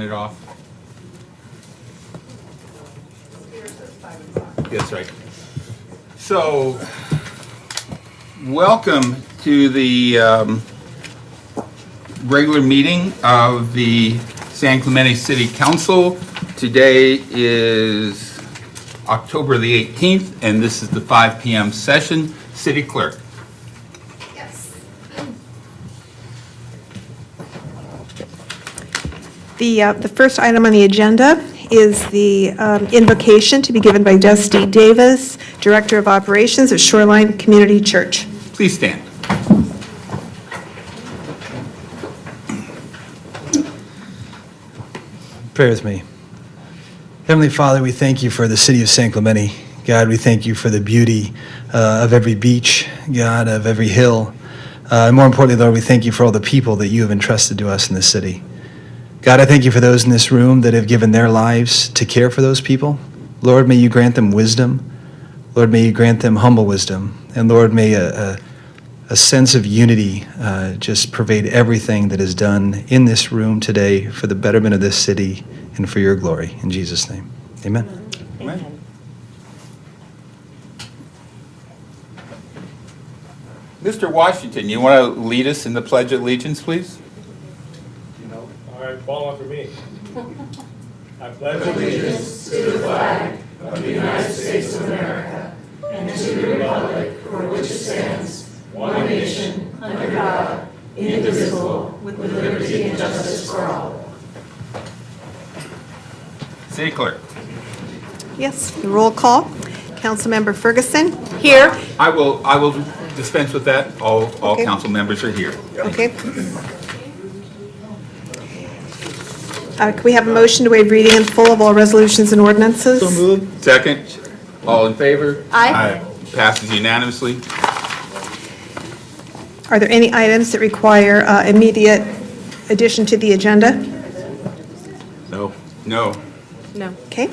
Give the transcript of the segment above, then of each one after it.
it off. That's right. So, welcome to the regular meeting of the San Clemente City Council. Today is October the 18th, and this is the 5 p.m. session. City Clerk. The first item on the agenda is the invocation to be given by Dusty Davis, Director of Operations at Shoreline Community Church. Please stand. Pray with me. Heavenly Father, we thank you for the city of San Clemente. God, we thank you for the beauty of every beach, God, of every hill. And more importantly, Lord, we thank you for all the people that you have entrusted to us in this city. God, I thank you for those in this room that have given their lives to care for those people. Lord, may you grant them wisdom. Lord, may you grant them humble wisdom. And Lord, may a sense of unity just pervade everything that is done in this room today for the betterment of this city and for your glory. In Jesus' name, amen. Amen. Mr. Washington, you want to lead us in the Pledge of Allegiance, please? All right, follow after me. I pledge allegiance to the flag of the United States of America and to the republic for which it stands, one nation, under God, indivisible, with liberty and justice for all. City Clerk. Yes, the roll call. Councilmember Ferguson. Here. I will dispense with that. All Okay. council members are here. Okay. Can we have a motion to waive reading in full of all resolutions and ordinances? So moved. Second. All in favor? Aye. Passes unanimously. Are there any items that require immediate addition to the agenda? No. No. No. Okay.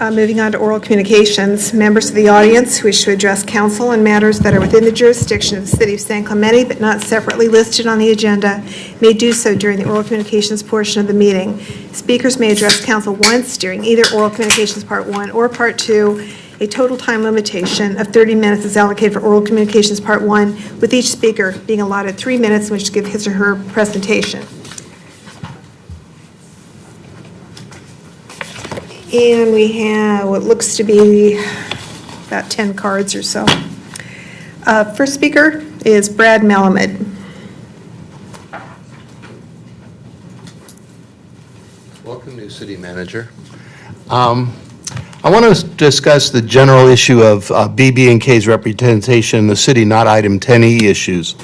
Moving on to oral communications. Members of the audience who wish to address council on matters that are within the jurisdiction of the city of San Clemente but not separately listed on the agenda may do so during the oral communications portion of the meeting. Speakers may address council once during either oral communications part 1 or part 2. A total time limitation of 30 minutes is allocated for oral communications part 1, with each speaker being allotted 3 minutes in which to give his or her presentation. And we have what looks to be about 10 cards or so. First speaker is Brad Malamud. Welcome, new city manager. I want to discuss the general issue of BB&K's representation in the city, not item 10E issues.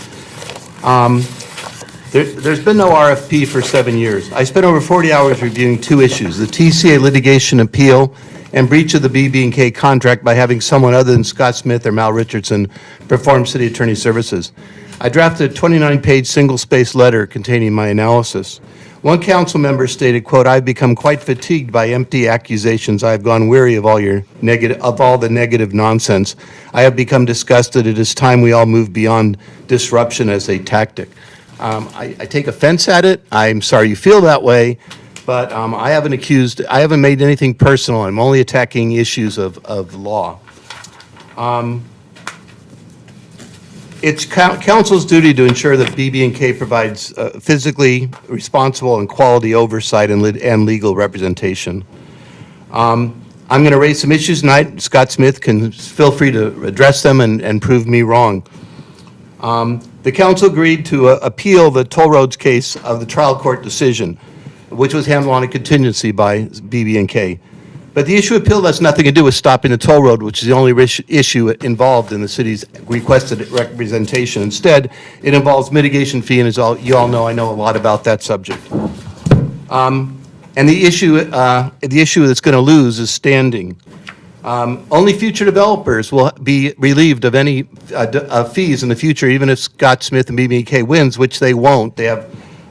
There's been no RFP for 7 years. I spent over 40 hours reviewing 2 issues, the TCA litigation appeal and breach of the BB&K contract by having someone other than Scott Smith or Mal Richardson perform city attorney services. I drafted a 29-page single-spaced letter containing my analysis. One council member stated, quote, "I've become quite fatigued by empty accusations. I have gone weary of all the negative nonsense. I have become disgusted. It is time we all move beyond disruption as a tactic." I take offense at it. I'm sorry you feel that way, but I haven't made anything personal. I'm only attacking issues of law. It's council's duty to ensure that BB&K provides physically responsible and quality oversight and legal representation. I'm going to raise some issues tonight. Scott Smith can feel free to address them and prove me wrong. The council agreed to appeal the toll roads case of the trial court decision, which was handled on a contingency by BB&K. But the issue of appeal has nothing to do with stopping the toll road, which is the only issue involved in the city's requested representation. Instead, it involves mitigation fee, and as you all know, I know a lot about that subject. And the issue that's going to lose is standing. Only future developers will be relieved of any fees in the future, even if Scott Smith and BB&K wins, which they won't. They have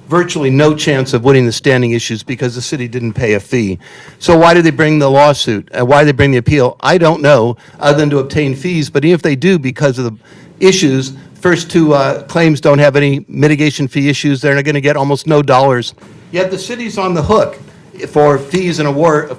virtually no chance of winning the standing issues because the city didn't pay a fee. So why did they bring the lawsuit? Why did they bring the appeal? I don't know, other than to obtain fees. But even if they do, because of the issues, first 2 claims don't have any mitigation fee issues. They're going to get almost no dollars. Yet the city's on the hook. for fees and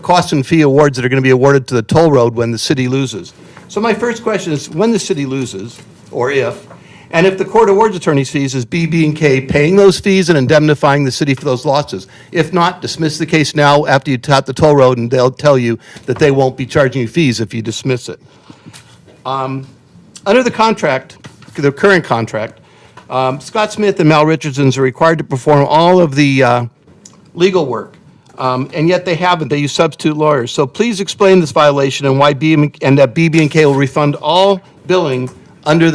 cost and fee awards that are going to be awarded to the toll road when the city loses. So my first question is, when the city loses, or if, and if the court awards attorney's fees, is BB&K paying those fees and indemnifying the city for those losses? If not, dismiss the case now after you tap the toll road, and they'll tell you that they won't be charging you fees if you dismiss it. Under the contract, the current contract, Scott Smith and Mal Richardson's are required to perform all of the legal work, and yet they haven't. They use substitute lawyers. So please explain this violation and why BB&K will refund all billing under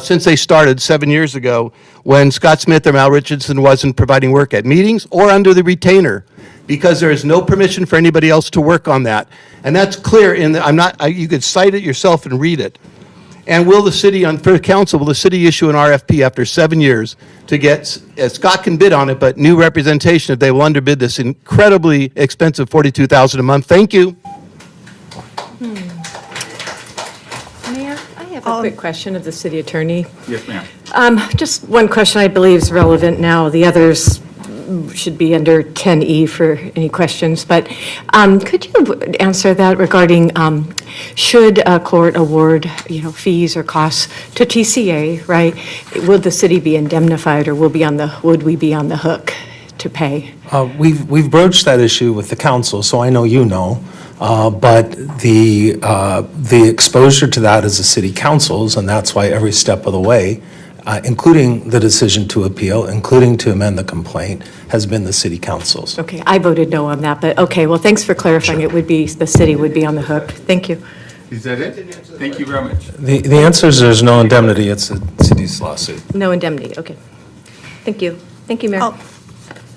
since they started 7 years ago, when Scott Smith or Mal Richardson wasn't providing work at meetings or under the retainer, because there is no permission for anybody else to work on that. And that's clear in the, you could cite it yourself and read it. And will the city, for council, will the city issue an RFP after 7 years to get, Scott can bid on it, but new representation if they will underbid this incredibly expensive $42,000 a month? Thank you. Mayor, I have a quick question of the city attorney. Yes, ma'am. Just one question I believe is relevant now. The others should be under 10E for any questions. But could you answer that regarding should a court award, fees or costs to TCA, right? Would the city be indemnified, or would we be on the hook to pay? We've broached that issue with the council, so I know you know. But the exposure to that is the city council's, and that's why every step of the way, including the decision to appeal, including to amend the complaint, has been the city council's. Okay, I voted no on that, but okay, well, thanks for clarifying. It would be, the city would be on the hook. Thank you. Is that it? Thank you very much. The answer is there's no indemnity. It's the city's lawsuit. No indemnity, okay. Thank you. Thank you, Mayor.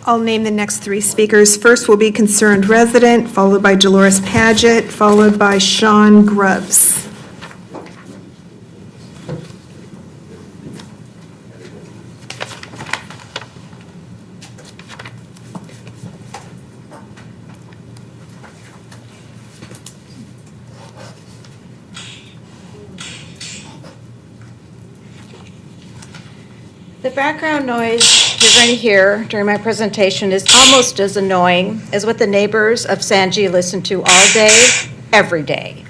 I'll name the next three speakers. First will be Concerned Resident, followed by Dolores Paget, followed by Sean Grubbs. The background noise you're going to hear during my presentation is almost as annoying as what the neighbors of Sanji listen to all day, every day.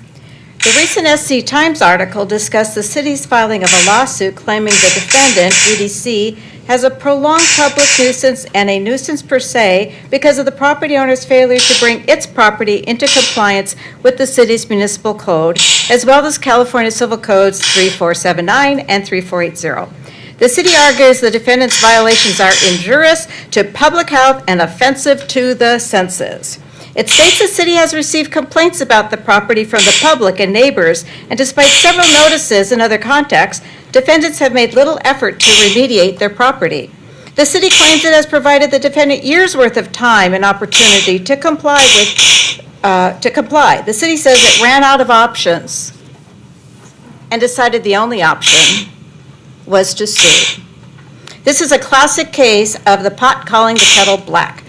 The recent SC Times article discussed the city's filing of a lawsuit claiming the defendant, EDC, has a prolonged public nuisance and a nuisance per se because of the property owner's failure to bring its property into compliance with the city's municipal code, as well as California Civil Codes 3479 and 3480. The city argues the defendant's violations are injurious to public health and offensive to the senses. It states the city has received complaints about the property from the public and neighbors, and despite several notices in other contexts, defendants have made little effort to remediate their property. The city claims it has provided the defendant years' worth of time and opportunity to comply. The city says it ran out of options and decided the only option was to sue. This is a classic case of the pot calling the kettle black.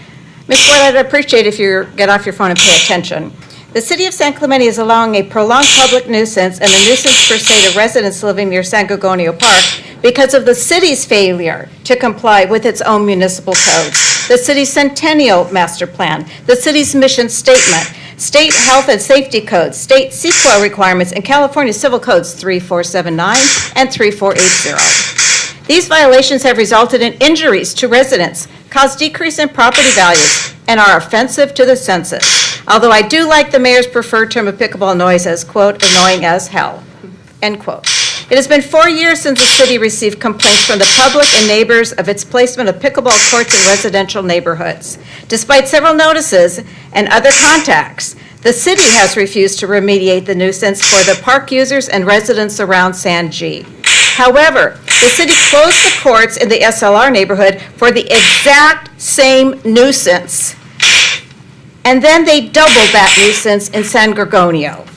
Ms. Boyd, I'd appreciate if you get off your phone and pay attention. The city of San Clemente is allowing a prolonged public nuisance and a nuisance per se to residents living near San Gorgonio Park because of the city's failure to comply with its own municipal codes, the city's centennial master plan, the city's mission statement, state health and safety codes, state CEQA requirements, and California Civil Codes 3479 and 3480. These violations have resulted in injuries to residents, caused decrease in property values, and are offensive to the senses. Although I do like the mayor's preferred term of pickleball noise as, quote, annoying as hell, end quote. It has been 4 years since the city received complaints from the public and neighbors of its placement of pickleball courts in residential neighborhoods. Despite several notices and other contacts, the city has refused to remediate the nuisance for the park users and residents around San G. However, the city closed the courts in the SLR neighborhood for the exact same nuisance, and then they doubled that nuisance in San Gorgonio.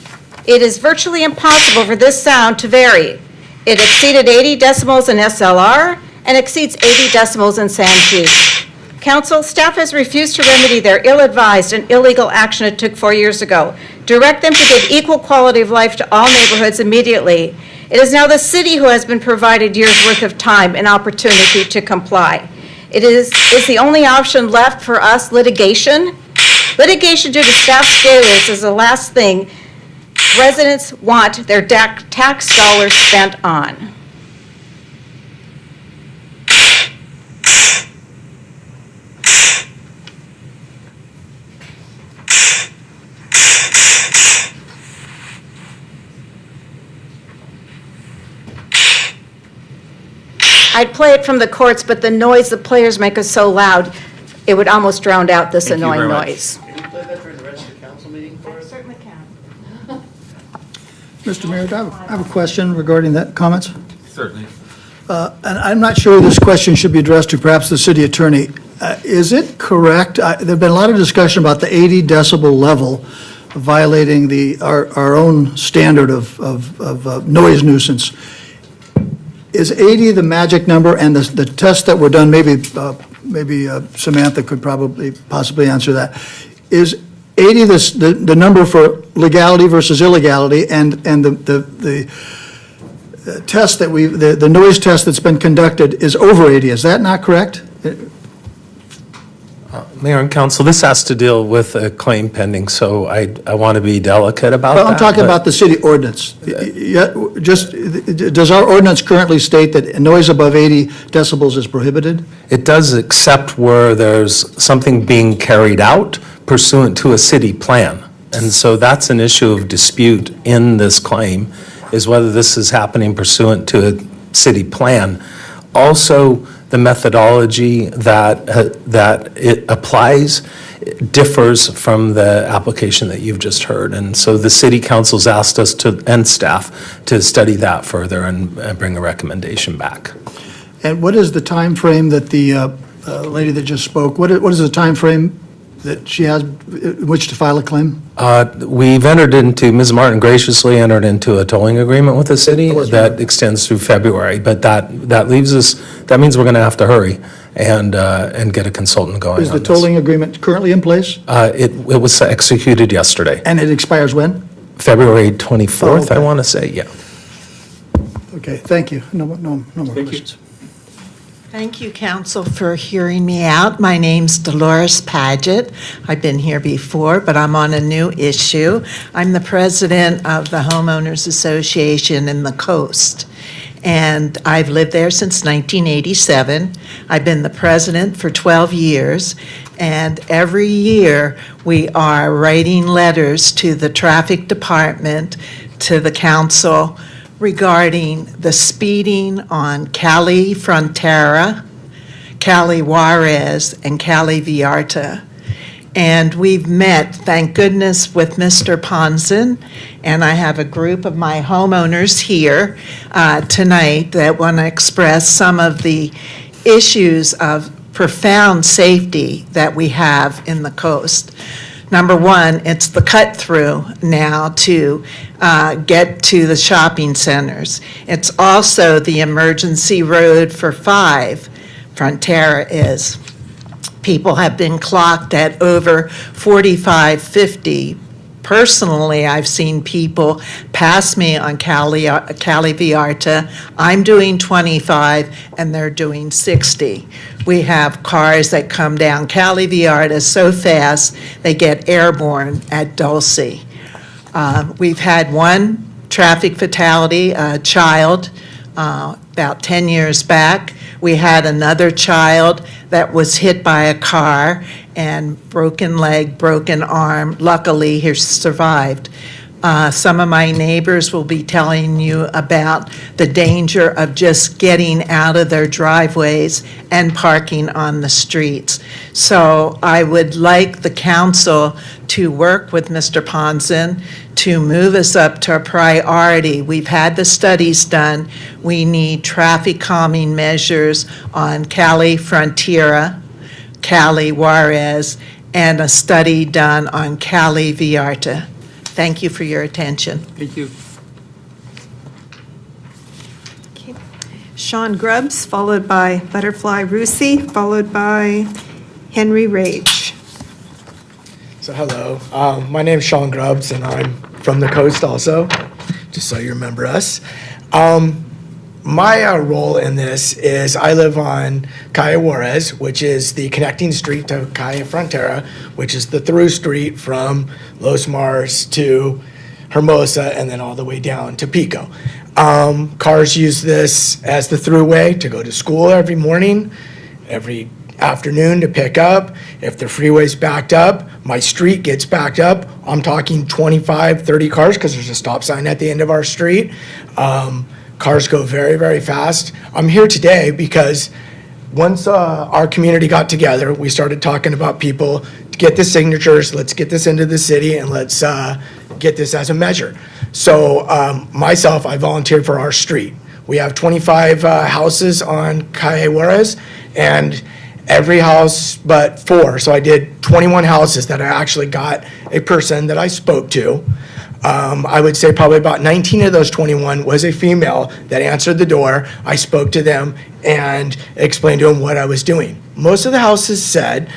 It is virtually impossible for this sound to vary. It exceeded 80 decibels in SLR and exceeds 80 decibels in San G. Council, staff has refused to remedy their ill-advised and illegal action it took 4 years ago. Direct them to give equal quality of life to all neighborhoods immediately. It is now the city who has been provided years' worth of time and opportunity to comply. Is the only option left for us litigation? Litigation due to staff status is the last thing residents want their tax dollars spent on. I'd play it from the courts, but the noise the players make is so loud, it would almost drown out this Thank you annoying very much. noise. Can you play that during the rest of the council meeting for us? Certainly can. Mr. Mayor, I have a question regarding that comments. Certainly. And I'm not sure this question should be addressed to perhaps the city attorney. Is it correct, there've been a lot of discussion about the 80 decibel level violating our own standard of noise nuisance. Is 80 the magic number, and the tests that were done, maybe Samantha could possibly answer that. Is 80 the number for legality versus illegality, and the test that the noise test that's been conducted is over 80, is that not correct? Mayor and council, this has to deal with a claim pending, so I want to be delicate about that. Well, I'm talking but- about the city ordinance. Does our ordinance currently state that noise above 80 decibels is prohibited? It does, except where there's something being carried out pursuant to a city plan. And so that's an issue of dispute in this claim, is whether this is happening pursuant to a city plan. Also, the methodology that it applies differs from the application that you've just heard. And so the city council's asked us to, and staff, to study that further and bring a recommendation back. And what is the time frame that the lady that just spoke, what is the time frame that she has in which to file a claim? We've entered into, Ms. Martin graciously entered into a tolling agreement with the city that extends through February, but that leaves us, that means we're going to have to hurry and get a consultant going on Is the this. tolling agreement currently in place? It was executed yesterday, And it expires when? February 24th, Oh, okay. I want to say, yeah. Okay, thank you. No more questions. Thank you, council, for hearing me out. My name's Dolores Paget. I've been here before, but I'm on a new issue. I'm the president of the Homeowners Association in the Coast, and I've lived there since 1987. I've been the president for 12 years, and every year we are writing letters to the traffic department, to the council, regarding the speeding on Cali Frontera, Cali Juarez, and Cali Vallarta. And we've met, thank goodness, with Mr. Ponson, and I have a group of my homeowners here tonight that want to express some of the issues of profound safety that we have in the coast. Number one, it's the cut-through now to get to the shopping centers. It's also the emergency road for 5, Frontera is. People have been clocked at over 45, 50. Personally, I've seen people pass me on Cali Vallarta. I'm doing 25, and they're doing 60. We have cars that come down Cali Vallarta so fast, they get airborne at Dulce. We've had one traffic fatality, a child, about 10 years back. We had another child that was hit by a car and broken leg, broken arm. Luckily, he survived. Some of my neighbors will be telling you about the danger of just getting out of their driveways and parking on the streets. So I would like the council to work with Mr. Ponson to move us up to a priority. We've had the studies done. We need traffic calming measures on Cali Frontera, Cali Juarez, and a study done on Cali Vallarta. Thank you for your attention. Thank you. Sean Grubbs, followed by Butterfly Rusi, followed by Henry Rage. So hello, my name's Sean Grubbs, and I'm from the coast also, just so you remember us. My my role in this is I live on Calle Juarez, which is the connecting street to Calle Frontera, which is the through street from Los Mars to Hermosa and then all the way down to Pico. Cars use this as the throughway to go to school every morning, every afternoon to pick up. If the freeway's backed up, my street gets backed up. I'm talking 25, 30 cars because there's a stop sign at the end of our street. Cars go very, very fast. I'm here today because once our community got together, we started talking about people to get the signatures, let's get this into the city, and let's get this as a measure. So myself, I volunteered for our street. We have 25 houses on Calle Juarez, and every house but 4. So I did 21 houses that I actually got a person that I spoke to. I would say probably about 19 of those 21 was a female that answered the door. I spoke to them and explained to them what I was doing. Most of the houses said,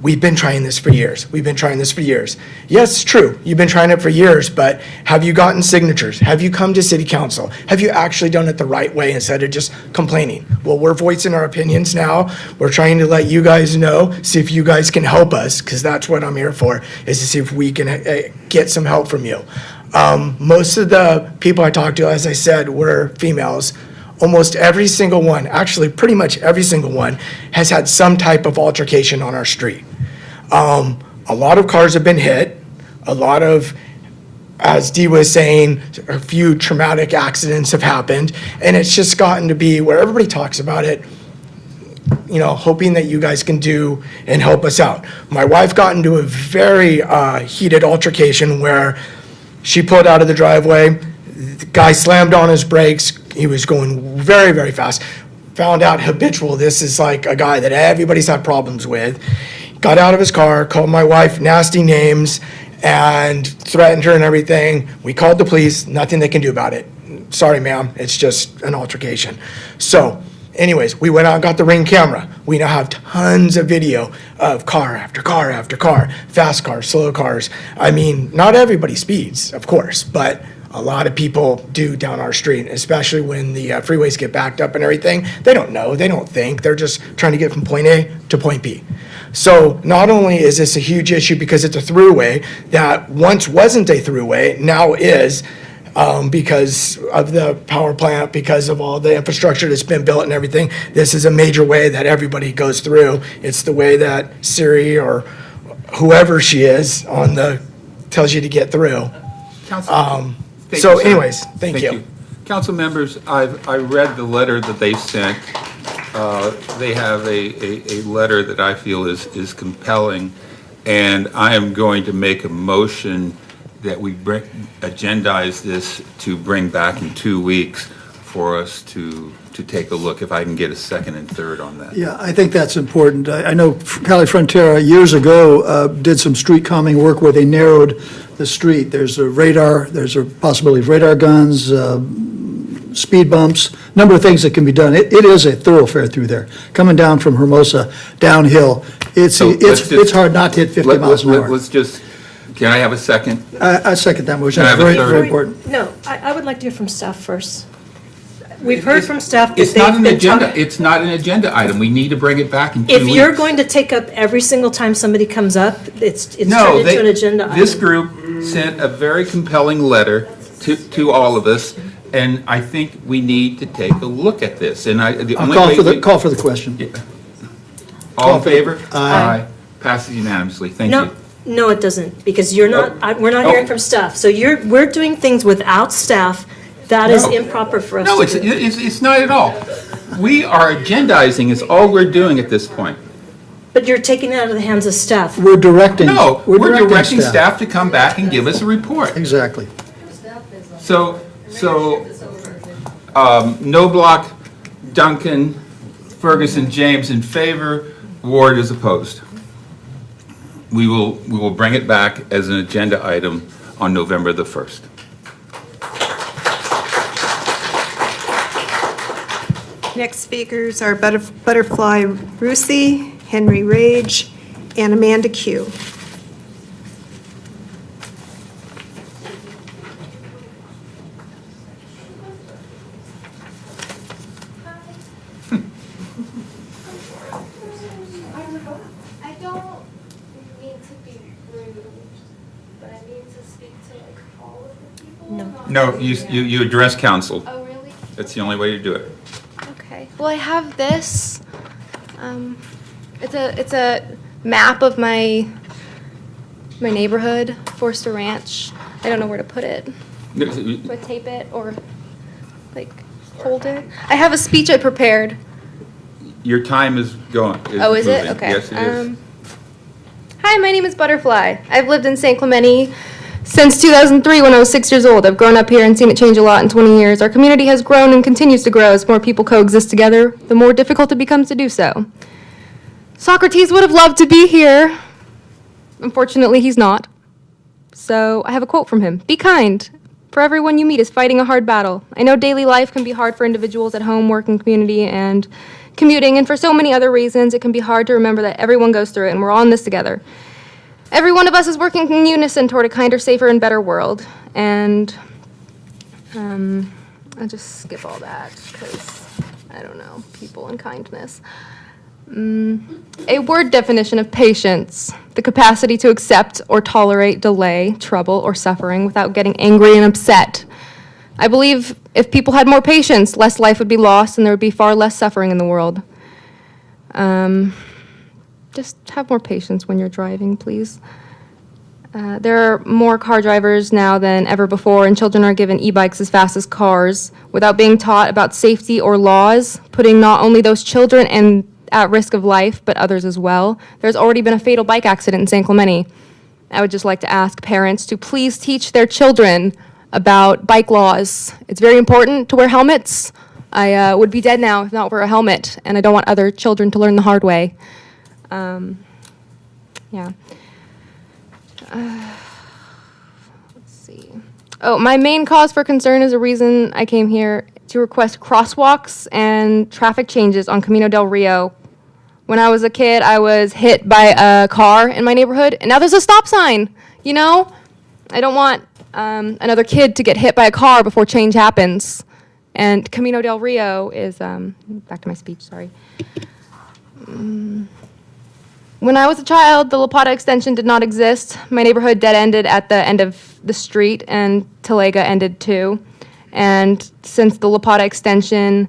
we've been trying this for years. We've been trying this for years. Yes, it's true. You've been trying it for years, but have you gotten signatures? Have you come to city council? Have you actually done it the right way instead of just complaining? Well, we're voicing our opinions now. We're trying to let you guys know, see if you guys can help us, because that's what I'm here for, is to see if we can get some help from you. Most of the people I talked to, as I said, were females. Almost every single one, actually pretty much every single one, has had some type of altercation on our street. A lot of cars have been hit. A lot of, as Dee was saying, a few traumatic accidents have happened. And it's just gotten to be where everybody talks about it, you know, hoping that you guys can do and help us out. My wife got into a very heated altercation where she pulled out of the driveway. The guy slammed on his brakes. He was going very, very fast. Found out habitual. This is like a guy that everybody's had problems with. Got out of his car, called my wife nasty names, and threatened her and everything. We called the police. Nothing they can do about it. Sorry, ma'am. It's just an altercation. So, anyways, we went out and got the Ring camera. We now have tons of video of car after car after car, fast cars, slow cars. I mean, not everybody speeds, of course, but a lot of people do down our street, especially when the freeways get backed up and everything. They don't know, they don't think, they're just trying to get from point A to point B. So not only is this a huge issue because it's a throughway that once wasn't a throughway, now is, because of the power plant, because of all the infrastructure that's been built and everything. This is a major way that everybody goes through. It's the way that Siri or whoever she is on the, tells you to get through. Council. Thank So you, sir. anyways, thank you. Council members, I read the letter that they sent. They have a letter that I feel is compelling, and I am going to make a motion that we agendize this to bring back in 2 weeks for us to take a look, if I can get a second and third on that. Yeah, I think that's important. I know Cali Frontera years ago did some street calming work where they narrowed the street. There's a radar, there's a possibility of radar guns, speed bumps, number of things that can be done. It is a thoroughfare through there. Coming down from Hermosa downhill, it's hard not to hit 50 miles an hour. Let's just, can I have a second? I second that motion. Can I have a Very, third? very important. No, I would like to hear from staff first. We've heard from staff that It's not they've an been agenda, talking. it's not an agenda item. We need to bring it back in 2 weeks. If you're going to take up every single time somebody comes up, it's No, turned into an agenda item. this group sent a very compelling letter to all of us, and I think we need to take a look at this. And the I'll only call way for we- call for the question. All in favor? Aye. Passes unanimously. Thank you. No, it doesn't, because you're not, we're not Oh. hearing from staff. So we're doing things without staff. That is No. improper for us No, to do. it's not at all. We are agendizing, is all we're doing at this point. But you're taking it out of the hands of staff. We're directing. No, we're directing staff to come back and give us a report. Exactly. So, Knobloch, Duncan, Ferguson, James in favor, Ward is opposed. We will bring it back as an agenda item on November the 1st. Next speakers are Butterfly Rusi, Henry Rage, and Amanda Q. I don't mean to be rude, but I mean to speak to like all of the people. No, you address council. Oh, really? That's the only way to do it. Okay. Well, I have this. It's a map of my neighborhood, Forster Ranch. I don't know where to put it. Do I tape it or like hold it? I have a speech I prepared. Your time is going. Oh, is it? moving. Okay. Yes, it is. Hi, my name is Butterfly. I've lived in San Clemente since 2003 when I was 6 years old. I've grown up here and seen it change a lot in 20 years. Our community has grown and continues to grow as more people coexist together, the more difficult it becomes to do so. Socrates would have loved to be here. Unfortunately, he's not. So I have a quote from him. Be kind, for everyone you meet is fighting a hard battle. I know daily life can be hard for individuals at home, work, and community, and commuting, and for so many other reasons, it can be hard to remember that everyone goes through it and we're all in this together. Every one of us is working in unison toward a kinder, safer, and better world. And I'll just skip all that because, I don't know, people and kindness. A word definition of patience: the capacity to accept or tolerate delay, trouble, or suffering without getting angry and upset. I believe if people had more patience, less life would be lost and there would be far less suffering in the world. Just have more patience when you're driving, please. There are more car drivers now than ever before, and children are given e-bikes as fast as cars without being taught about safety or laws, putting not only those children at risk of life, but others as well. There's already been a fatal bike accident in San Clemente. I would just like to ask parents to please teach their children about bike laws. It's very important to wear helmets. I would be dead now if not for a helmet, and I don't want other children to learn the hard way. Yeah. Let's see. Oh, my main cause for concern is a reason I came here to request crosswalks and traffic changes on Camino del Rio. When I was a kid, I was hit by a car in my neighborhood, and now there's a stop sign, you know? I don't want another kid to get hit by a car before change happens. And Camino del Rio is, back to my speech, sorry. When I was a child, the La Plata extension did not exist. My neighborhood dead-ended at the end of the street, and Talega ended too. And since the La Plata extension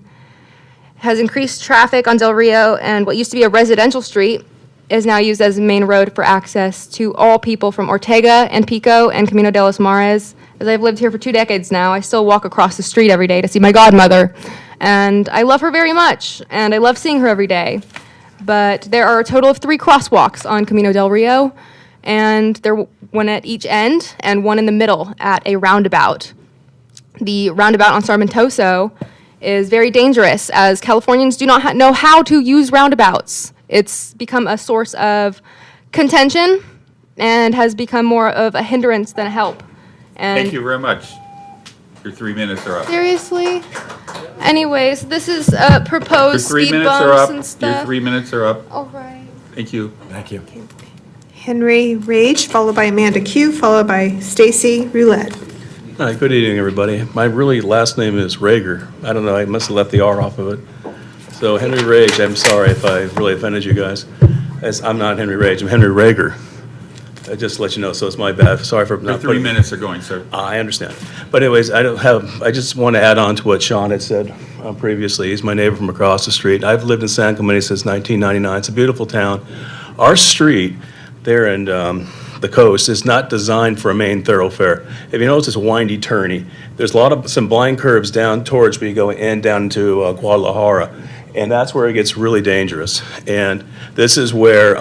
has increased traffic on Del Rio, and what used to be a residential street is now used as a main road for access to all people from Ortega and Pico and Camino de los Mares. As I've lived here for 2 decades now, I still walk across the street every day to see my godmother. And I love her very much, and I love seeing her every day. But there are a total of 3 crosswalks on Camino del Rio, and there are one at each end and one in the middle at a roundabout. The roundabout on Sarmentoso is very dangerous, as Californians do not know how to use roundabouts. It's become a source of contention and has become more of a hindrance than a help. And Thank you very much. Your 3 minutes are up. seriously? Anyways, this is Your proposed 3 speed minutes are bumps up. and Your stuff. 3 minutes are up. All right. Thank you. Thank you. Henry Rage, followed by Amanda Q, followed by Stacy Roulette. Hi, good evening, everybody. My really last name is Rager. I don't know, I must have left the R off of it. So Henry Rage, I'm sorry if I really offended you guys. I'm not Henry Rage, I'm Henry Rager. Just to let you know, so it's my bad. Sorry for Your not 3 putting... minutes are going, sir. I understand. But anyways, I just want to add on to what Sean had said previously. He's my neighbor from across the street. I've lived in San Clemente since 1999. It's a beautiful town. Our street there in the coast is not designed for a main thoroughfare. If you notice, it's windy, turny. There's some blind curves down towards where you go in, down into Guadalajara, and that's where it gets really dangerous. And this is where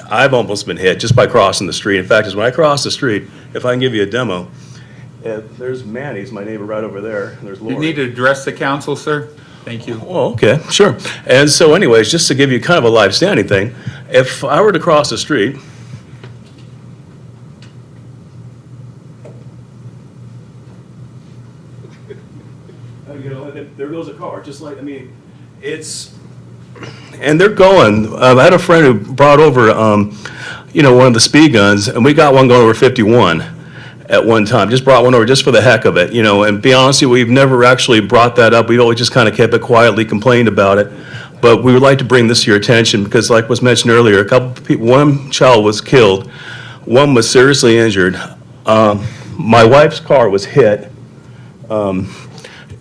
I've almost been hit just by crossing the street. In fact, when I cross the street, if I can give you a demo, there's Manny's, my neighbor right over there, and there's Lori. You need to address the council, sir. Thank you. Oh, okay, sure. And so anyways, just to give you kind of a live standing thing, if I were to cross the street, there goes a car, just like, it's, and they're going, I had a friend who brought over, one of the speed guns, and we got one going over 51 at one time, just brought one over just for the heck of it, and be honest with you, we've never actually brought that up. We've always just kind of kept it quietly, complained about it. but we would like to bring this to your attention because like was mentioned earlier, a couple of people, one child was killed, one was seriously injured. My wife's car was hit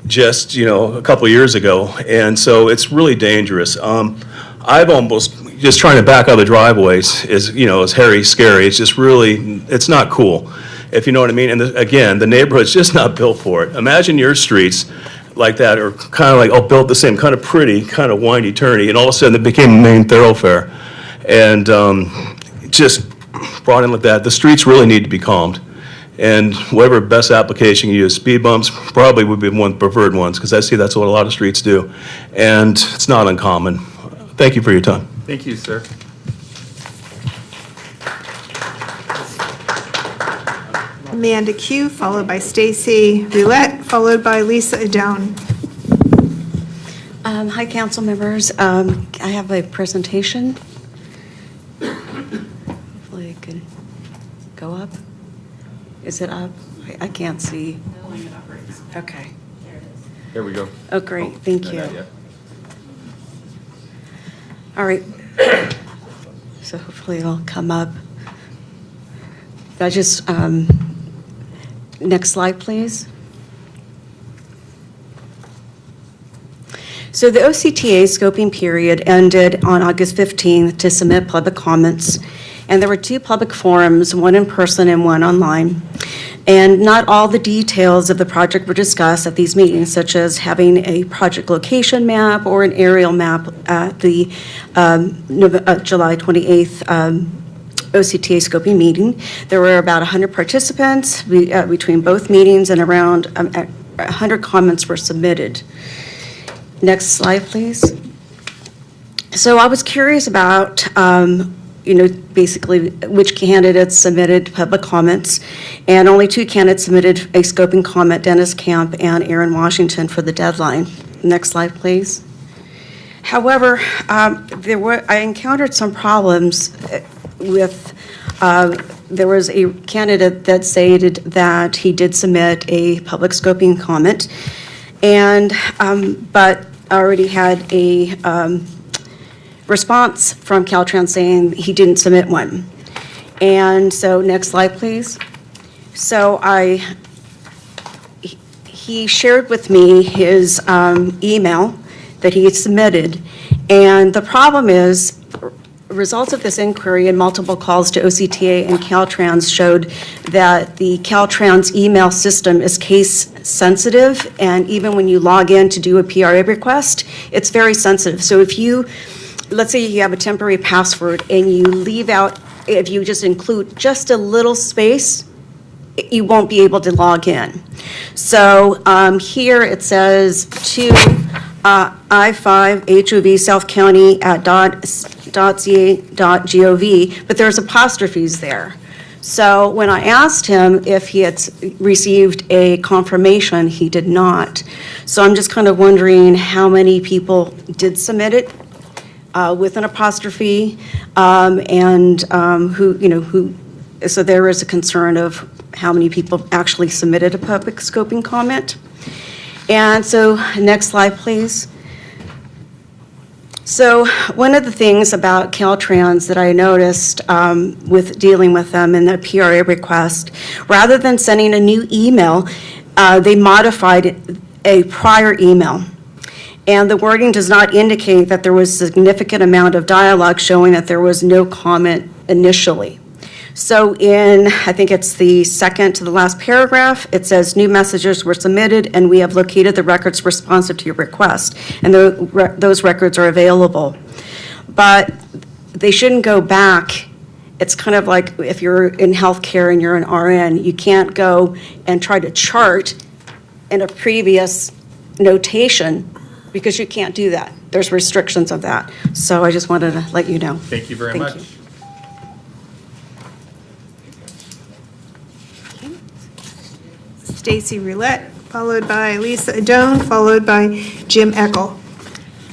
just, a couple of years ago, and so it's really dangerous. I've almost, just trying to back out of the driveways is hairy, scary. It's just really, it's not cool, if you know what I mean. And again, the neighborhood's just not built for it. Imagine your streets like that are kind of like all built the same, kind of pretty, kind of windy-turny, and all of a sudden it became a main thoroughfare. And just brought in like that, the streets really need to be calmed. And whatever best application you use, speed bumps probably would be one of the preferred ones, because I see that's what a lot of streets do. And it's not uncommon. Thank you for your time. Thank you, sir. Amanda Q, followed by Stacy Roulette, followed by Lisa Adone. Hi, council members. I have a presentation. Hopefully it can go up. Is it up? I can't see. Okay. There we go. Oh, great. Thank you. Not yet. All right. So hopefully it'll come up. Next slide, please. So the OCTA scoping period ended on August 15th to submit public comments, and there were 2 public forums, one in person and one online. And not all the details of the project were discussed at these meetings, such as having a project location map or an aerial map at the July 28th OCTA scoping meeting. There were about 100 participants between both meetings, and around 100 comments were submitted. Next slide, please. So I was curious about, basically which candidates submitted public comments, and only 2 candidates submitted a scoping comment, Dennis Camp and Aaron Washington, for the deadline. Next slide, please. However, I encountered some problems with, there was a candidate that stated that he did submit a public scoping comment, and but already had a response from Caltrans saying he didn't submit one. And so next slide, please. So he shared with me his email that he had submitted, and the problem is results of this inquiry and multiple calls to OCTA and Caltrans showed that the Caltrans email system is case sensitive, and even when you log in to do a PRA request, it's very sensitive. So if you, let's say you have a temporary password and you leave out, if you just include just a little space, you won't be able to log in. So here it says to I-5 HOV South County at .ca.gov, but there's apostrophes there. So when I asked him if he had received a confirmation, he did not. So I'm just kind of wondering how many people did submit it with an apostrophe, and who, so there is a concern of how many people actually submitted a public scoping comment. And so next slide, please. So one of the things about Caltrans that I noticed with dealing with them in the PRA request, rather than sending a new email, they modified a prior email. And the wording does not indicate that there was a significant amount of dialogue showing that there was no comment initially. So in, I think it's the second to the last paragraph, it says new messages were submitted and we have located the records responsive to your request. And those records are available. But they shouldn't go back. It's kind of like if you're in healthcare and you're an RN, you can't go and try to chart in a previous notation because you can't do that. There's restrictions of that. So I just wanted to let you know. Thank you very much. Stacy Roulette, followed by Lisa Adone, followed by Jim Eckel.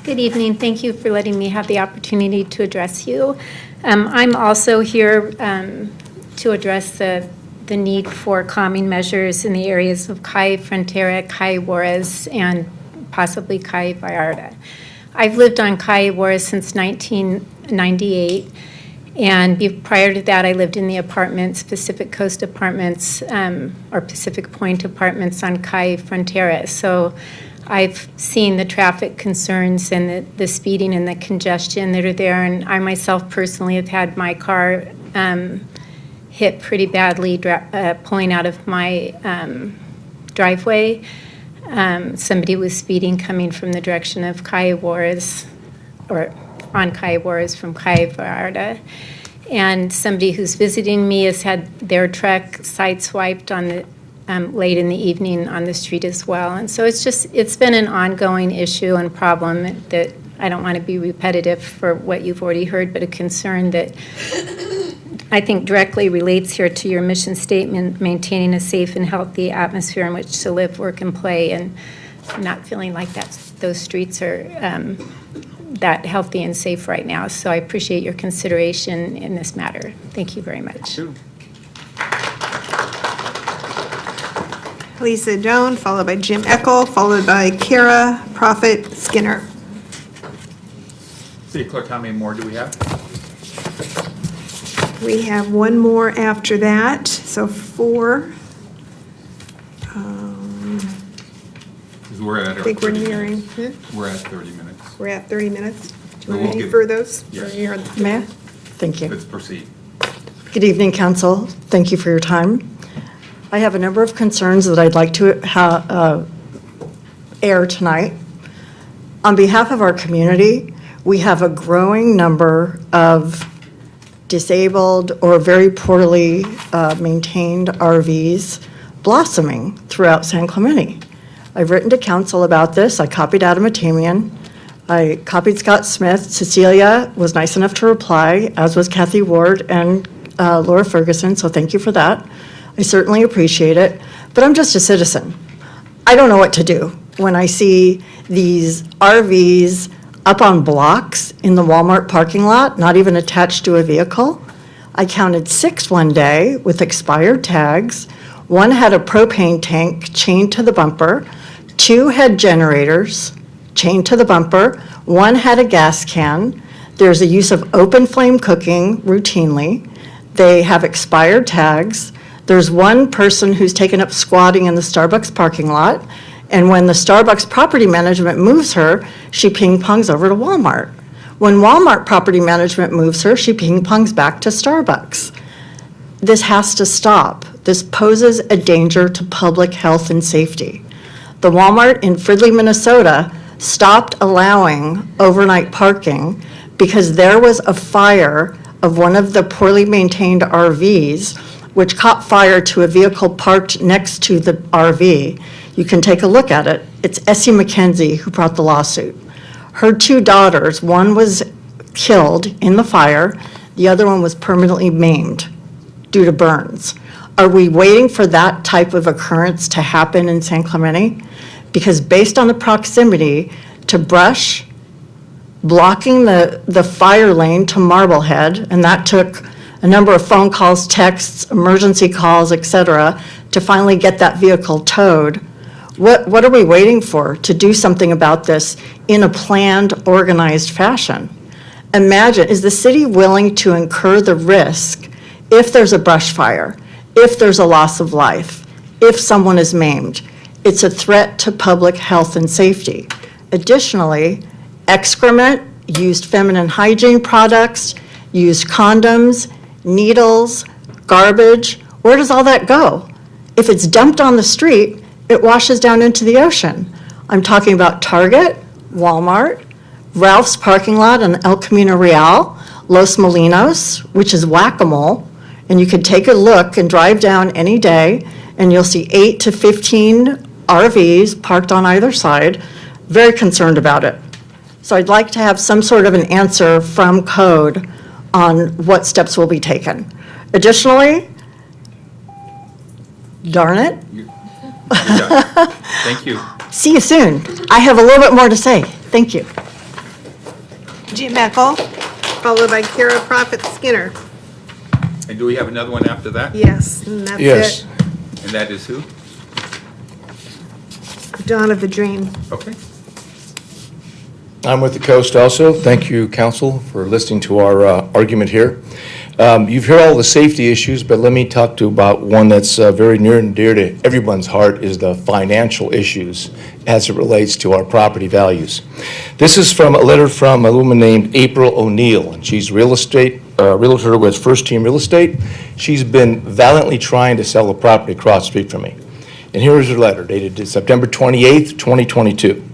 Good evening. Thank you for letting me have the opportunity to address you. I'm also here to address the need for calming measures in the areas of Calle Frontera, Calle Juarez, and possibly Calle Vallarta. I've lived on Kiowa since 1998, and prior to that, I lived in the apartments, Pacific Coast Apartments, or Pacific Point Apartments on Kai Frontera. So I've seen the traffic concerns and the speeding and the congestion that are there, and I myself personally have had my car hit pretty badly pulling out of my driveway. Somebody was speeding coming from the direction of Kiowaras, or on Kiowaras from Kaivarada. And somebody who's visiting me has had their truck sideswiped on the late in the evening on the street as well. And so it's been an ongoing issue and problem that I don't want to be repetitive for what you've already heard, but a concern that I think directly relates here to your mission statement, maintaining a safe and healthy atmosphere in which to live, work, and play, and I'm not feeling like those streets are that healthy and safe right now. So I appreciate your consideration in this matter. Thank you very much. Lisa Doan, followed by Jim Eckel, followed by Kara Prophet Skinner. City Clerk, how many more do we have? We have one more after that, so 4. We're at I think we're nearing, We're at 30 minutes. we're at 30 minutes. Do you We'll want to give- defer those? Yes. Or you're- May I? Thank you. Let's proceed. Good evening, council. Thank you for your time. I have a number of concerns that I'd like to air tonight. On behalf of our community, we have a growing number of disabled or very poorly maintained RVs blossoming throughout San Clemente. I've written to council about this. I copied Adam Atamian. I copied Scott Smith. Cecilia was nice enough to reply, as was Kathy Ward and Laura Ferguson, so thank you for that. I certainly appreciate it, but I'm just a citizen. I don't know what to do when I see these RVs up on blocks in the Walmart parking lot, not even attached to a vehicle. I counted 6 one day with expired tags. 1 had a propane tank chained to the bumper. 2 had generators chained to the bumper. 1 had a gas can. There's a use of open flame cooking routinely. They have expired tags. There's 1 person who's taken up squatting in the Starbucks parking lot. And when the Starbucks property management moves her, she ping-pongs over to Walmart. When Walmart property management moves her, she ping-pongs back to Starbucks. This has to stop. This poses a danger to public health and safety. The Walmart in Fridley, Minnesota stopped allowing overnight parking because there was a fire of one of the poorly maintained RVs, which caught fire to a vehicle parked next to the RV. You can take a look at it. It's Essie McKenzie who brought the lawsuit. Her 2 daughters, one was killed in the fire, the other one was permanently maimed due to burns. Are we waiting for that type of occurrence to happen in San Clemente? Because based on the proximity to brush, blocking the fire lane to Marblehead, and that took a number of phone calls, texts, emergency calls, et cetera, to finally get that vehicle towed. What are we waiting for to do something about this in a planned, organized fashion? Imagine, is the city willing to incur the risk if there's a brush fire, if there's a loss of life, if someone is maimed? It's a threat to public health and safety. Additionally, excrement, used feminine hygiene products, used condoms, needles, garbage, where does all that go? If it's dumped on the street, it washes down into the ocean. I'm talking about Target, Walmart, Ralph's parking lot in El Camino Real, Los Molinos, which is whack-a-mole, and you could take a look and drive down any day, and you'll see 8 to 15 RVs parked on either side. Very concerned about it. So I'd like to have some sort of an answer from code on what steps will be taken. Additionally, darn it. Thank you. See you soon. I have a little bit more to say. Thank you. Jim Eckel, followed by Kara Prophet Skinner. And do we have another one after that? Yes, and that's Yes. it. And that is who? Dawn of the Dream. Okay. I'm with the Coast also. Thank you, council, for listening to our argument here. You've heard all the safety issues, but let me talk to about one that's very near and dear to everyone's heart, is the financial issues as it relates to our property values. This is from a letter from a woman named April O'Neill, and she's realtor with First Team Real Estate. She's been valiantly trying to sell a property across the street from me. And here is her letter, dated September 28th, 2022.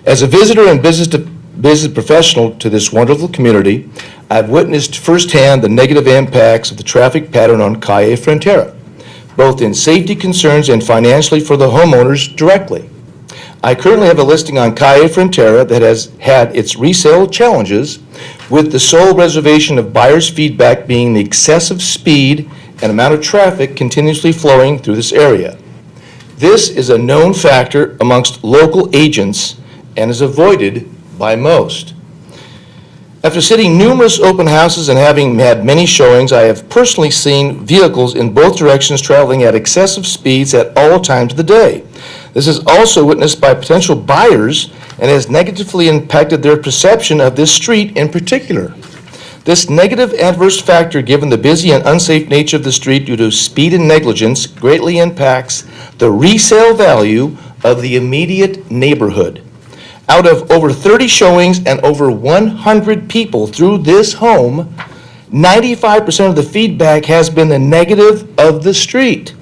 As a visitor and business professional to this wonderful community, I've witnessed firsthand the negative impacts of the traffic pattern on Calle Frontera, both in safety concerns and financially for the homeowners directly. I currently have a listing on Calle Frontera that has had its resale challenges, with the sole reservation of buyers' feedback being the excessive speed and amount of traffic continuously flowing through this area. This is a known factor amongst local agents and is avoided by most. After sitting numerous open houses and having had many showings, I have personally seen vehicles in both directions traveling at excessive speeds at all times of the day. This is also witnessed by potential buyers and has negatively impacted their perception of this street in particular. This negative adverse factor, given the busy and unsafe nature of the street due to speed and negligence, greatly impacts the resale value of the immediate neighborhood. Out of over 30 showings and over 100 people through this home, 95% of the feedback has been the negative of the street.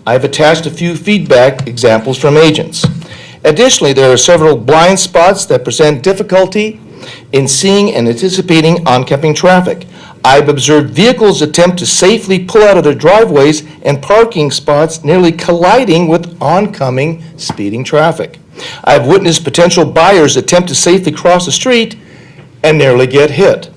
I've attached a few feedback examples from agents. Additionally, there are several blind spots that present difficulty in seeing and anticipating oncoming traffic. I've observed vehicles attempt to safely pull out of their driveways and parking spots, nearly colliding with oncoming speeding traffic. I've witnessed potential buyers attempt to safely cross the street and nearly get hit.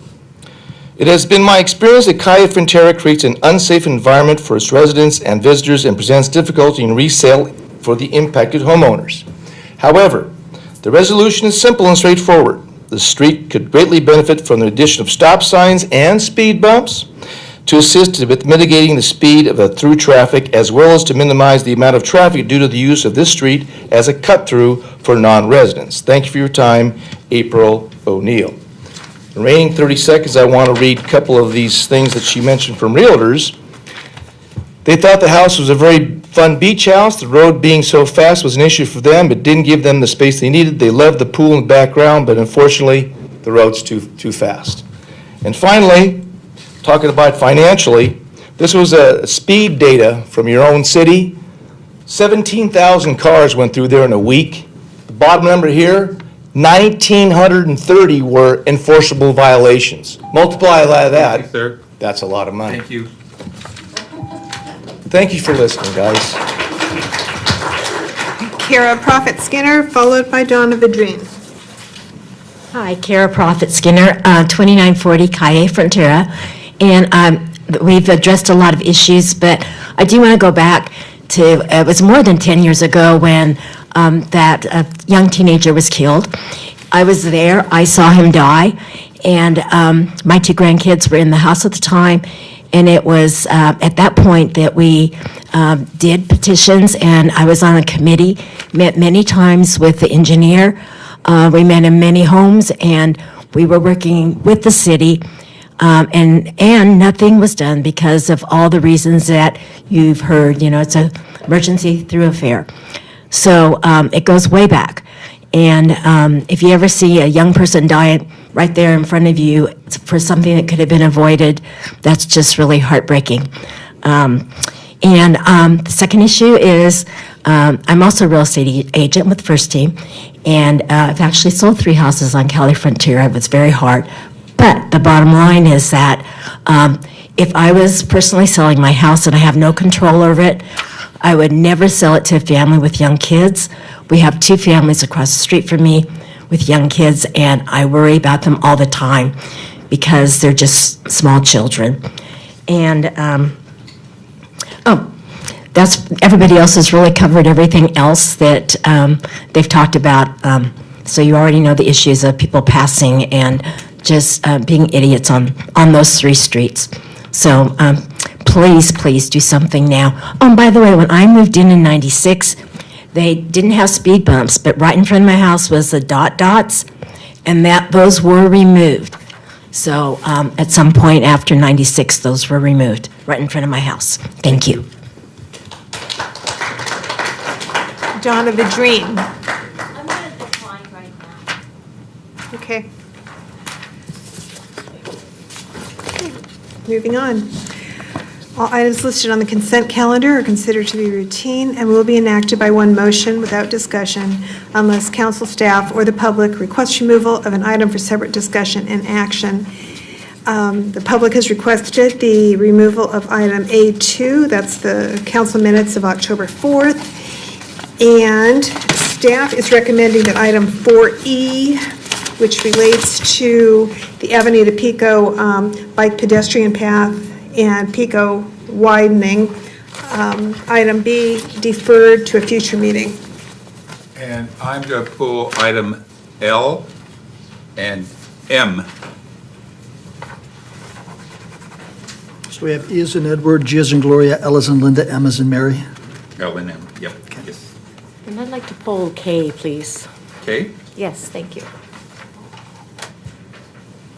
It has been my experience that Calle Frontera creates an unsafe environment for its residents and visitors and presents difficulty in resale for the impacted homeowners. However, the resolution is simple and straightforward. The street could greatly benefit from the addition of stop signs and speed bumps to assist with mitigating the speed of the through traffic, as well as to minimize the amount of traffic due to the use of this street as a cut-through for non-residents. Thank you for your time, April O'Neill. The remaining 30 seconds, I want to read a couple of these things that she mentioned from realtors. They thought the house was a very fun beach house. The road being so fast was an issue for them. It didn't give them the space they needed. They loved the pool in the background, but unfortunately, the road's too fast. And finally, talking about financially, this was a speed data from your own city. 17,000 cars went through there in a week. The bottom number here, 1,930 were enforceable violations. Multiply that, Thank you, sir. that's a lot of money. Thank you. Thank you for listening, guys. Kara Prophet Skinner, followed by Donna Vidrine. Hi, Kara Prophet Skinner, 2940 Calle Frontera. And we've addressed a lot of issues, but I do want to go back to, it was more than 10 years ago when that young teenager was killed. I was there, I saw him die, and my two grandkids were in the house at the time, and it was at that point that we did petitions, and I was on a committee, met many times with the engineer. We met in many homes, and we were working with the city, and nothing was done because of all the reasons that you've heard. You know, it's an emergency through affair. So it goes way back. And if you ever see a young person die right there in front of you for something that could have been avoided, that's just really heartbreaking. The second issue is I'm also a real estate agent with First Team, and I've actually sold 3 houses on Calle Frontera. It was very hard. But the bottom line is that if I was personally selling my house and I have no control over it, I would never sell it to a family with young kids. We have 2 families across the street from me with young kids, and I worry about them all the time because they're just small children. And, that's, everybody else has really covered everything else that they've talked about. So you already know the issues of people passing and just being idiots on those 3 streets. So please do something now. Oh, and by the way, when I moved in '96, they didn't have speed bumps, but right in front of my house was the dots, and those were removed. So at some point after 96, those were removed, right in front of my house. Thank you. Dawn of the Dream. I'm going to decline right now. Okay. Moving on. All items listed on the consent calendar are considered to be routine and will be enacted by one motion without discussion unless council staff or the public requests removal of an item for separate discussion and action. The public has requested the removal of item A2, that's the council minutes of October 4th, and staff is recommending that item 4E, which relates to the Avenue to Pico bike pedestrian path and Pico widening, item B deferred to a future meeting. And I'm going to pull item L and M. So we have E as in Edward, G as in Gloria, L as in Linda, M as in Mary. L and M, yep, yes. And I'd like to poll K, please. Okay, Yes, thank you.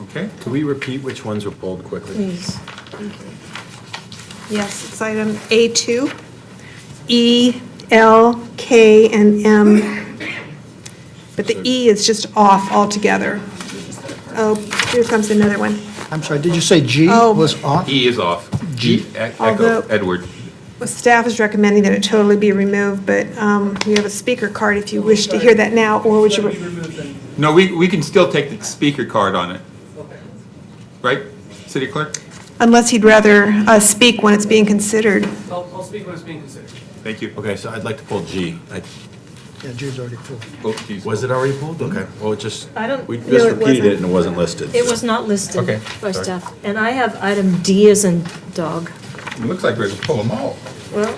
okay. Can we repeat which ones were pulled quickly? Please. Yes, it's item A2, E, L, K, and M. But the E is just off altogether. Oh, here comes another one. I'm sorry, did you say G Oh. was off? E is off. G, Although- echo, Edward. Well, staff is recommending that it totally be removed, but we have a speaker card if you wish to hear that now, or would you? No, we can still take the speaker card on it. Right, City Clerk? Unless he'd rather speak when it's being considered. I'll speak when it's being considered. Thank you. Okay, so I'd like to pull G. Yeah, G's already full. Oh, geez. Was it already pulled? Okay, well, it just, I don't- we No, just it repeated wasn't. it and it wasn't listed. It was not listed Okay, by sorry. staff. And I have item D as in dog. It looks like we're going to pull them all. Well,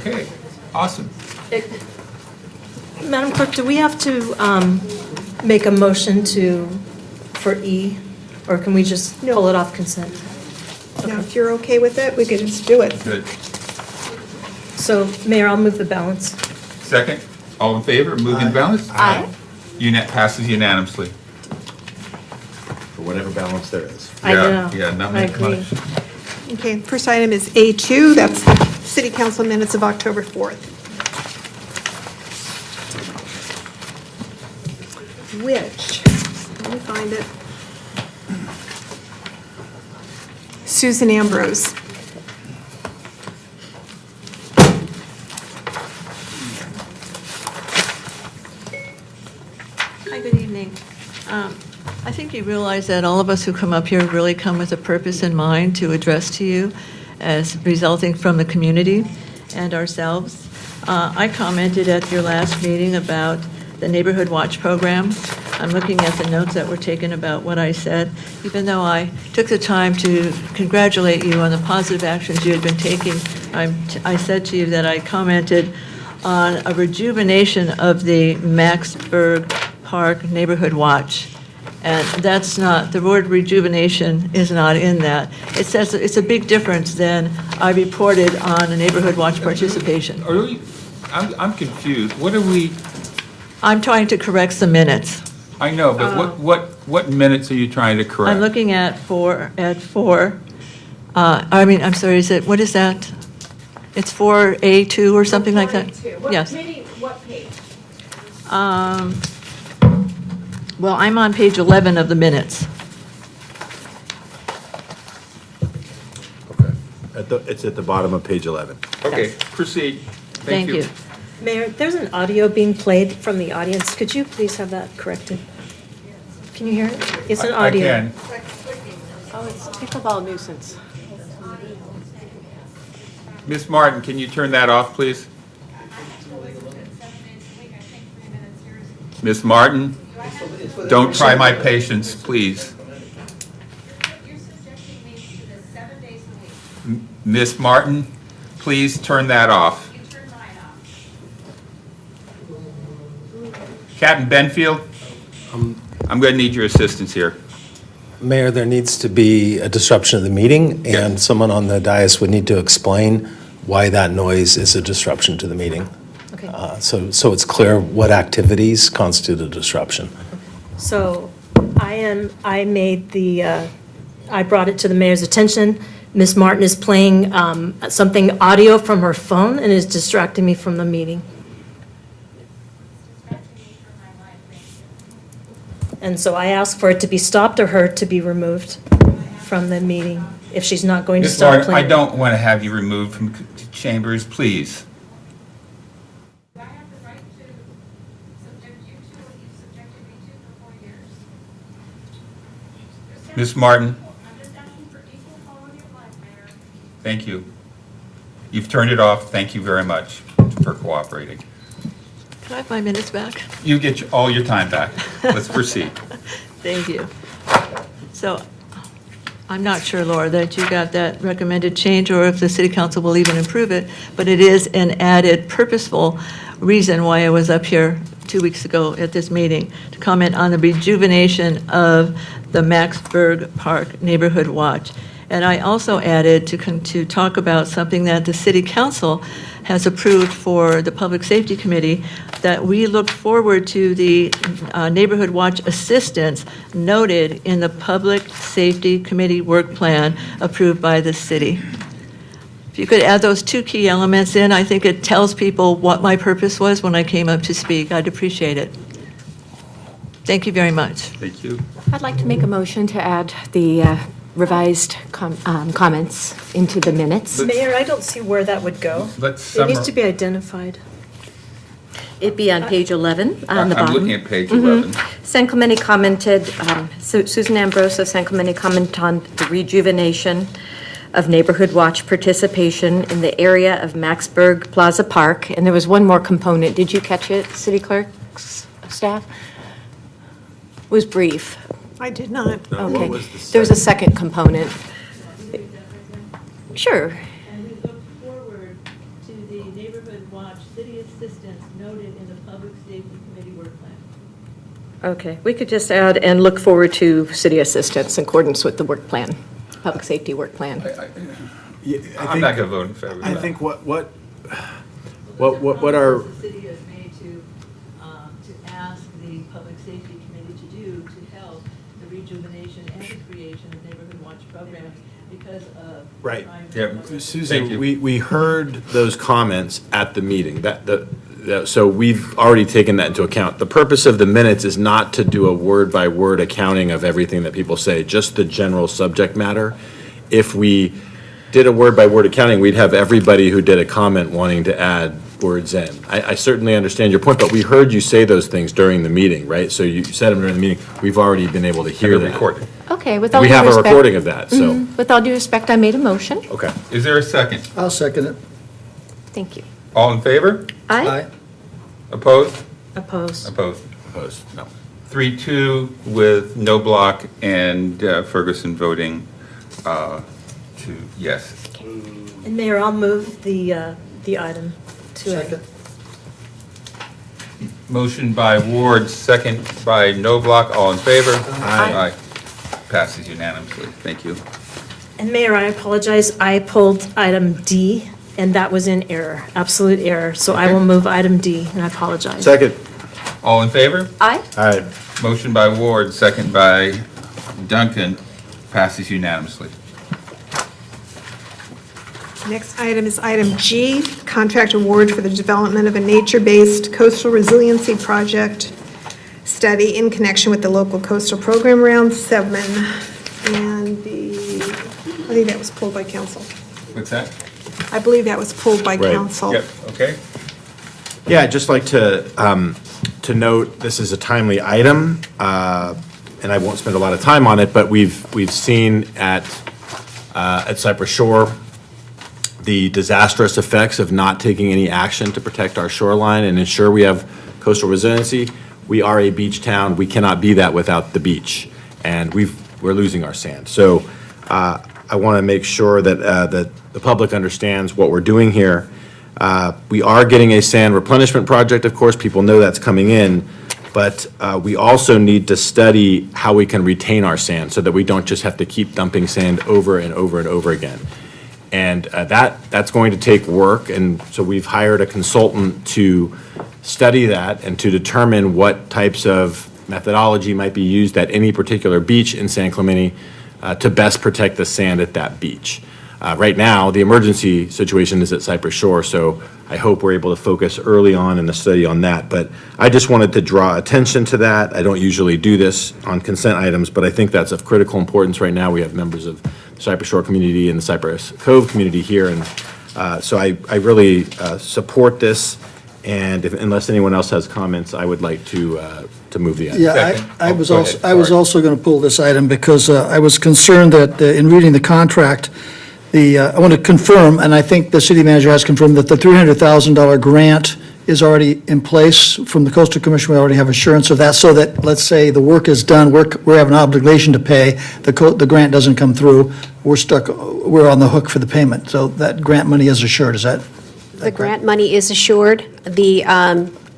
Okay, awesome. Madam Clerk, do we have to make a motion for E? Or can we just pull it off consent? Now, if you're okay with it, we could just do it. Good. So, Mayor, I'll move the balance. Second, all in favor of moving balance? Aye. Passes unanimously. For whatever balance there is. I Yeah, know. yeah, not I much. agree. Okay, first item is A2, that's the City Council minutes of October 4th. Which, let me find it. Susan Ambrose. Hi, good evening. I think you realize that all of us who come up here really come with a purpose in mind to address to you as resulting from the community and ourselves. I commented at your last meeting about the Neighborhood Watch program. I'm looking at the notes that were taken about what I said, even though I took the time to congratulate you on the positive actions you had been taking. I said to you that I commented on a rejuvenation of the Maxburg Park Neighborhood Watch. And that's not, the word rejuvenation is not in that. It says it's a big difference than I reported on a Neighborhood Watch participation. Are we, I'm confused. What are we, I'm trying to correct some minutes. I know, but what minutes are you trying to correct? I'm looking at four, I'm sorry, what is that? It's 4A2 or something like that? Yes. What page? Well, I'm on page 11 of the minutes. It's at the bottom of page 11. Okay, proceed. Thank you. Mayor, there's an audio being played from the audience. Could you please have that corrected? Can you hear it? It's an audio. I can. Oh, it's pickleball nuisance. Miss Martin, can you turn that off, please? Miss Martin, don't try my patience, please. Miss Martin, please turn that off. Captain Benfield, I'm going to need your assistance here. Mayor, there needs to be a disruption of the meeting, and someone on the dais would need to explain why that noise is a disruption to the meeting. Okay. So it's clear what activities constitute a disruption. So I made I brought it to the mayor's attention. Ms. Martin is playing something audio from her phone and is distracting me from the meeting. And so I asked for it to be stopped or her to be removed from the meeting if she's not going to Ms. stop Martin, playing. I don't want to have you removed from chambers, please. Ms. Martin? Thank you. You've turned it off. Thank you very much for cooperating. Can I have my minutes back? You get all your time back. Let's proceed. Thank you. So I'm not sure, Laura, that you got that recommended change or if the city council will even approve it, but it is an added purposeful reason why I was up here 2 weeks ago at this meeting to comment on the rejuvenation of the Maxburg Park Neighborhood Watch. And I also added to talk about something that the city council has approved for the Public Safety Committee, that we look forward to the Neighborhood Watch assistance noted in the Public Safety Committee work plan approved by the city. If you could add those two key elements in, I think it tells people what my purpose was when I came up to speak. I'd appreciate it. Thank you very much. Thank you. I'd like to make a motion to add the revised comments into the minutes. Mayor, I don't see where that would go. It needs to be identified. It'd be on page 11 on the I'm bottom. looking at page 11. San Clemente commented, Susan Ambrose of San Clemente commented on the rejuvenation of Neighborhood Watch participation in the area of Maxburg Plaza Park. And there was one more component. Did you catch it, City Clerk's staff? It was brief. I did not. Okay. There was a second component. Sure. And we look forward to the Neighborhood Watch City Assistance noted in the Public Safety Committee work plan. Okay. We could just add and look forward to city assistance in accordance with the work plan, public safety work plan. I'm not going to vote in favor of that. I think what are, The city has made to ask the Public Safety Committee to do to help the rejuvenation and the creation of Neighborhood Watch programs because of right. crime. Yeah. Thank you. Susan, we heard those comments at the meeting. So we've already taken that into account. The purpose of the minutes is not to do a word-by-word accounting of everything that people say, just the general subject matter. If we did a word-by-word accounting, we'd have everybody who did a comment wanting to add words in. I certainly understand your point, but we heard you say those things during the meeting, right? So you said them during the meeting. We've already been able to hear that. Recorded. Okay, with all We due have respect. a recording of that, so. With all due respect, I made a motion. Okay. Is there a second? I'll second it. Thank you. All in favor? Aye. Opposed? Opposed. Opposed. Opposed, no. 3-2 with no block and Ferguson voting to yes. And Mayor, I'll move the item to Second. Motion by Ward, second by no block. All in favor? Aye. Passes unanimously. Thank you. And Mayor, I apologize, I pulled item D, and that was in error, absolute error. So I will move item D, and I apologize. Second. All in favor? Aye. All right. Motion by Ward, second by Duncan. Passes unanimously. Next item is item G, contract award for the development of a nature-based coastal resiliency project study in connection with the local coastal program Round 7. And I think that was pulled by council. What's that? I believe that was pulled by Right. council. Yep, okay. Yeah, I'd just like to note, this is a timely item, and I won't spend a lot of time on it, but we've seen at Cypress Shore the disastrous effects of not taking any action to protect our shoreline and ensure we have coastal resiliency. We are a beach town. We cannot be that without the beach, and we're losing our sand. So I want to make sure that the public understands what we're doing here. We are getting a sand replenishment project, of course. People know that's coming in, but we also need to study how we can retain our sand so that we don't just have to keep dumping sand over and over and over again. And that's going to take work, and so we've hired a consultant to study that and to determine what types of methodology might be used at any particular beach in San Clemente to best protect the sand at that beach. Right now, the emergency situation is at Cypress Shore, so I hope we're able to focus early on in the study on that. But I just wanted to draw attention to that. I don't usually do this on consent items, but I think that's of critical importance right now. We have members of the Cypress Shore community and the Cypress Cove community here, and so I really support this. And unless anyone else has comments, I would like to move the item. Yeah, I was Go also, ahead. I was also going to pull this item because I was concerned that in reading the contract, I want to confirm, and I think the city manager has confirmed, that the $300,000 grant is already in place from the Coastal Commission. We already have assurance of that, so that, let's say, the work is done, we have an obligation to pay, the grant doesn't come through, we're on the hook for the payment. So that grant money is assured, is that? The grant money is assured. The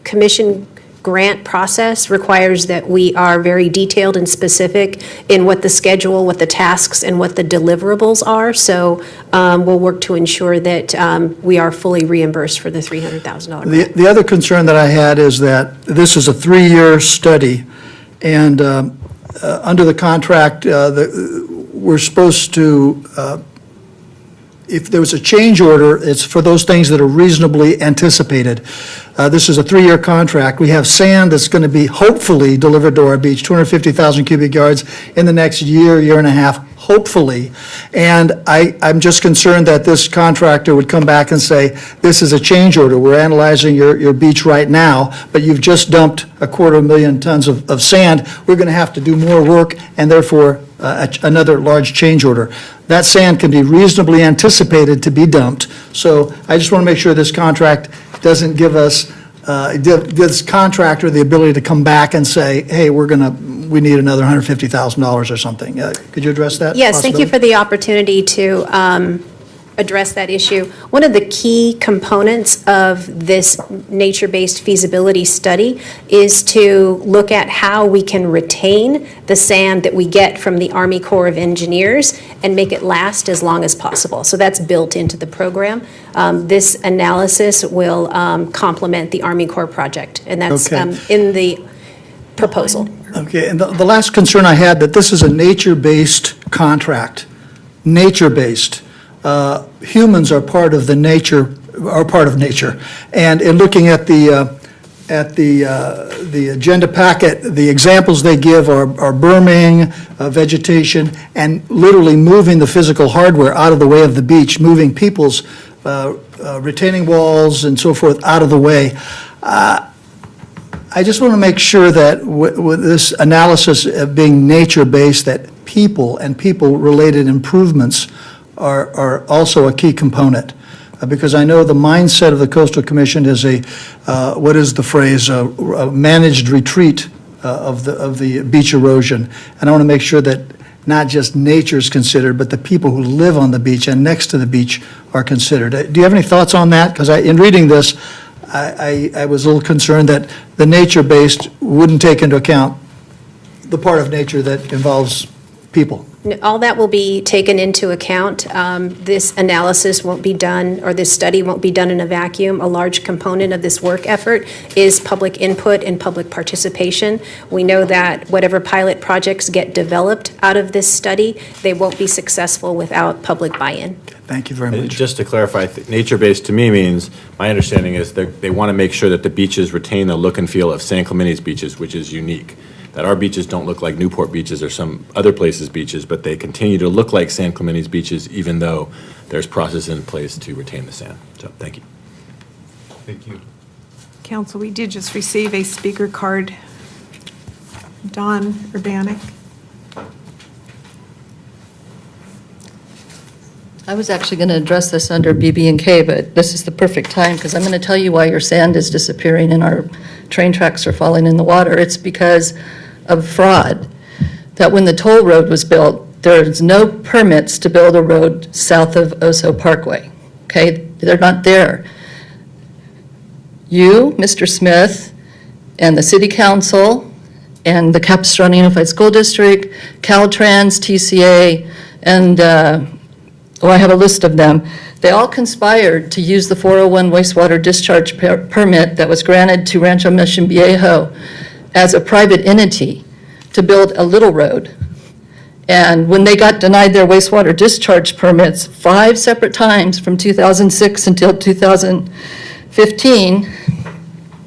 commission grant process requires that we are very detailed and specific in what the schedule, what the tasks, and what the deliverables are. So we'll work to ensure that we are fully reimbursed for the $300,000 grant. The other concern that I had is that this is a 3-year study, and under the contract, we're supposed to, if there was a change order, it's for those things that are reasonably anticipated. This is a 3-year contract. We have sand that's going to be hopefully delivered to our beach, 250,000 cubic yards in the next year, year and a half, hopefully. And I'm just concerned that this contractor would come back and say, this is a change order. We're analyzing your beach right now, but you've just dumped 250,000 tons of sand. We're going to have to do more work, and therefore another large change order. That sand can be reasonably anticipated to be dumped. So I just want to make sure this contract doesn't give us, this contractor the ability to come back and say, hey, we need another $150,000 or something. Could you address that? Yes, thank you for the opportunity to address that issue. One of the key components of this nature-based feasibility study is to look at how we can retain the sand that we get from the Army Corps of Engineers and make it last as long as possible. So that's built into the program. This analysis will complement the Army Corps project, and that's in the proposal. Okay, and the last concern I had, that this is a nature-based contract, nature-based. Humans are part of nature, and in looking at the agenda packet, the examples they give are berming, vegetation, and literally moving the physical hardware out of the way of the beach, moving people's retaining walls and so forth out of the way. I just want to make sure that with this analysis being nature-based, that people and people-related improvements are also a key component. Because I know the mindset of the Coastal Commission is what is the phrase, a managed retreat of the beach erosion. And I want to make sure that not just nature is considered, but the people who live on the beach and next to the beach are considered. Do you have any thoughts on that? Because in reading this, I was a little concerned that the nature-based wouldn't take into account the part of nature that involves people. All that will be taken into account. This analysis won't be done, or this study won't be done in a vacuum. A large component of this work effort is public input and public participation. We know that whatever pilot projects get developed out of this study, they won't be successful without public buy-in. Thank you very much. Just to clarify, nature-based to me means, my understanding is they want to make sure that the beaches retain the look and feel of San Clemente's beaches, which is unique. That our beaches don't look like Newport beaches or some other places' beaches, but they continue to look like San Clemente's beaches, even though there's process in place to retain the sand. So, thank you. Thank you. Council, we did just receive a speaker card. Don Urbanik. I was actually going to address this under BB&K, but this is the perfect time because I'm going to tell you why your sand is disappearing and our train tracks are falling in the water. It's because of fraud. That when the toll road was built, there's no permits to build a road south of Oso Parkway. Okay? They're not there. You, Mr. Smith, and the City Council, and the Capistrano Unified School District, Caltrans, TCA, and I have a list of them. They all conspired to use the 401 wastewater discharge permit that was granted to Rancho Mission Viejo as a private entity to build a little road. And when they got denied their wastewater discharge permits 5 separate times from 2006 until 2015,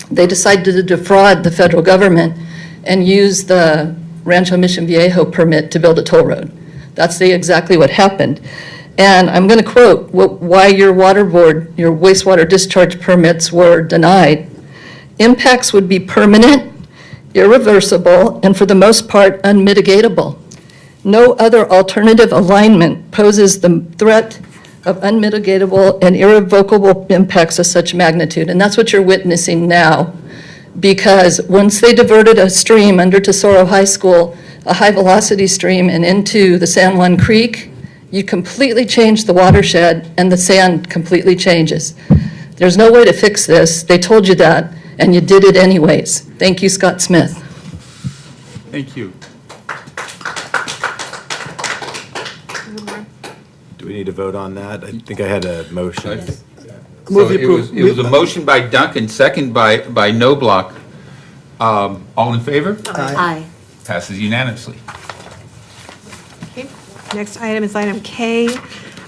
they decided to defraud the federal government and use the Rancho Mission Viejo permit to build a toll road. That's exactly what happened. And I'm going to quote why your water board, your wastewater discharge permits were denied. Impacts would be permanent, irreversible, and for the most part, unmitigatable. No other alternative alignment poses the threat of unmitigatable and irrevocable impacts of such magnitude. And that's what you're witnessing now. Because once they diverted a stream under Tesoro High School, a high-velocity stream, and into the San Juan Creek, you completely change the watershed, and the sand completely changes. There's no way to fix this. They told you that, and you did it anyways. Thank you, Scott Smith. Thank you. Do we need to vote on that? I think I had a motion. So it was a motion by Duncan, second by Knobloch. All in favor? Aye. Passes unanimously. Okay. Next item is item K.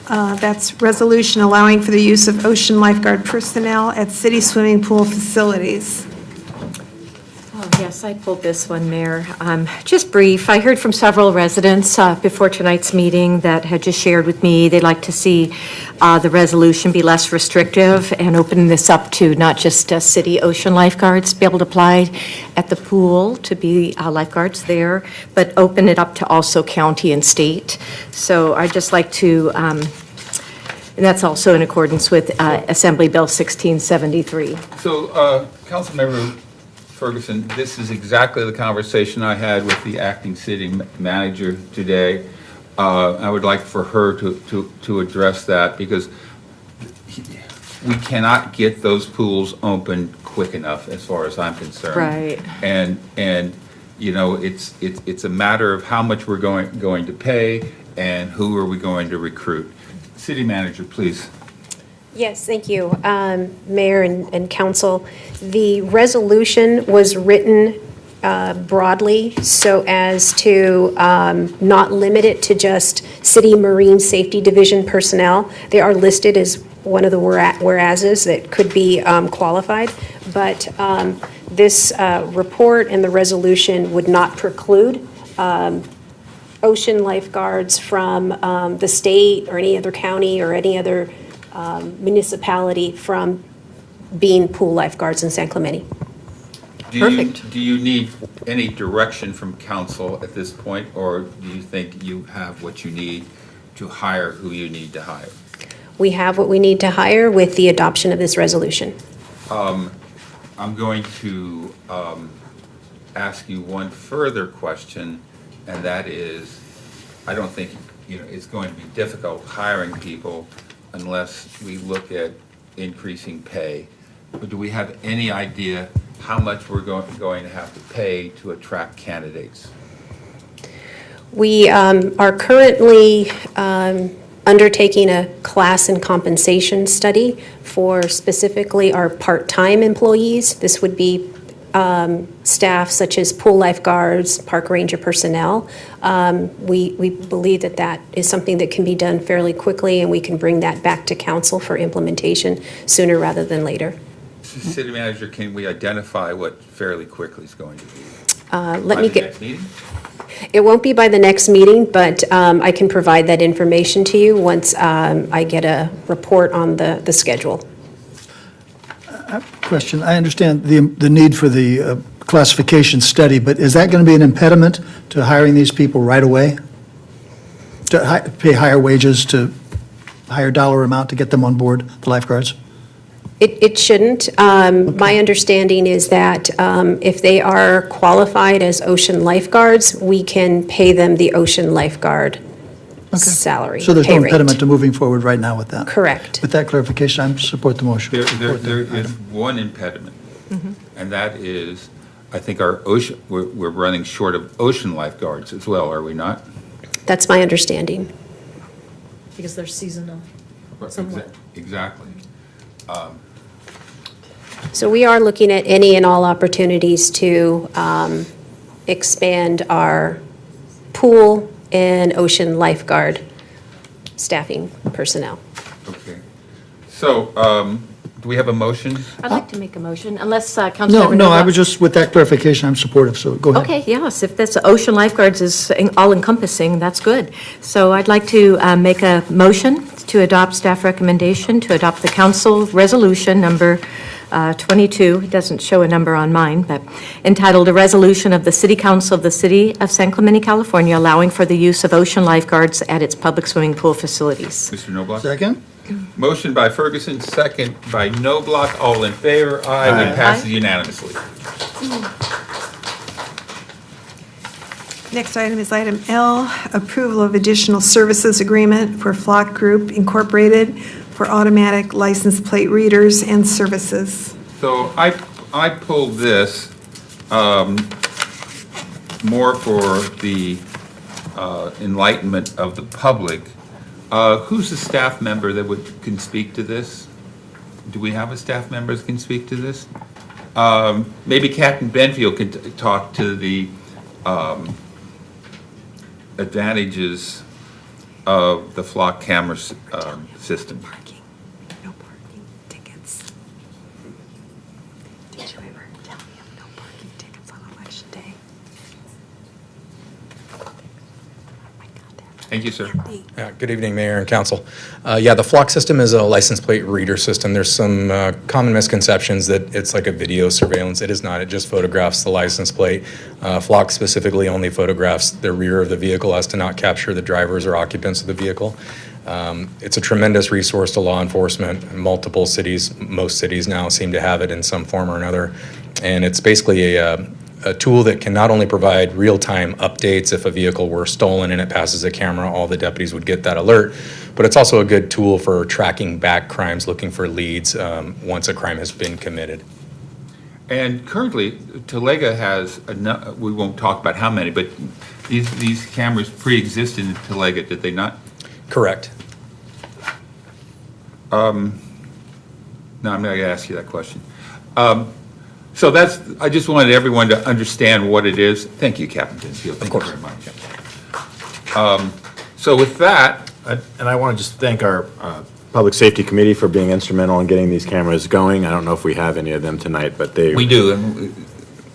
That's resolution allowing for the use of ocean lifeguard personnel at city swimming pool facilities. Oh, yes, I pulled this one, Mayor. Just brief, I heard from several residents before tonight's meeting that had just shared with me they'd like to see the resolution be less restrictive and open this up to not just city ocean lifeguards be able to apply at the pool to be lifeguards there, but open it up to also county and state. So I'd just like to, and that's also in accordance with Assembly Bill 1673. So, Councilmember Ferguson, this is exactly the conversation I had with the acting city manager today. I would like for her to address that because we cannot get those pools open quick enough, as far as I'm concerned. Right. And you know, it's a matter of how much we're going to pay and who are we going to recruit. City manager, please. Yes, thank you, Mayor and Council. The resolution was written broadly so as to not limit it to just City Marine Safety Division personnel. They are listed as one of the whereases that could be qualified, but this report and the resolution would not preclude ocean lifeguards from the state or any other county or any other municipality from being pool lifeguards in San Clemente. Perfect. Do you need any direction from council at this point, or do you think you have what you need to hire who you need to hire? We have what we need to hire with the adoption of this resolution. I'm going to ask you one further question, and that is, I don't think it's going to be difficult hiring people unless we look at increasing pay. But do we have any idea how much we're going to have to pay to attract candidates? We are currently undertaking a class and compensation study for specifically our part-time employees. This would be staff such as pool lifeguards, park ranger personnel. We believe that is something that can be done fairly quickly, and we can bring that back to council for implementation sooner rather than later. City manager, can we identify what fairly quickly is going to be? Next meeting? It won't be by the next meeting, but I can provide that information to you once I get a report on the schedule. Question, I understand the need for the classification study, but is that going to be an impediment to hiring these people right away? To pay higher wages, to higher dollar amount to get them on board, the lifeguards? It shouldn't. My understanding is that if they are qualified as ocean lifeguards, we can pay them the ocean lifeguard salary. So there's pay no rate. impediment to moving forward right now with that? Correct. With that clarification, I support the motion. There is one impediment, and that is, I think our ocean, we're running short of ocean lifeguards as well, are we not? That's my understanding. Because they're seasonal, somewhat. Exactly. So we are looking at any and all opportunities to expand our pool and ocean lifeguard staffing personnel. Okay. So, do we have a motion? I'd like to make a motion, unless Councilmember No, I Newbrook- was just, with that clarification, I'm supportive, so go ahead. Okay, yes, if this ocean lifeguards is all-encompassing, that's good. So I'd like to make a motion to adopt staff recommendation to adopt the council resolution number 22, it doesn't show a number on mine, but entitled "A Resolution of the City Council of the City of San Clemente, California, allowing for the use of ocean lifeguards at its public swimming pool facilities." Mr. Noblock? Second? Motion by Ferguson, second by Noblock. All in favor? Aye. It passes unanimously. Next item is item L, approval of additional services agreement for Flock Group Incorporated for automatic license plate readers and services. So I pulled this more for the enlightenment of the public. Who's the staff member that can speak to this? Do we have a staff member that can speak to this? Maybe Captain Benfield could talk to the advantages of the Flock camera system. No parking tickets. Did you ever tell me of no parking tickets on election day? Thank you, sir. Good evening, Mayor and Council. Yeah, the Flock system is a license plate reader system. There's some common misconceptions that it's like a video surveillance. It is not. It just photographs the license plate. Flock specifically only photographs the rear of the vehicle as to not capture the drivers or occupants of the vehicle. It's a tremendous resource to law enforcement. Multiple cities, most cities now seem to have it in some form or another. And it's basically a tool that can not only provide real-time updates if a vehicle were stolen and it passes a camera, all the deputies would get that alert, but it's also a good tool for tracking back crimes, looking for leads once a crime has been committed. And currently, Talega has, we won't talk about how many, but these cameras pre-existed in Talega, did they not? Correct. No, I'm not going to ask you that question. So I just wanted everyone to understand what it is. Thank you, Captain Benfield. Thank you very much. So with that. And I want to just thank our Public Safety Committee for being instrumental in getting these cameras going. I don't know if we have any of them tonight, but they. We do. And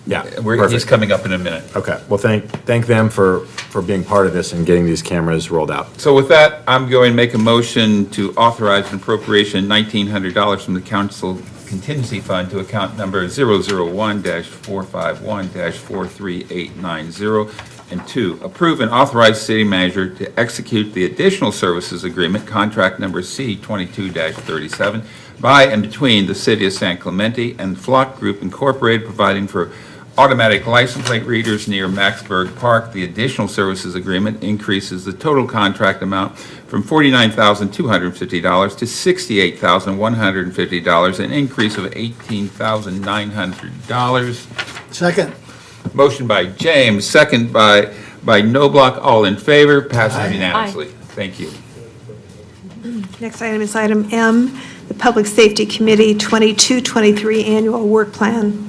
yeah, he's coming up in a minute. Okay. Well, thank them for being part of this and getting these cameras rolled out. So with that, I'm going to make a motion to authorize an appropriation $1,900 from the council contingency fund to account number 001-451-43890, and 2, approve and authorize city manager to execute the additional services agreement, contract number C22-37, by and between the City of San Clemente and Flock Group Incorporated, providing for automatic license plate readers near Maxburg Park. The additional services agreement increases the total contract amount from $49,250 to $68,150, an increase of $18,900. Second. Motion by James, second by Noblock. All in favor, passes unanimously. Thank you. Next item is item M, the Public Safety Committee 22-23 Annual Work Plan.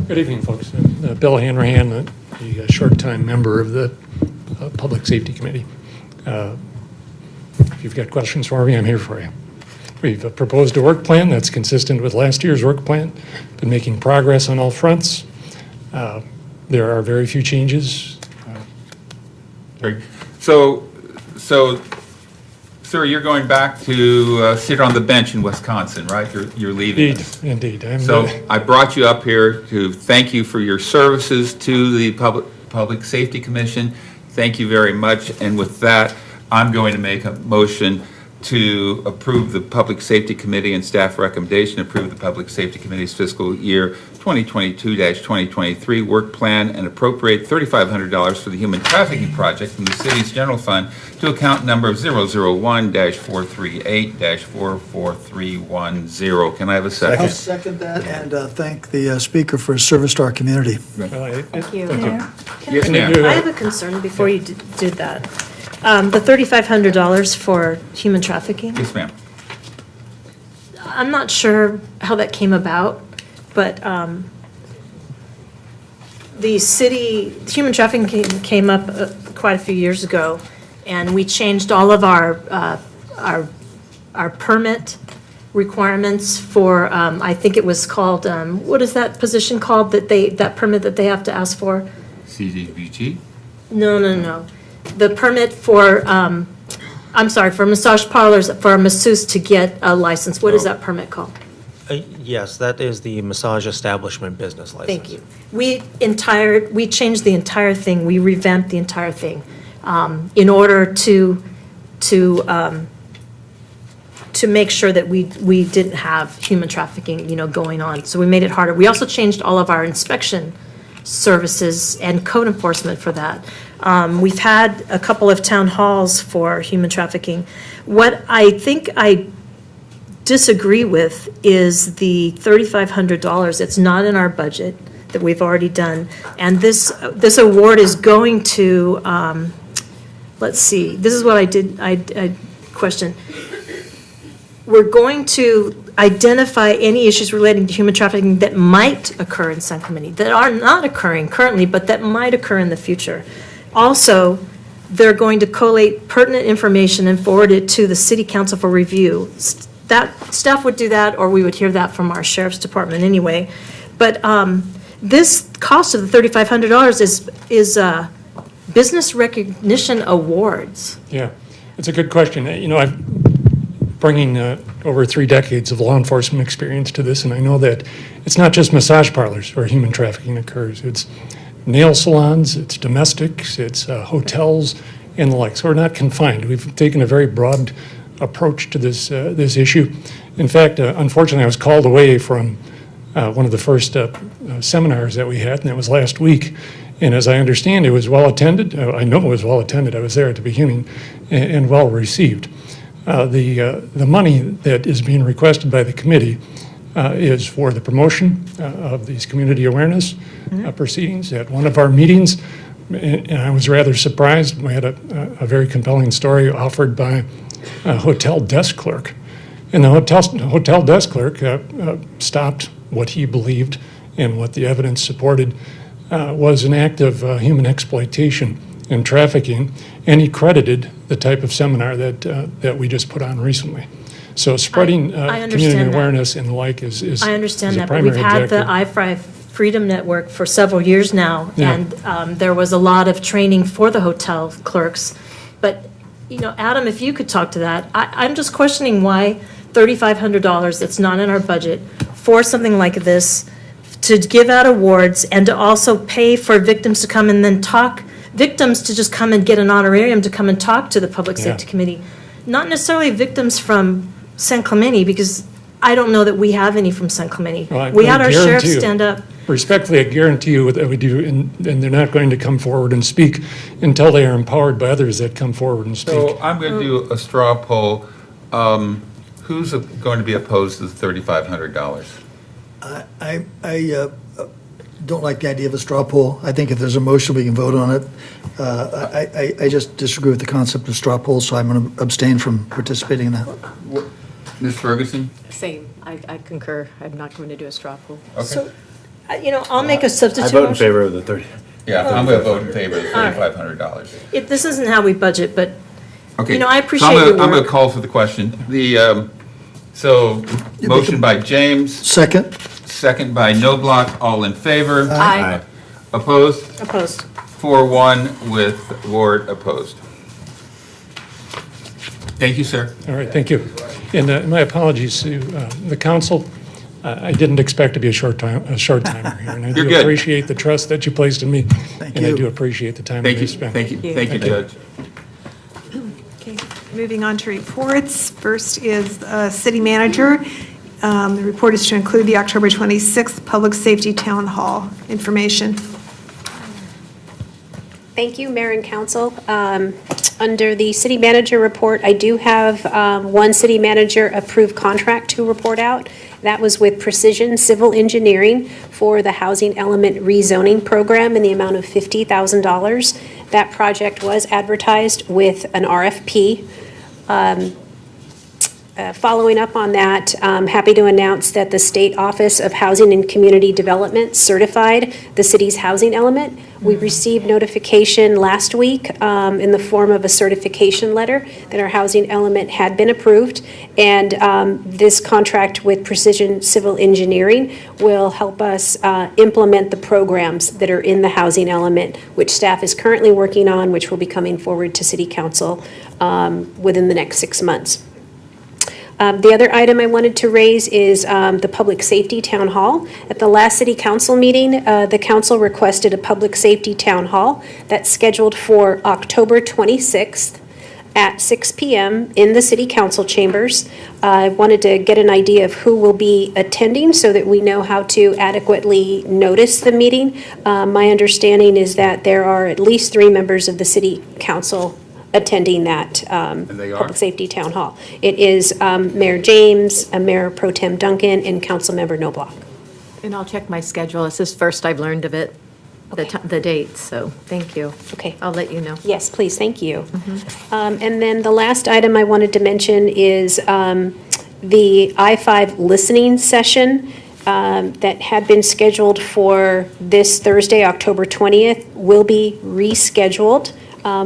Good evening, folks. I'm Bill Hanrahan, a short-time member of the Public Safety Committee. If you've got questions for me, I'm here for you. We've proposed a work plan that's consistent with last year's work plan, been making progress on all fronts. There are very few changes. So, sir, you're going back to sit on the bench in Wisconsin, right? You're leaving us. Indeed. So I brought you up here to thank you for your services to the Public Safety Commission. Thank you very much. And with that, I'm going to make a motion to approve the Public Safety Committee and staff recommendation, approve the Public Safety Committee's fiscal year 2022-2023 work plan and appropriate $3,500 for the Human Trafficking Project from the city's general fund to account number 001-438-44310. Can I have a second? I'll second that and thank the speaker for his service to our community. Thank you. Yes, ma'am. I have a concern before you did that. The $3,500 for human trafficking, Yes, ma'am. I'm not sure how that came about, but the city, human trafficking came up quite a few years ago, and we changed all of our permit requirements for, I think it was called, what is that position called, that permit that they have to ask for? CDBG? No. The permit for, I'm sorry, for massage parlors, for a masseuse to get a license. What is that permit called? Yes, that is the massage establishment business license. Thank you. We changed the entire thing. We revamped the entire thing in order to make sure that we didn't have human trafficking, going on. So we made it harder. We also changed all of our inspection services and code enforcement for that. We've had a couple of town halls for human trafficking. What I think I disagree with is the $3,500. It's not in our budget that we've already done. And this award is going to, let's see, this is what I question. We're going to identify any issues relating to human trafficking that might occur in San Clemente, that are not occurring currently, but that might occur in the future. Also, they're going to collate pertinent information and forward it to the city council for review. That staff would do that, or we would hear that from our sheriff's department anyway. But this cost of the $3,500 is business recognition awards. Yeah, it's a good question. I'm bringing over 3 decades of law enforcement experience to this, and I know that it's not just massage parlors where human trafficking occurs. It's nail salons, it's domestics, it's hotels, and the like. So we're not confined. We've taken a very broad approach to this issue. In fact, unfortunately, I was called away from one of the first seminars that we had, and that was last week. And as I understand, it was well attended. I know it was well attended. I was there at the beginning, and well received. The money that is being requested by the committee is for the promotion of these community awareness proceedings. At one of our meetings, and I was rather surprised, we had a very compelling story offered by a hotel desk clerk. And the hotel desk clerk stopped what he believed and what the evidence supported was an act of human exploitation and trafficking, and he credited the type of seminar that we just put on recently. So spreading I community understand that. awareness and the like is I understand is a that, but we've primary had the objective. I5 Freedom Network for several years now, Yeah. and there was a lot of training for the hotel clerks. But, Adam, if you could talk to that, I'm just questioning why $3,500 that's not in our budget for something like this, to give out awards and to also pay for victims to come and then talk, victims to just come and get an honorarium to come and talk to the Public Yeah. Safety Committee. Not necessarily victims from San Clemente, because I don't know that we have any from San Clemente. Well, We had I our guarantee sheriff you- stand up. Respectfully, I guarantee you that we do, and they're not going to come forward and speak until they are empowered by others that come forward and speak. So I'm going to do a straw poll. Who's going to be opposed to the $3,500? I don't like the idea of a straw poll. I think if there's a motion, we can vote on it. I just disagree with the concept of straw poll, so I'm going to abstain from participating in that. Ms. Ferguson? Same, I concur. I'm not going to do a straw poll. Okay. So, I'll make a substitute I vote in motion. favor of the 30. Yeah, I'm going to vote in favor of All right. $3,500. This isn't how we budget, but, Okay. I So appreciate I'm your going to work. call for the question. So motion by James. Second. Second by Noblock. All in favor? Aye. Opposed? Opposed. 4-1 with Ward opposed. Thank you, sir. All right, thank you. And my apologies to the council. I didn't expect to be a short timer here, and I You're do good. appreciate the trust that you placed in me. And I you. do appreciate the time that Thank you you, spent. thank you, thank you, Judge. Okay. Moving on to reports. First is City Manager. The report is to include the October 26th Public Safety Town Hall information. Thank you, Mayor and Council. Under the City Manager report, I do have one City Manager approved contract to report out. That was with Precision Civil Engineering for the Housing Element Rezoning Program in the amount of $50,000. That project was advertised with an RFP. Following up on that, I'm happy to announce that the State Office of Housing and Community Development certified the city's housing element. We received notification last week in the form of a certification letter that our housing element had been approved. And this contract with Precision Civil Engineering will help us implement the programs that are in the housing element, which staff is currently working on, which will be coming forward to City Council within the next 6 months. The other item I wanted to raise is the Public Safety Town Hall. At the last City Council meeting, the council requested a Public Safety Town Hall that's scheduled for October 26th at 6 p.m. in the City Council chambers. I wanted to get an idea of who will be attending so that we know how to adequately notice the meeting. My understanding is that there are at least 3 members of the City Council attending that Public Safety Town Hall. It is Mayor James, Mayor Pro Tem Duncan, and Councilmember Noblock. And I'll check my schedule. This is first I've learned of it, the date, so thank you. Okay. I'll let you know. Yes, please, thank you. And then the last item I wanted to mention is the I-5 listening session that had been scheduled for this Thursday, October 20th, will be rescheduled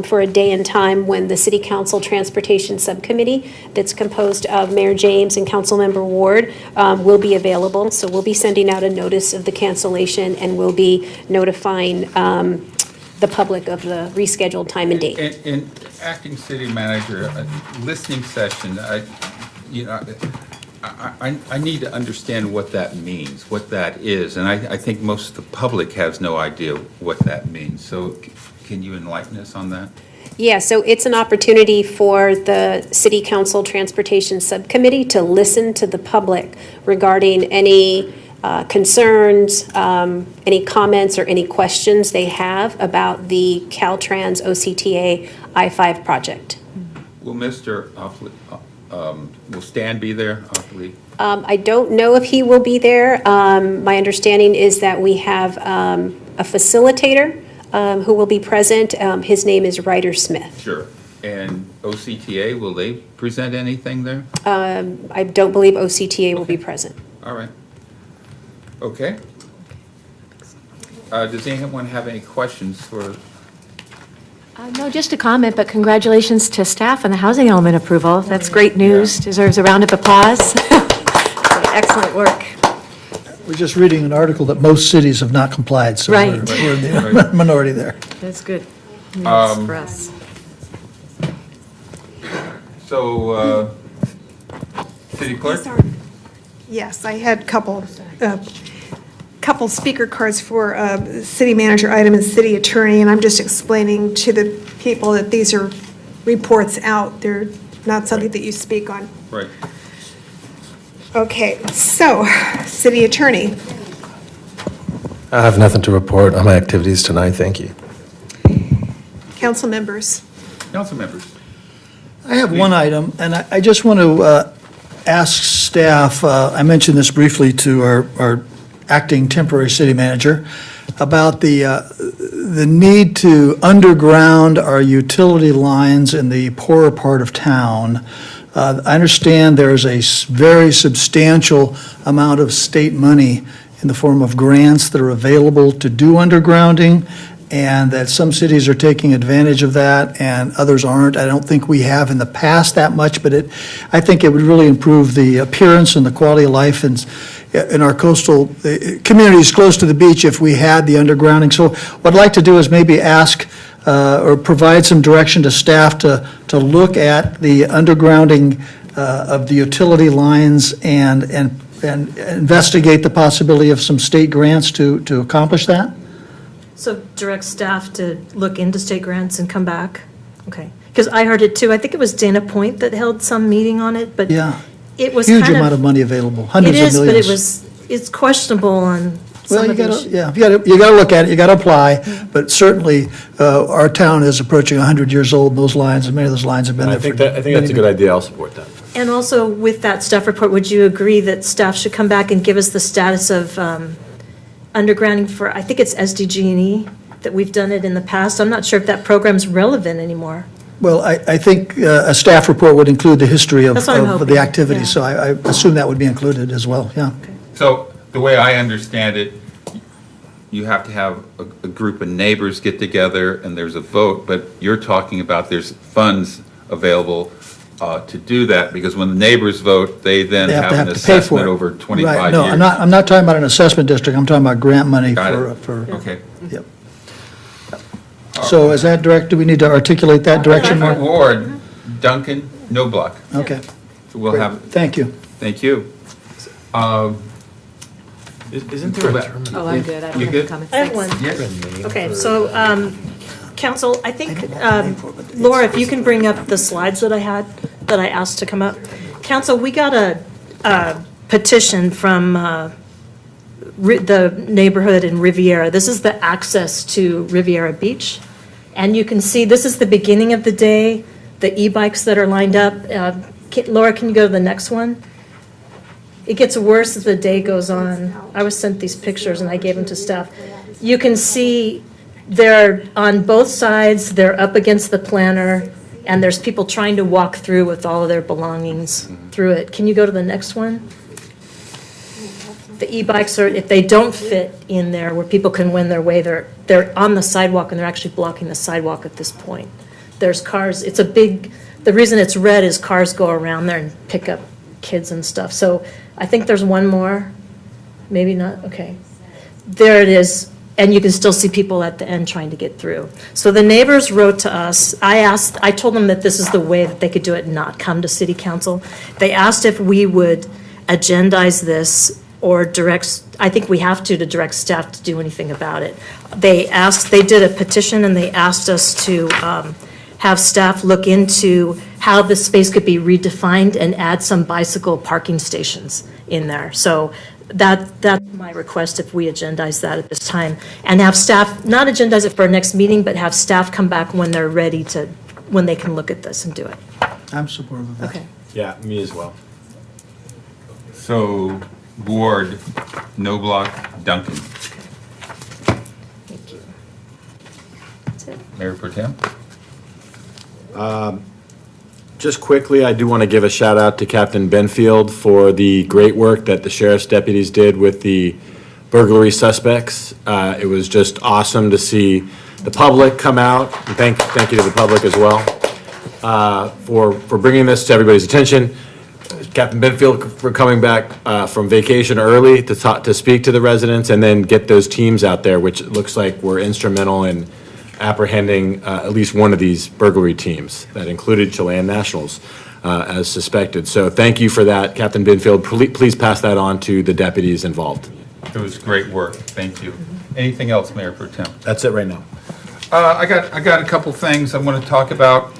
for a day and time when the City Council Transportation Subcommittee that's composed of Mayor James and Councilmember Ward will be available. So we'll be sending out a notice of the cancellation and we'll be notifying the public of the rescheduled time and date. In acting city manager, a listening session, I need to understand what that means, what that is. And I think most of the public has no idea what that means. So can you enlighten us on that? Yeah, so it's an opportunity for the City Council Transportation Subcommittee to listen to the public regarding any concerns, any comments, or any questions they have about the Caltrans OCTA I-5 project. Will Mr. Will Stan be there? I don't know if he will be there. My understanding is that we have a facilitator who will be present. His name is Ryder Smith. Sure. And OCTA, will they present anything there? I don't believe OCTA will be present. All right. Okay. Does anyone have any questions for? No, just a comment, but congratulations to staff on the housing element approval. That's great news. Deserves a round of applause. Excellent work. We're just reading an article that most cities have not complied, so Right. we're in the minority there. That's good news for us. So, City Clerk? Yes, I had a couple speaker cards for city manager item and city attorney, and I'm just explaining to the people that these are reports out. They're not something that you speak on. Right. Okay, so, city attorney. I have nothing to report on my activities tonight, thank you. Council members. Council members. I have one item, and I just want to ask staff, I mentioned this briefly to our acting temporary city manager, about the need to underground our utility lines in the poorer part of town. I understand there's a very substantial amount of state money in the form of grants that are available to do undergrounding, and that some cities are taking advantage of that and others aren't. I don't think we have in the past that much, but I think it would really improve the appearance and the quality of life in our coastal communities close to the beach if we had the undergrounding. So what I'd like to do is maybe ask or provide some direction to staff to look at the undergrounding of the utility lines and investigate the possibility of some state grants to accomplish that? So direct staff to look into state grants and come back? Okay. Because I heard it too. I think it was Dana Point that held some meeting on it, but Yeah. it was Huge kind amount of money available, hundreds of It is, millions. but it's questionable on Well, some you of the gotta, issues. yeah, you gotta look at it, you gotta apply, but certainly, our town is approaching 100 years old, and those lines, and many of those lines have been there for. I think that's a many, good idea. I'll support that. And also with that staff report, would you agree that staff should come back and give us the status of undergrounding for, I think it's SDG&E, that we've done it in the past? I'm not sure if that program's relevant anymore. Well, I think a staff report would include the history of That's what I'm of hoping, the activity, yeah. so I assume that would be included as well, yeah. So the way I understand it, you have to have a group of neighbors get together and there's a vote, but you're talking about there's funds available to do that, because when the neighbors vote, they then They have to an have to pay for assessment it. over 25 Right, years. no, I'm not talking about an assessment district, I'm talking about grant money Got it. for, Okay. yep. So is that direct, do we need to articulate that direction more? Ward, Duncan, no block. Okay. So we'll have, Thank you. thank you. Isn't there a term? Oh, I'm good. I don't You have good? comments. I have one. Yes. Okay, so, council, I think, Laura, if you can bring up the slides that I had, that I asked to come up. Council, we got a petition from the neighborhood in Riviera. This is the access to Riviera Beach. And you can see, this is the beginning of the day, the e-bikes that are lined up. Laura, can you go to the next one? It gets worse as the day goes on. I was sent these pictures and I gave them to staff. You can see they're on both sides, they're up against the planter, and there's people trying to walk through with all of their belongings through it. Can you go to the next one? The e-bikes are, if they don't fit in there where people can win their way, they're on the sidewalk and they're actually blocking the sidewalk at this point. There's cars, it's a big, the reason it's red is cars go around there and pick up kids and stuff. So I think there's one more, maybe not, okay. There it is, and you can still see people at the end trying to get through. So the neighbors wrote to us, I told them that this is the way that they could do it, not come to city council. They asked if we would agendize this or I think we have to direct staff to do anything about it. They did a petition and they asked us to have staff look into how the space could be redefined and add some bicycle parking stations in there. So that's my request, if we agendize that at this time. And have staff, not agendize it for our next meeting, but have staff come back when they're ready to, when they can look at this and do it. I'm supportive of that. Okay. Yeah, me as well. So, Ward, no block, Duncan. Thank you. That's it. Mayor Pro Tem? Just quickly, I do want to give a shout out to Captain Benfield for the great work that the sheriff's deputies did with the burglary suspects. It was just awesome to see the public come out, and thank you to the public as well for bringing this to everybody's attention. Captain Benfield for coming back from vacation early to speak to the residents and then get those teams out there, which looks like were instrumental in apprehending at least one of these burglary teams that included Chilean nationals as suspected. So thank you for that, Captain Benfield. Please pass that on to the deputies involved. It was great work, thank you. Anything else, Mayor Pro Tem? That's it right now. I got a couple things I want to talk about.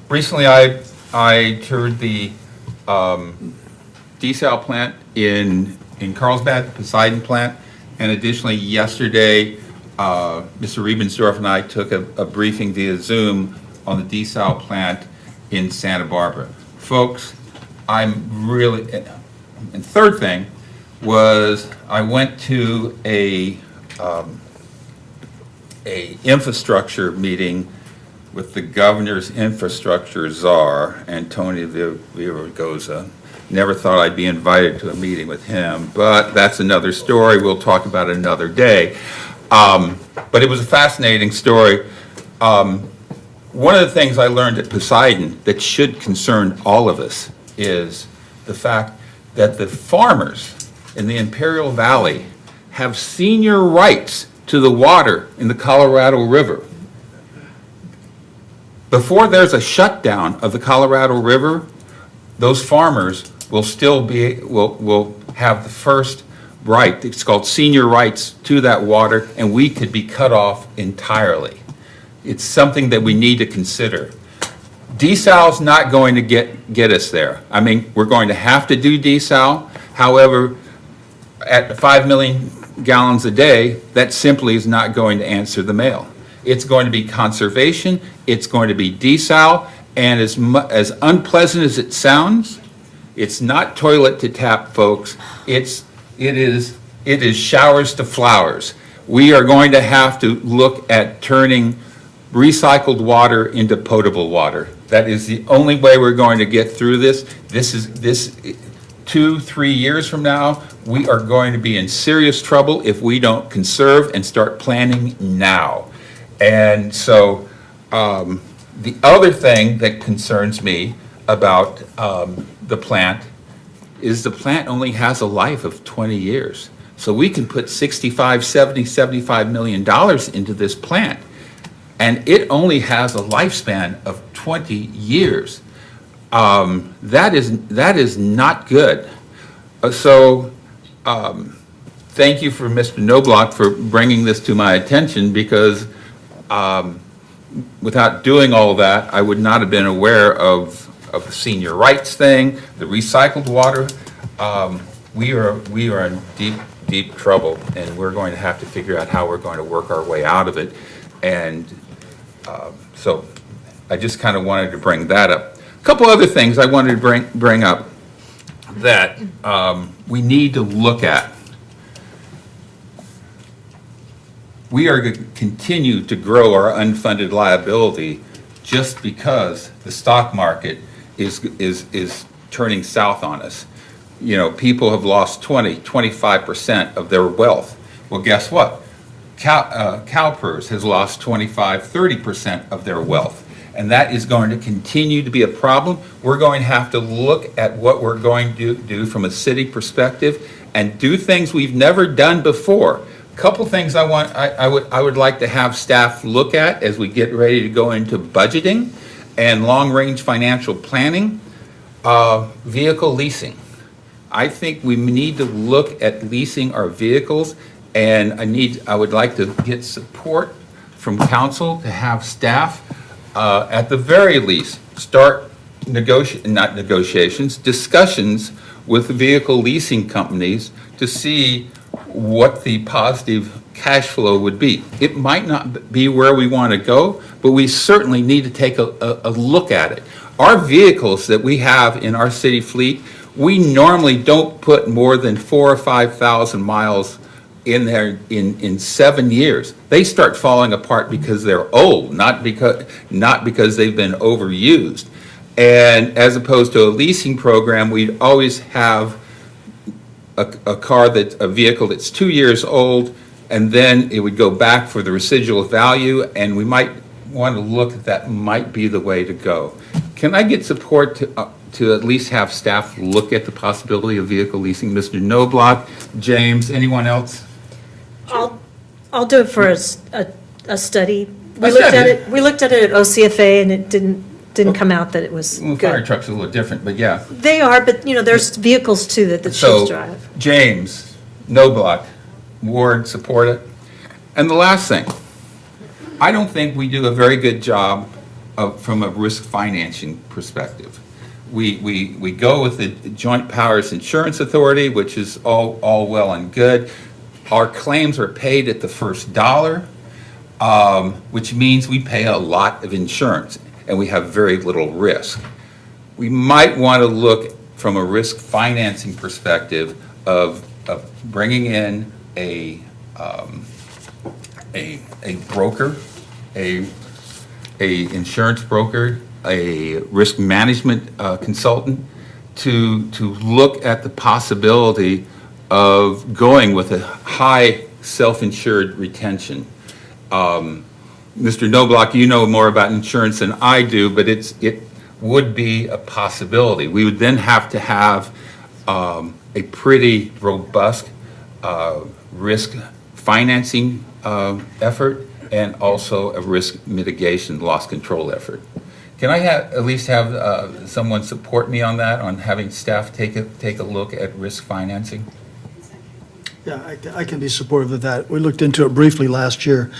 Recently, I toured the desal plant in Carlsbad, Poseidon plant, and additionally yesterday, Mr. Riebensdorf and I took a briefing via Zoom on the desal plant in Santa Barbara. Folks, I'm really, and third thing was I went to a infrastructure meeting with the governor's infrastructure czar, Antonio Villaraigosa. Never thought I'd be invited to a meeting with him, but that's another story. We'll talk about it another day. But it was a fascinating story. One of the things I learned at Poseidon that should concern all of us is the fact that the farmers in the Imperial Valley have senior rights to the water in the Colorado River. Before there's a shutdown of the Colorado River, those farmers will still will have the first right. It's called senior rights to that water, and we could be cut off entirely. It's something that we need to consider. Desal's not going to get us there. I mean, we're going to have to do desal. However, at 5 million gallons a day, that simply is not going to answer the mail. It's going to be conservation, it's going to be desal, and as unpleasant as it sounds, it's not toilet to tap, folks. It is showers to flowers. We are going to have to look at turning recycled water into potable water. That is the only way we're going to get through this. This 2-3 years from now, we are going to be in serious trouble if we don't conserve and start planning now. And so the other thing that concerns me about the plant is the plant only has a life of 20 years. So we can put $65, $70, $75 million into this plant, and it only has a lifespan of 20 years. That is not good. Thank you for Mr. Knobloch for bringing this to my attention, because without doing all that, I would not have been aware of the senior rights thing, the recycled water. We are in deep trouble, and we're going to have to figure out how we're going to work our way out of it. And so I just kind of wanted to bring that up. A couple other things I wanted to bring up that we need to look at. We are going to continue to grow our unfunded liability just because the stock market is turning south on us. You know, people have lost 25% of their wealth. Well, guess what? CalPERS has lost 30% of their wealth. And that is going to continue to be a problem. We're going to have to look at what we're going to do from a city perspective and do things we've never done before. A couple things I would like to have staff look at as we get ready to go into budgeting and long-range financial planning. Vehicle leasing. I think we need to look at leasing our vehicles, and I would like to get support from council to have staff at the very least start discussions with vehicle leasing companies to see what the positive cash flow would be. It might not be where we want to go, but we certainly need to take a look at it. Our vehicles that we have in our city fleet, we normally don't put more than 4,000 or 5,000 miles in there in 7 years. They start falling apart because they're old, not because they've been overused. And as opposed to a leasing program, we'd always have a vehicle that's 2 years old, and then it would go back for the residual value, and we might want to look at that might be the way to go. Can I get support to at least have staff look at the possibility of vehicle leasing? Mr. Knobloch, James, anyone else? I'll do it for a study. We looked at it at OCFA, and it didn't come out that it was Well, good. fire trucks are a little different, but yeah. They are, but there's vehicles too that the chiefs drive. James, Knobloch, Ward, support it. And the last thing, I don't think we do a very good job from a risk financing perspective. We go with the Joint Powers Insurance Authority, which is all well and good. Our claims are paid at the first dollar, which means we pay a lot of insurance, and we have very little risk. We might want to look from a risk financing perspective of bringing in a broker, a insurance broker, a risk management consultant to look at the possibility of going with a high self-insured retention. Mr. Knobloch, you know more about insurance than I do, but it would be a possibility. We would then have to have a pretty robust risk financing effort and also a risk mitigation loss control effort. Can I at least have someone support me on that, on having staff take a look at risk financing? Yeah, I can be supportive of that. We looked into it briefly last year.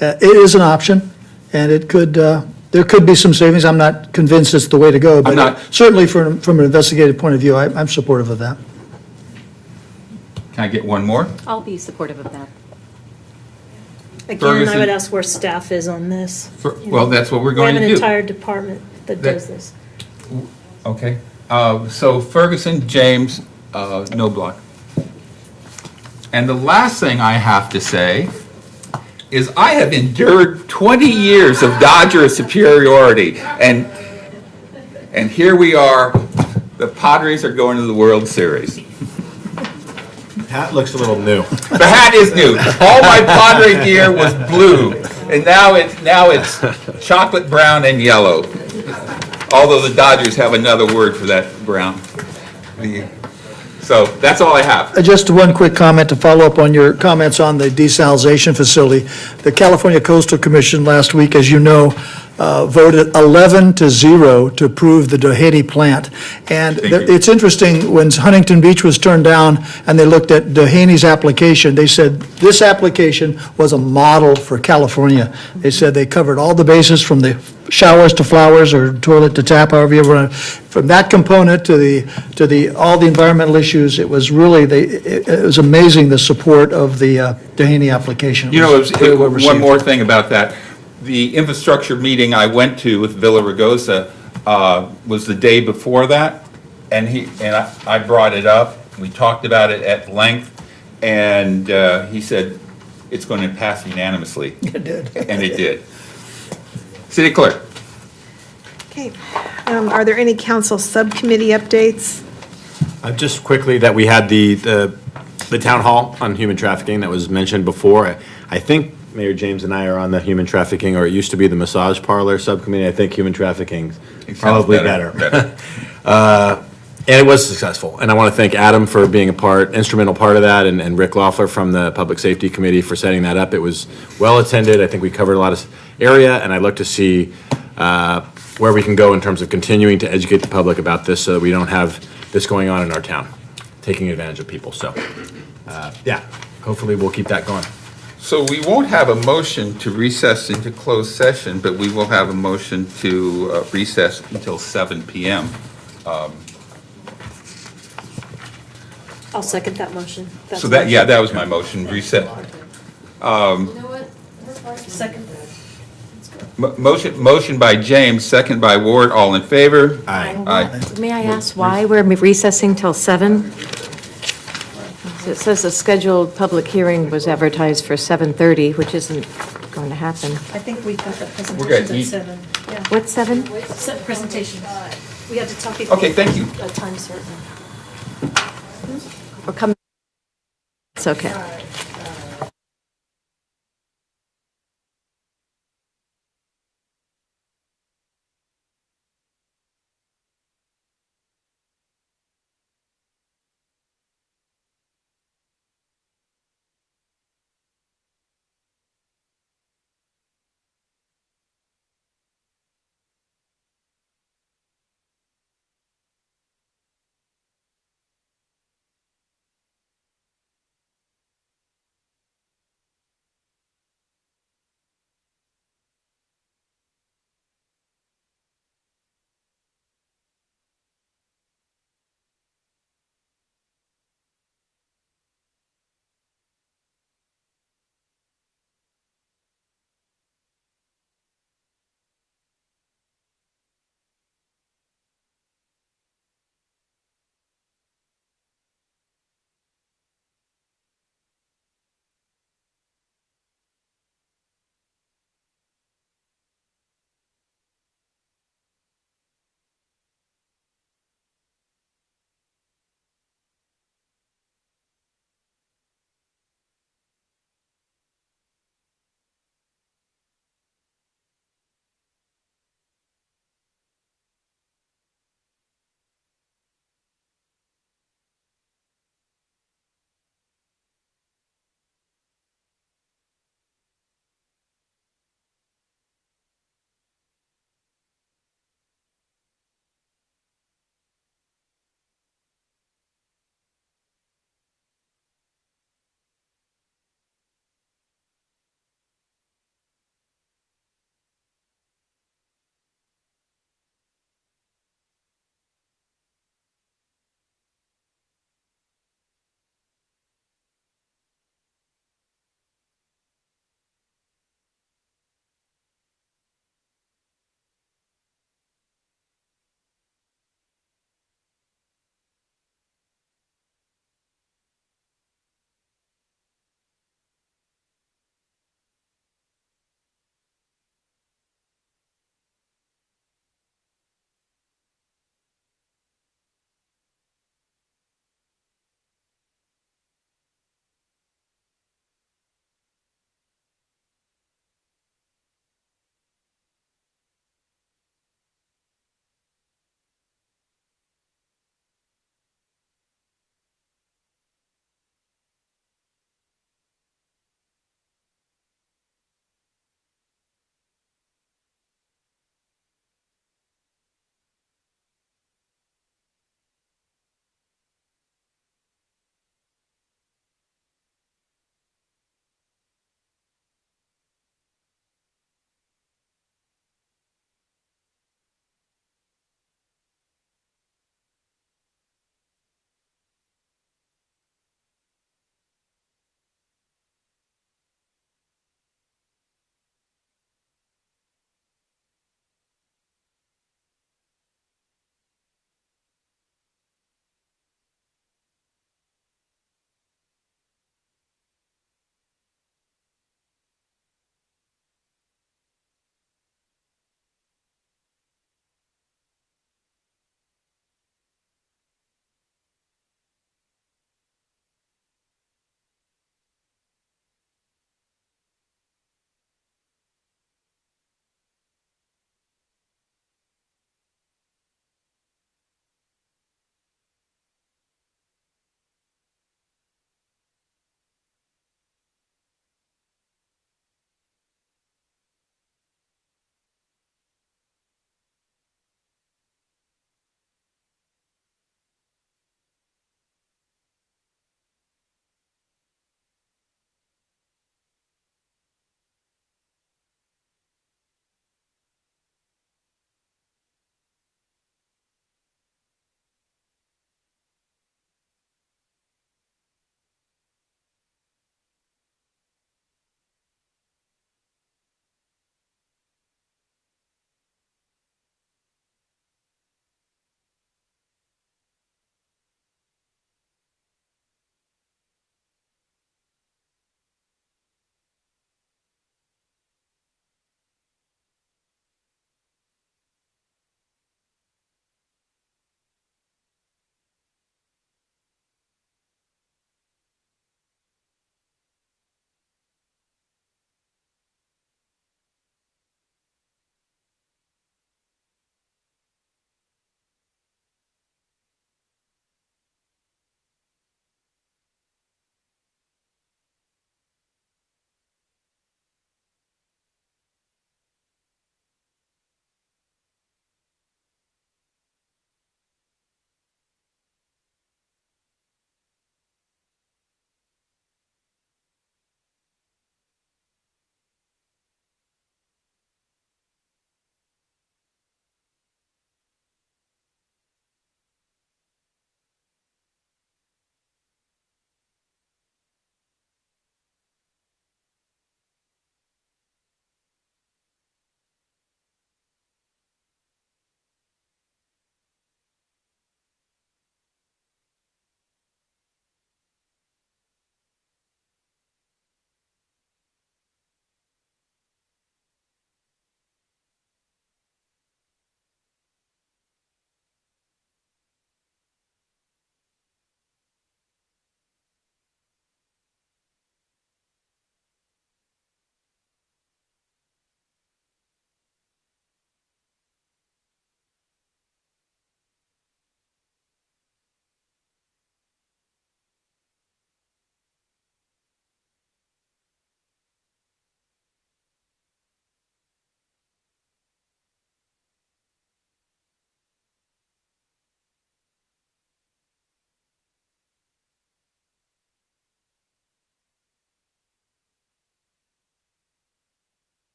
It is an option. and it could, there could be some savings. I'm not convinced it's the way to go, but not- certainly from an investigative point of view, I'm supportive of that. Can I get one more? I'll be supportive of that. Again, Ferguson. I would ask where staff is on this. Well, that's what we're going to We do. have an entire department that That- does this. Okay, so Ferguson, James, no block. And the last thing I have to say is I have endured 20 years of Dodger superiority, and here we are, the Padres are going to the World Series. Hat looks a little new. The hat is new. All my Padre gear was blue, and now it's chocolate brown and yellow. Although the Dodgers have another word for that brown. So that's all I have. Just one quick comment to follow up on your comments on the desalination facility. The California Coastal Commission last week, as you know, voted 11-0 to approve the Doheny plant. And it's interesting, when Huntington Beach was turned down and they looked at Doheny's application, they said this application was a model for California. They said they covered all the bases from the showers to flowers or toilet to tap, however you want to, from that component to all the environmental issues. It was really, it was amazing, the support of the Doheny application. You know, It was very well one received. more thing about that. The infrastructure meeting I went to with Villa Ragosa was the day before that, and I brought it up. We talked about it at length, and he said it's going to pass unanimously. It did. And it did. City Clerk. Okay. Are there any council subcommittee updates? Just quickly, that we had the town hall on human trafficking that was mentioned before. I think Mayor James and I are on the human trafficking, or it used to be the massage parlor subcommittee. I think human trafficking is probably better. And it was successful. And I want to thank Adam for being instrumental part of that, and Rick Loeffler from the Public Safety Committee for setting that up. It was well attended. I think we covered a lot of area, and I'd look to see where we can go in terms of continuing to educate the public about this so that we don't have this going on in our town, taking advantage of people. So, yeah, hopefully we'll keep that going. So we won't have a motion to recess into closed session, but we will have a motion to recess until 7 p.m. I'll second that motion. That's So that, yeah, that was my motion, reset. Second. Motion by James, second by Ward, all in favor? Aye. May I ask why we're recessing till 7? It says the scheduled public hearing was advertised for 7:30, which isn't going to happen. I think we've got the We're good. presentations at 7. Yeah. What's 7? Set presentation. We have to tell people. Okay, thank you. A time certain. Or come, it's okay.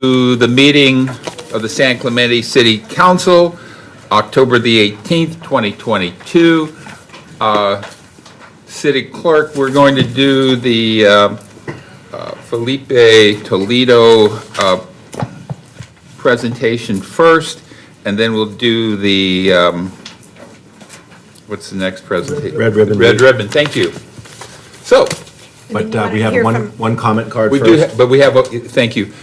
to the meeting of the San Clemente City Council, October the 18th, 2022. City Clerk, we're going to do the Felipe Toledo presentation first, and then we'll do the, what's the next presentation? Red ribbon. Red ribbon, thank you. So. But we have one comment card We first. do, but we have, thank you.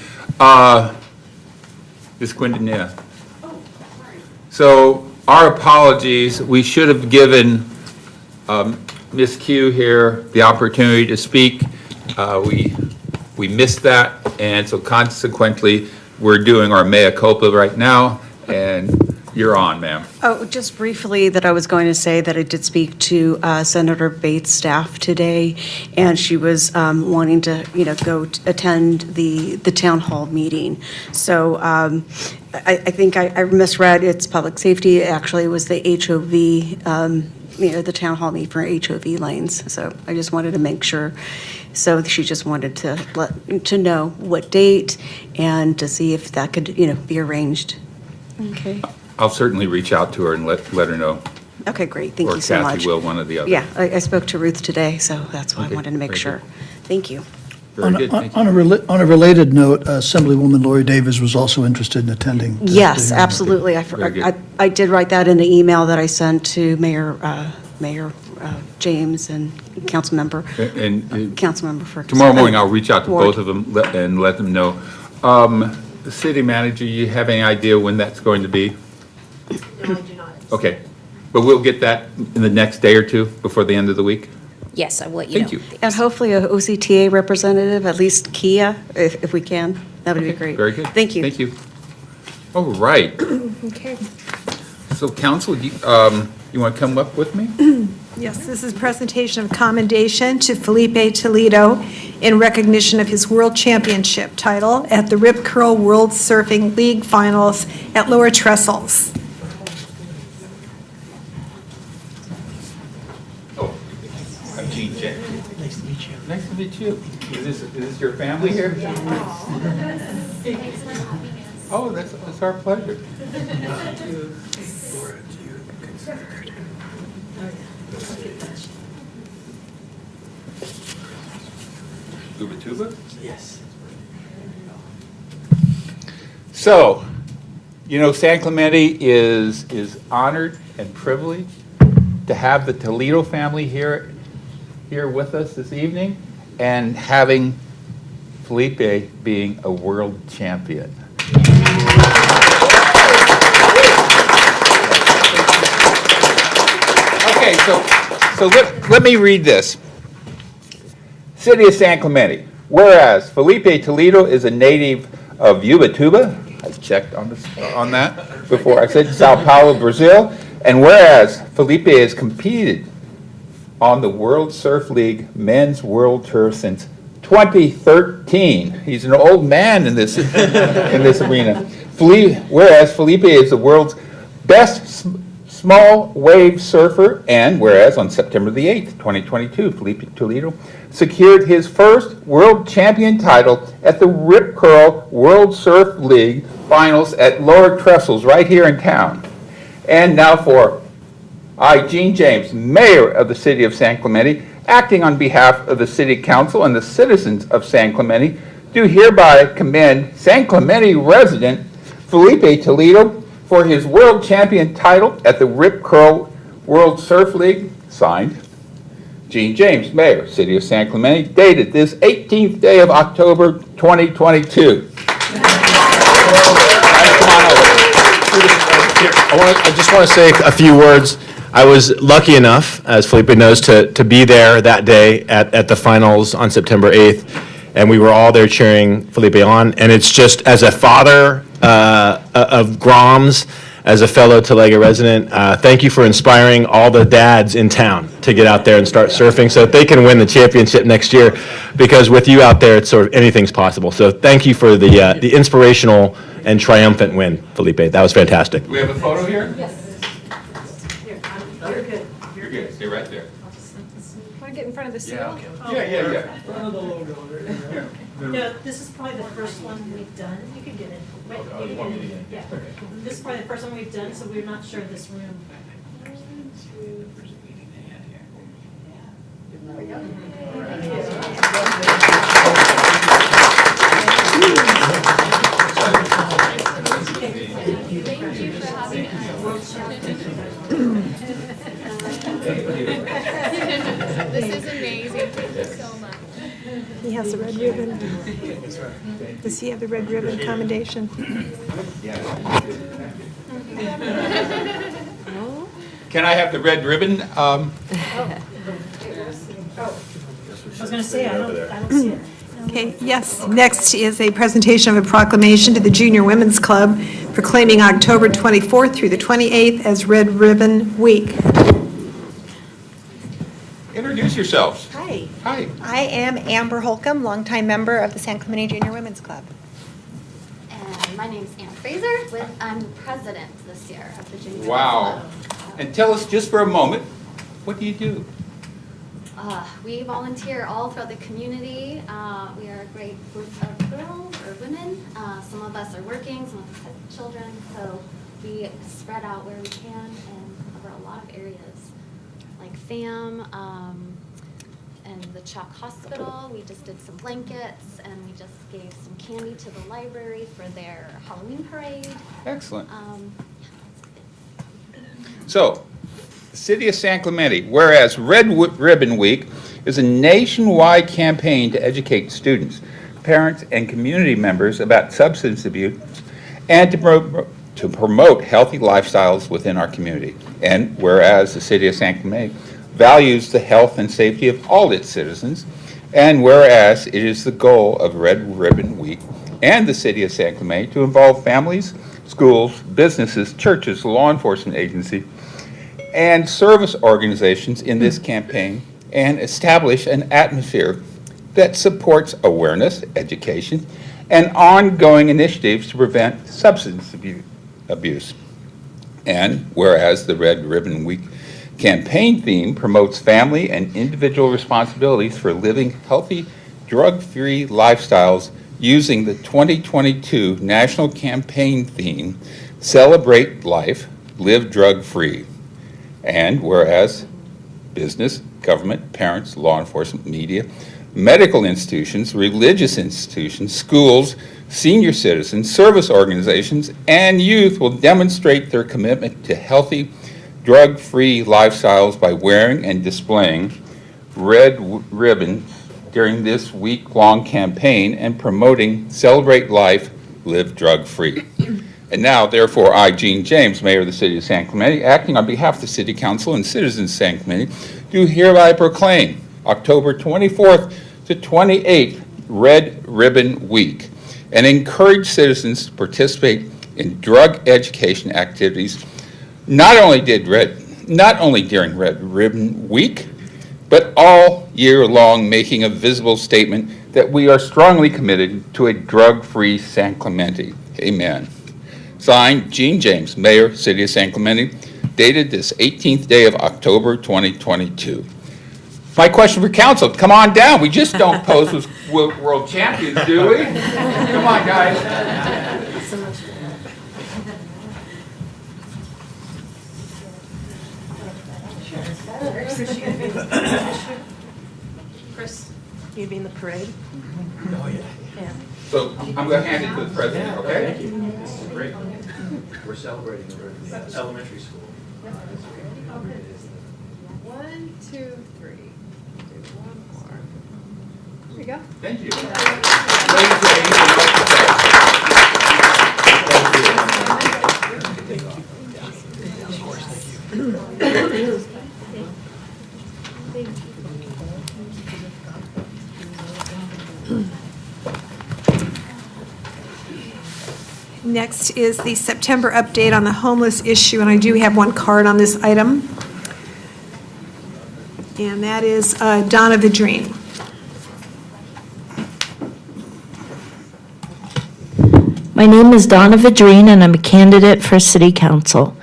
Ms. Quintanilla. So our apologies, we should have given Ms. Q here the opportunity to speak. We missed that, and so consequently, we're doing our mea culpa right now, and you're on, ma'am. Oh, just briefly, that I was going to say that I did speak to Senator Bates' staff today, and she was wanting to, go attend the town hall meeting. So I think I misread, it's public safety. Actually, it was the HOV, the town hall meeting for HOV lanes. So I just wanted to make sure. So she just wanted to know what date and to see if that could, be arranged. Okay. I'll certainly reach out to her and let her know. Okay, great. Thank you so Or much. Kathy will, one or the other. Yeah, I spoke to Ruth today, so that's why I wanted to make very sure. good. Thank you. Very good, thank you. On a related note, Assemblywoman Lori Davis was also interested in attending. Yes, absolutely. Very good. I did write that in the email that I sent to Mayor James and Councilmember for. Tomorrow morning, I'll reach out to Ward. both of them and let them know. The city manager, you have any idea when that's going to be? No, I do not. Okay, but we'll get that in the next day or two before the end of the week? Yes, I will let you know. Thank you. And hopefully a OCTA representative, at least Kia, if we can. That would be great. Very good. Thank you. Thank you. All right. Okay. So council, you want to come up with me? Yes, this is presentation of commendation to Felipe Toledo in recognition of his world championship title at the Rip Curl World Surfing League Finals at Lower Trestles. I'm Gene James. Nice to meet you. Nice to meet you. Is this your family here? Oh, that's our pleasure. Ubatuba? Yes. So, San Clemente is honored and privileged to have the Toledo family here with us this evening, and having Felipe being a world champion. Okay, so let me read this. City of San Clemente. Whereas Felipe Toledo is a native of Ubatuba, I checked on that before I said Sao Paulo, Brazil, and whereas Felipe has competed on the World Surf League Men's World Tour since 2013. He's an old man in this arena. Whereas Felipe is the world's best small wave surfer, and whereas on September the 8th, 2022, Felipe Toledo secured his first world champion title at the Rip Curl World Surf League Finals at Lower Trestles right here in town. And now for I, Gene James, Mayor of the City of San Clemente, acting on behalf of the City Council and the citizens of San Clemente, do hereby commend San Clemente resident Felipe Toledo for his world champion title at the Rip Curl World Surf League, signed, Gene James, Mayor, City of San Clemente, dated this 18th day of October, 2022. I just want to say a few words. I was lucky enough, as Felipe knows, to be there that day at the finals on September 8th, and we were all there cheering Felipe on. And it's just, as a father of Groms, as a fellow Talega resident, thank you for inspiring all the dads in town to get out there and start surfing so that they can win the championship next year, because with you out there, it's sort of anything's possible. So thank you for the inspirational and triumphant win, Felipe. That was fantastic. Do we have a photo here? Yes. You're good. You're good. Stay right there. Want to get in front of the seal? Yeah. Front of the logo. No, this is probably the first one we've done. You could get it. Wait, you can get it. Yeah. This is probably the first one we've done, so we're not sure of this room. This is amazing. Thank you so much. He has the red ribbon. Does he have the red ribbon commendation? Can I have the red ribbon? I was going to say, I don't see it. Okay, yes. Next is a presentation of a proclamation to the Junior Women's Club proclaiming October 24th through the 28th as Red Ribbon Week. Introduce yourselves. Hi. Hi. I am Amber Holcomb, longtime member of the San Clemente Junior Women's Club. And my name's Ann Fraser. I'm the president this year of the Junior Wow. Women's Club. And tell us just for a moment, what do you do? We volunteer all throughout the community. We are a great group of girls or women. Some of us are working, some of us have children. So we spread out where we can and cover a lot of areas like FAM and the Chalk Hospital. We just did some blankets and we just gave some candy to the library for their Halloween parade. Excellent. So, the City of San Clemente, whereas Red Ribbon Week is a nationwide campaign to educate students, parents, and community members about substance abuse and to promote healthy lifestyles within our community. And whereas the City of San Clemente values the health and safety of all its citizens, and whereas it is the goal of Red Ribbon Week and the City of San Clemente to involve families, schools, businesses, churches, law enforcement agencies, and service organizations in this campaign and establish an atmosphere that supports awareness, education, and ongoing initiatives to prevent substance abuse. And whereas the Red Ribbon Week campaign theme promotes family and individual responsibilities for living healthy, drug-free lifestyles using the 2022 national campaign theme, Celebrate Life, Live Drug-Free. And whereas business, government, parents, law enforcement, media, medical institutions, religious institutions, schools, senior citizens, service organizations, and youth will demonstrate their commitment to healthy, drug-free lifestyles by wearing and displaying red ribbons during this week-long campaign and promoting Celebrate Life, Live Drug-Free. And now, therefore, I, Gene James, Mayor of the City of San Clemente, acting on behalf of the City Council and citizens of San Clemente, do hereby proclaim October 24th to 28th Red Ribbon Week and encourage citizens to participate in drug education activities not only during Red Ribbon Week, but all year long, making a visible statement that we are strongly committed to a drug-free San Clemente. Amen. Signed, Gene James, Mayor, City of San Clemente, dated this 18th day of October 2022. My question for council, come on down. We just don't pose as world champions, do we? Come on, guys. So much. Chris, you be in the parade? Oh, yeah. Yeah. So I'm going to hand it to the president, okay? Thank you. This is great. We're celebrating the elementary school. 1, 2, 3. Do one more. There you go. Thank you. Next is the September update on the homeless issue, and I do have one card on this item. And that is Donna Vidrine. My name is Donna Vidrine, and I'm a candidate for City Council.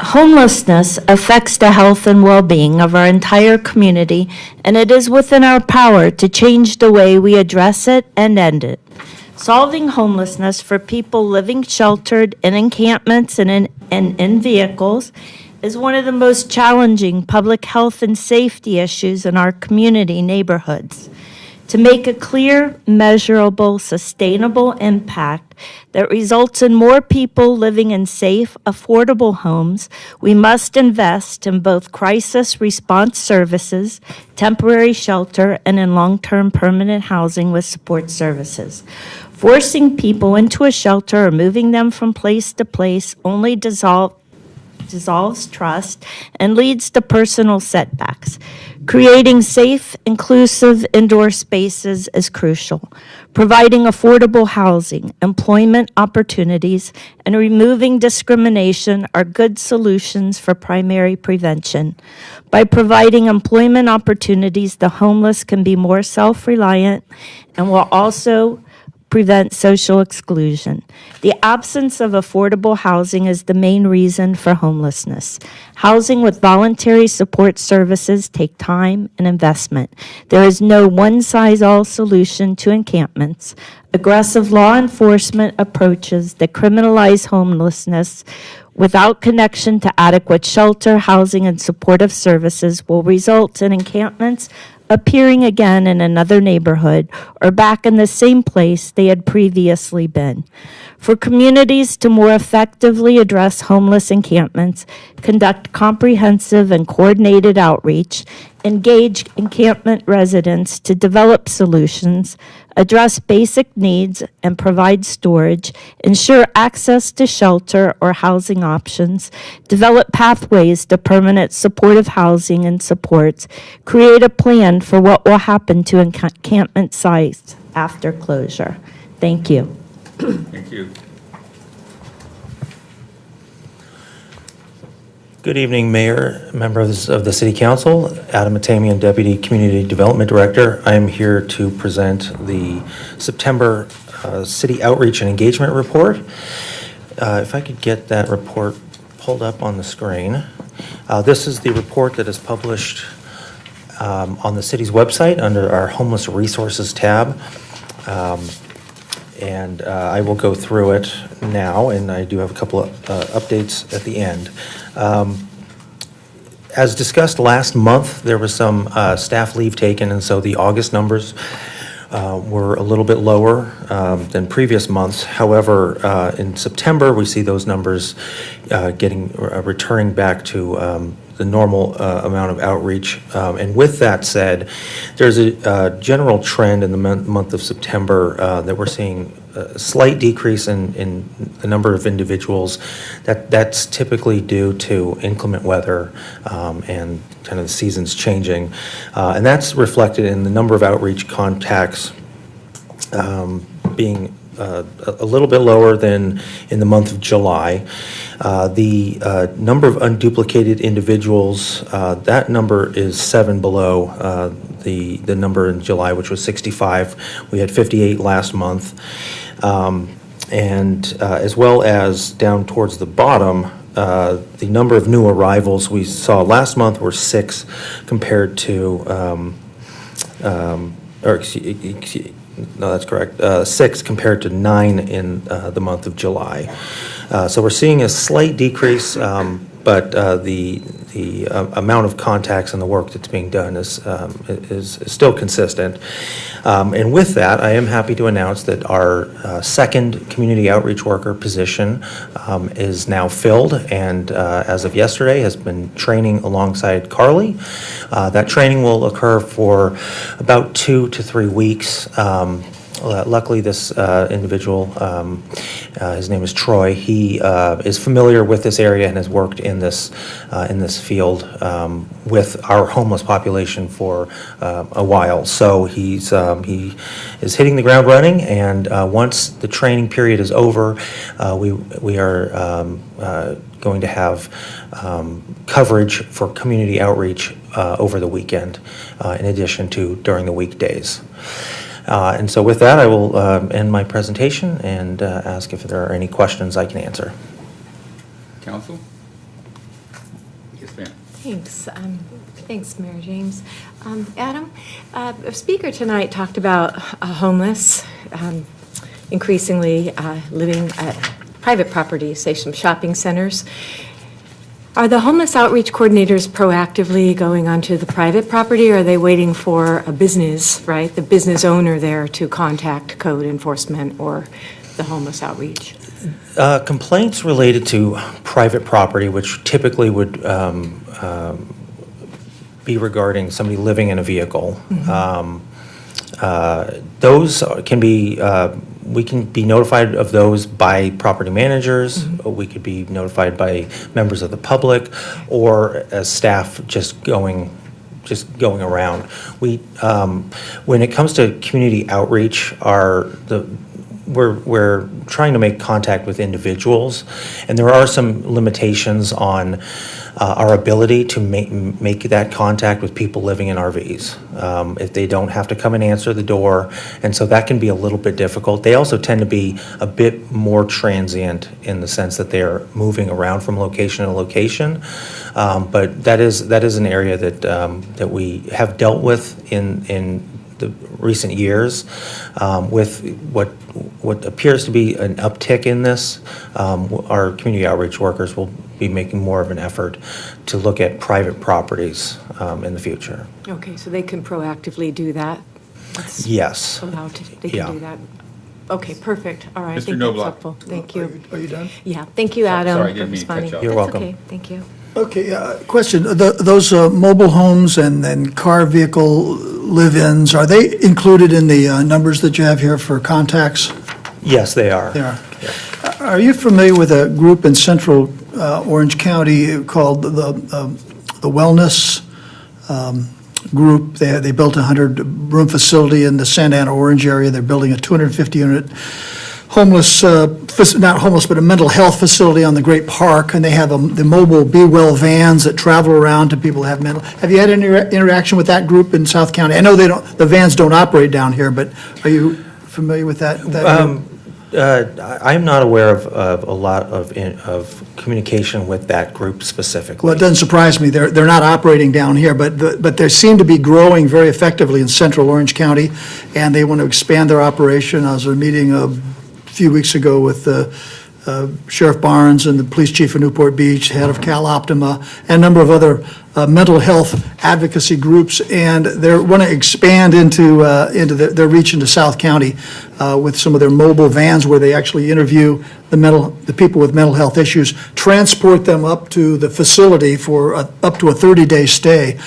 Homelessness affects the health and well-being of our entire community, and it is within our power to change the way we address it and end it. Solving homelessness for people living sheltered in encampments and in vehicles is one of the most challenging public health and safety issues in our community neighborhoods. To make a clear, measurable, sustainable impact that results in more people living in safe, affordable homes, we must invest in both crisis response services, temporary shelter, and in long-term permanent housing with support services. Forcing people into a shelter or moving them from place to place only dissolves trust and leads to personal setbacks. Creating safe, inclusive indoor spaces is crucial. Providing affordable housing, employment opportunities, and removing discrimination are good solutions for primary prevention. By providing employment opportunities, the homeless can be more self-reliant and will also prevent social exclusion. The absence of affordable housing is the main reason for homelessness. Housing with voluntary support services take time and investment. There is no one-size-all solution to encampments. Aggressive law enforcement approaches that criminalize homelessness without connection to adequate shelter, housing, and supportive services will result in encampments appearing again in another neighborhood or back in the same place they had previously been. For communities to more effectively address homeless encampments, conduct comprehensive and coordinated outreach, engage encampment residents to develop solutions, address basic needs and provide storage, ensure access to shelter or housing options, develop pathways to permanent supportive housing and supports, create a plan for what will happen to encampment sites after closure. Thank you. Thank you. Good evening, Mayor, members of the City Council, Adam Matamian, Deputy Community Development Director. I'm here to present the September City Outreach and Engagement Report. If I could get that report pulled up on the screen. This is the report that is published on the city's website under our Homeless Resources tab. And I will go through it now, and I do have a couple of updates at the end. As discussed last month, there was some staff leave taken, and so the August numbers were a little bit lower than previous months. However, in September, we see those numbers returning back to the normal amount of outreach. And with that said, there's a general trend in the month of September that we're seeing a slight decrease in the number of individuals. That's typically due to inclement weather and kind of the seasons changing. And that's reflected in the number of outreach contacts being a little bit lower than in the month of July. The number of unduplicated individuals, that number is 7 below the number in July, which was 65. We had 58 last month. And as well as down towards the bottom, the number of new arrivals we saw last month were 6 compared to, no, that's correct. 6 compared to 9 in the month of July. So we're seeing a slight decrease, but the amount of contacts and the work that's being done is still consistent. And with that, I am happy to announce that our second community outreach worker position is now filled, and as of yesterday has been training alongside Carly. That training will occur for about 2 to 3 weeks. Luckily, this individual, his name is Troy. He is familiar with this area and has worked in this field with our homeless population for a while. So he is hitting the ground running, and once the training period is over, we are going to have coverage for community outreach over the weekend, in addition to during the weekdays. And so with that, I will end my presentation and ask if there are any questions I can answer. Council? Thanks. Thanks, Mayor James. Adam, a speaker tonight talked about homeless increasingly living at private properties, say some shopping centers. Are the homeless outreach coordinators proactively going onto the private property, or are they waiting for a business, right, the business owner there to contact code enforcement or the homeless outreach? Complaints related to private property, which typically would be regarding somebody living in a vehicle, those can be, we can be notified of those by property managers, or we could be notified by members of the public, or as staff just going around. We, when it comes to community outreach, we're trying to make contact with individuals, and there are some limitations on our ability to make that contact with people living in RVs. If they don't have to come and answer the door, and so that can be a little bit difficult. They also tend to be a bit more transient in the sense that they're moving around from location to location. But that is an area that we have dealt with in the recent years, with what appears to be an uptick in this. Our community outreach workers will be making more of an effort to look at private properties in the future. Okay, so they can proactively do that? That's Yes. allowed to, they can do that? Okay, perfect. All right. I Mr. think that's Knobloch. helpful. Thank you. Are you done? Yeah, thank you, Adam, Sorry, I for didn't mean to cut responding. you off. You're That's welcome. okay, thank you. Okay, question. Those mobile homes and car vehicle live-ins, are they included in the numbers that you have here for contacts? Yes, they are. They are. Are you familiar with a group in central Orange County called the Wellness Group? They built a 100-room facility in the Santa Ana Orange area. They're building a 250-unit homeless, not homeless, but a mental health facility on the Great Park, and they have the mobile Be Well vans that travel around to people who have mental. Have you had any interaction with that group in South County? I know the vans don't operate down here, but are you familiar with that group? I'm not aware of a lot of communication with that group specifically. Well, it doesn't surprise me. They're not operating down here, but they seem to be growing very effectively in central Orange County, and they want to expand their operation. I was at a meeting a few weeks ago with Sheriff Barnes and the police chief of Newport Beach, head of Cal Optima, and a number of other mental health advocacy groups, and they want to expand into their reach into South County with some of their mobile vans where they actually interview the people with mental health issues, transport them up to the facility for up to a 30-day stay.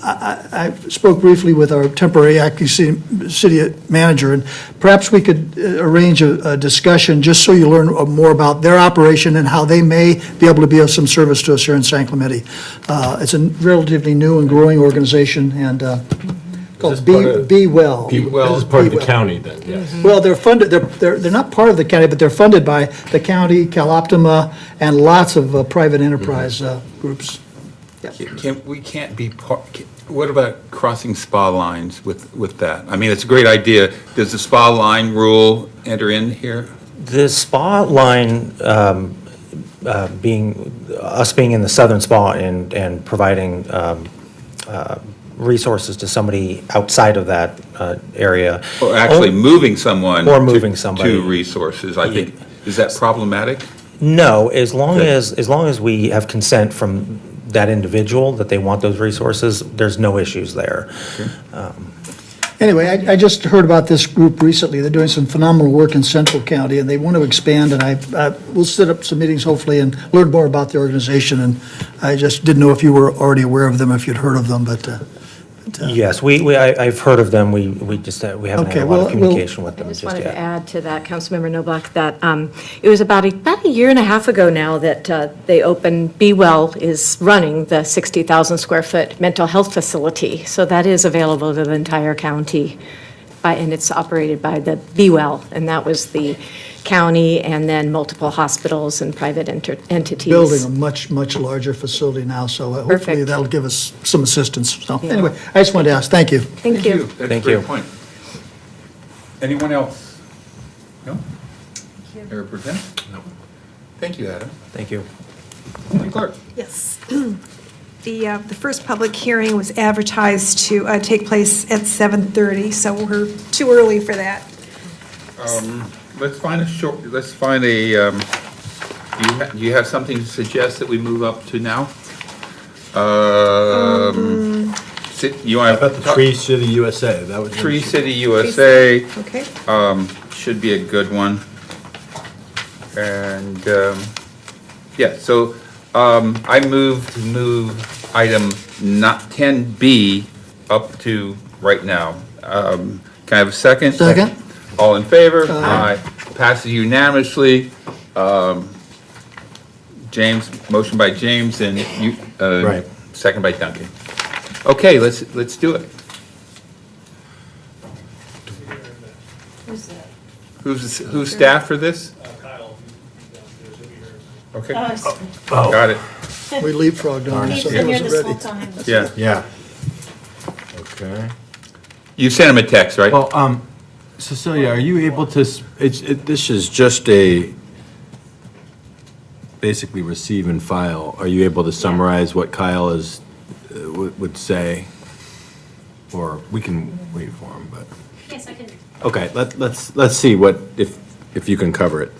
I spoke briefly with our temporary acting city manager, and perhaps we could arrange a discussion just so you learn more about their operation and how they may be able to be of some service to us here in San Clemente. It's a relatively new and growing organization, and called Be Well. This is part of the county then, yes. Well, they're funded, they're not part of the county, but they're funded by the county, Cal Optima, and lots of private enterprise groups. We can't be what about crossing spa lines with that? I mean, it's a great idea. Does the spa line rule enter in here? The spa line, being in the southern spa and providing resources to somebody outside of that area. Or actually moving someone. Or moving somebody. To resources, I think. Is that problematic? No, as long as we have consent from that individual that they want those resources, there's no issues there. Anyway, I just heard about this group recently. They're doing some phenomenal work in Central County, and they want to expand, and we'll set up some meetings hopefully and learn more about the organization, and I just didn't know if you were already aware of them, if you'd heard of them, but Yes, I've heard of them. We haven't had a lot of communication with them I just just wanted to yet. add to that, Councilmember Noblock, that it was about a year and a half ago now that they opened, Be Well is running the 60,000 square foot mental health facility. So that is available to the entire county, and it's operated by the Be Well, and that was the county and then multiple hospitals and private entities. building a much, much larger facility now, so hopefully Perfect. that'll give us some assistance. So Yeah. anyway, I just wanted to ask, thank you. Thank you. That's Thank a great you. point. Anyone else? No? Mayor Pro Tem? No. Thank you, Adam. Thank you. Clerk? Yes. The first public hearing was advertised to take place at 7:30, so we're too early for that. Let's find a, do you have something to suggest that we move up to now? You want How about the Tree City USA? That was Tree City USA. Okay. Should be a good one. And, yeah, so I move item not 10B up to right now. Can I have a second? Second. All in favor? Aye. Passes unanimously. James, motion by James and you, Right. second by Duncan. Okay, let's do it. Who's staff for this? Okay. Got it. We leapfrogged on it, so he wasn't ready. Yeah. Yeah. Okay. You sent him a text, right? Well, Cecilia, are you able to, this is just basically receive and file. Are you able to summarize what Kyle would say? Or we can wait for him, but. Yes, I can. Okay, let's see if you can cover it.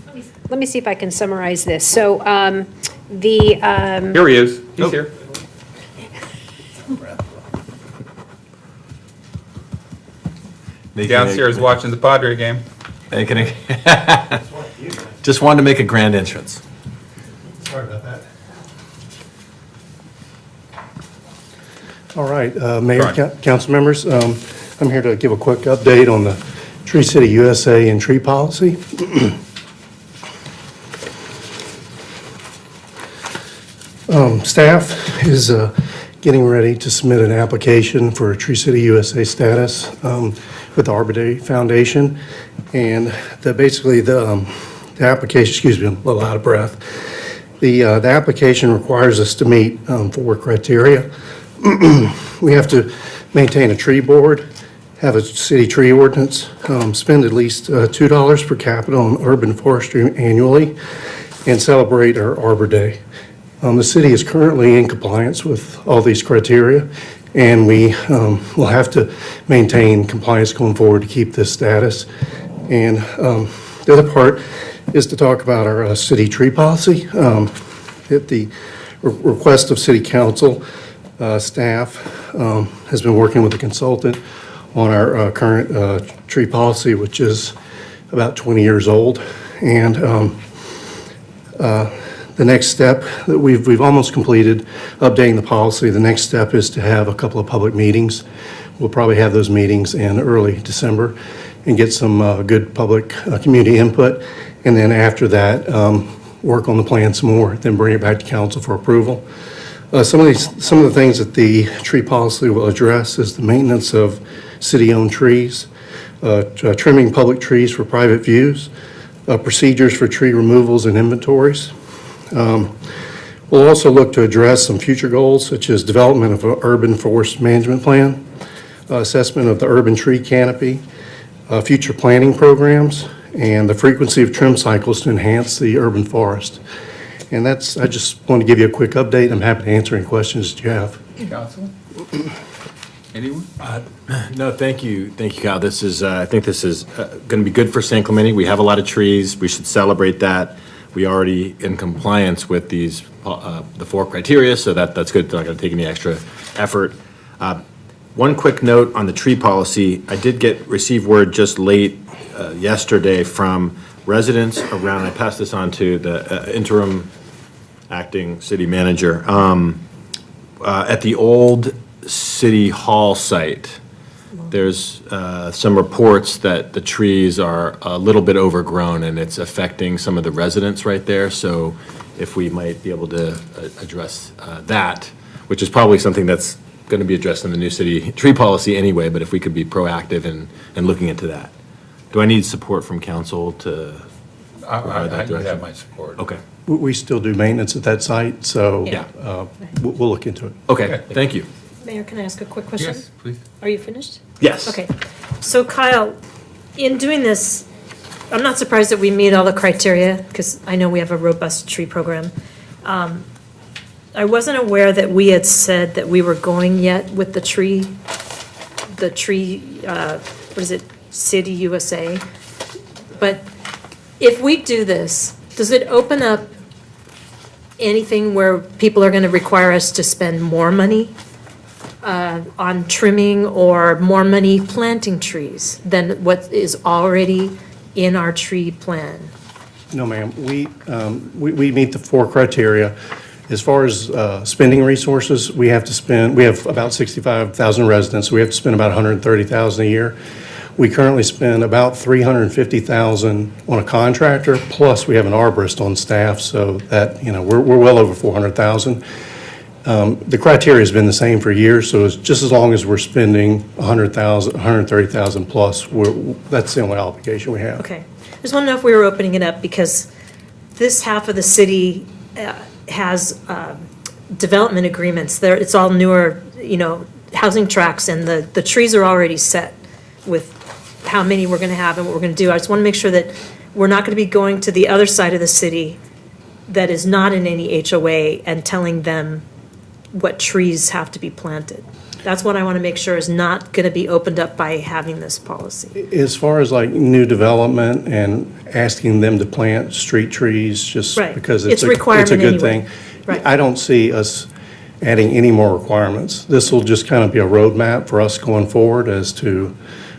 Let me see if I can summarize this. So the. Here he is. He's here. Downstairs watching the Padre game. Just wanted to make a grand entrance. Sorry about that. All right, Mayor, council members, I'm here to give a quick update on the Tree City USA and tree policy. Staff is getting ready to submit an application for a Tree City USA status with the Arbor Day Foundation. And basically the application, excuse me, I'm a little out of breath. The application requires us to meet 4 criteria. We have to maintain a tree board, have a city tree ordinance, spend at least $2 per capita on urban forestry annually, and celebrate our Arbor Day. The city is currently in compliance with all these criteria, and we will have to maintain compliance going forward to keep this status. And the other part is to talk about our city tree policy. At the request of city council, staff has been working with a consultant on our current tree policy, which is about 20 years old. And the next step that we've almost completed updating the policy. The next step is to have a couple of public meetings. We'll probably have those meetings in early December and get some good public community input. And then after that, work on the plan some more, then bring it back to council for approval. Some of the things that the tree policy will address is the maintenance of city-owned trees, trimming public trees for private views, procedures for tree removals and inventories. We'll also look to address some future goals, such as development of an urban forest management plan, assessment of the urban tree canopy, future planning programs, and the frequency of trim cycles to enhance the urban forest. And I just want to give you a quick update. I'm happy to answer any questions that you have. Council? Anyone? No, thank you, Kyle. This is, I think this is going to be good for San Clemente. We have a lot of trees. We should celebrate that. We already in compliance with these, the 4 criteria, so that's good. It's not going to take any extra effort. One quick note on the tree policy. I did receive word just late yesterday from residents around, I passed this on to the interim acting city manager, at the old city hall site. There's some reports that the trees are a little bit overgrown and it's affecting some of the residents right there. So if we might be able to address that, which is probably something that's going to be addressed in the new city tree policy anyway, but if we could be proactive in looking into that. Do I need support from council to provide that I direction? have my support. Okay. We still do maintenance at that site, so Yeah. we'll look into it. Okay, thank you. Mayor, can I ask a quick question? Yes, please. Are you finished? Yes. Okay. So Kyle, in doing this, I'm not surprised that we meet all the criteria, because I know we have a robust tree program. I wasn't aware that we had said that we were going yet with the tree, what is it, City USA? But if we do this, does it open up anything where people are going to require us to spend more money on trimming or more money planting trees than what is already in our tree plan? No, ma'am. We meet the 4 criteria. As far as spending resources, we have about 65,000 residents, so we have to spend about 130,000 a year. We currently spend about 350,000 on a contractor, plus we have an arborist on staff, so that, we're well over 400,000. The criteria has been the same for years, so it's just as long as we're spending 100,000, 130,000 plus, that's the only obligation we have. Okay. I just want to know if we were opening it up, because this half of the city has development agreements. It's all newer, housing tracts, and the trees are already set with how many we're going to have and what we're going to do. I just want to make sure that we're not going to be going to the other side of the city that is not in any HOA and telling them what trees have to be planted. That's what I want to make sure is not going to be opened up by having this policy. As far as like new development and asking them to plant street trees, just Right. because It's it's a requirement a good anyway. thing. Right. I don't see us adding any more requirements. This will just kind of be a roadmap for us going forward as to,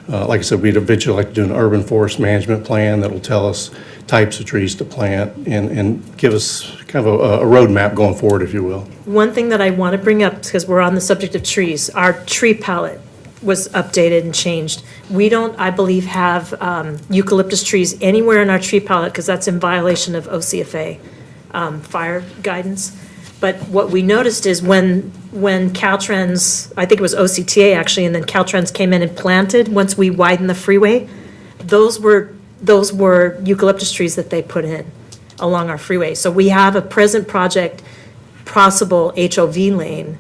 like I said, we'd eventually like to do an urban forest management plan that'll tell us types of trees to plant and give us kind of a roadmap going forward, if you will. One thing that I want to bring up, because we're on the subject of trees, our tree palette was updated and changed. We don't, I believe, have eucalyptus trees anywhere in our tree palette, because that's in violation of OCFA fire guidance. But what we noticed is when Caltrans, I think it was OCTA actually, and then Caltrans came in and planted, once we widened the freeway, those were eucalyptus trees that they put in along our freeway. So we have a present project, possible HOV lane.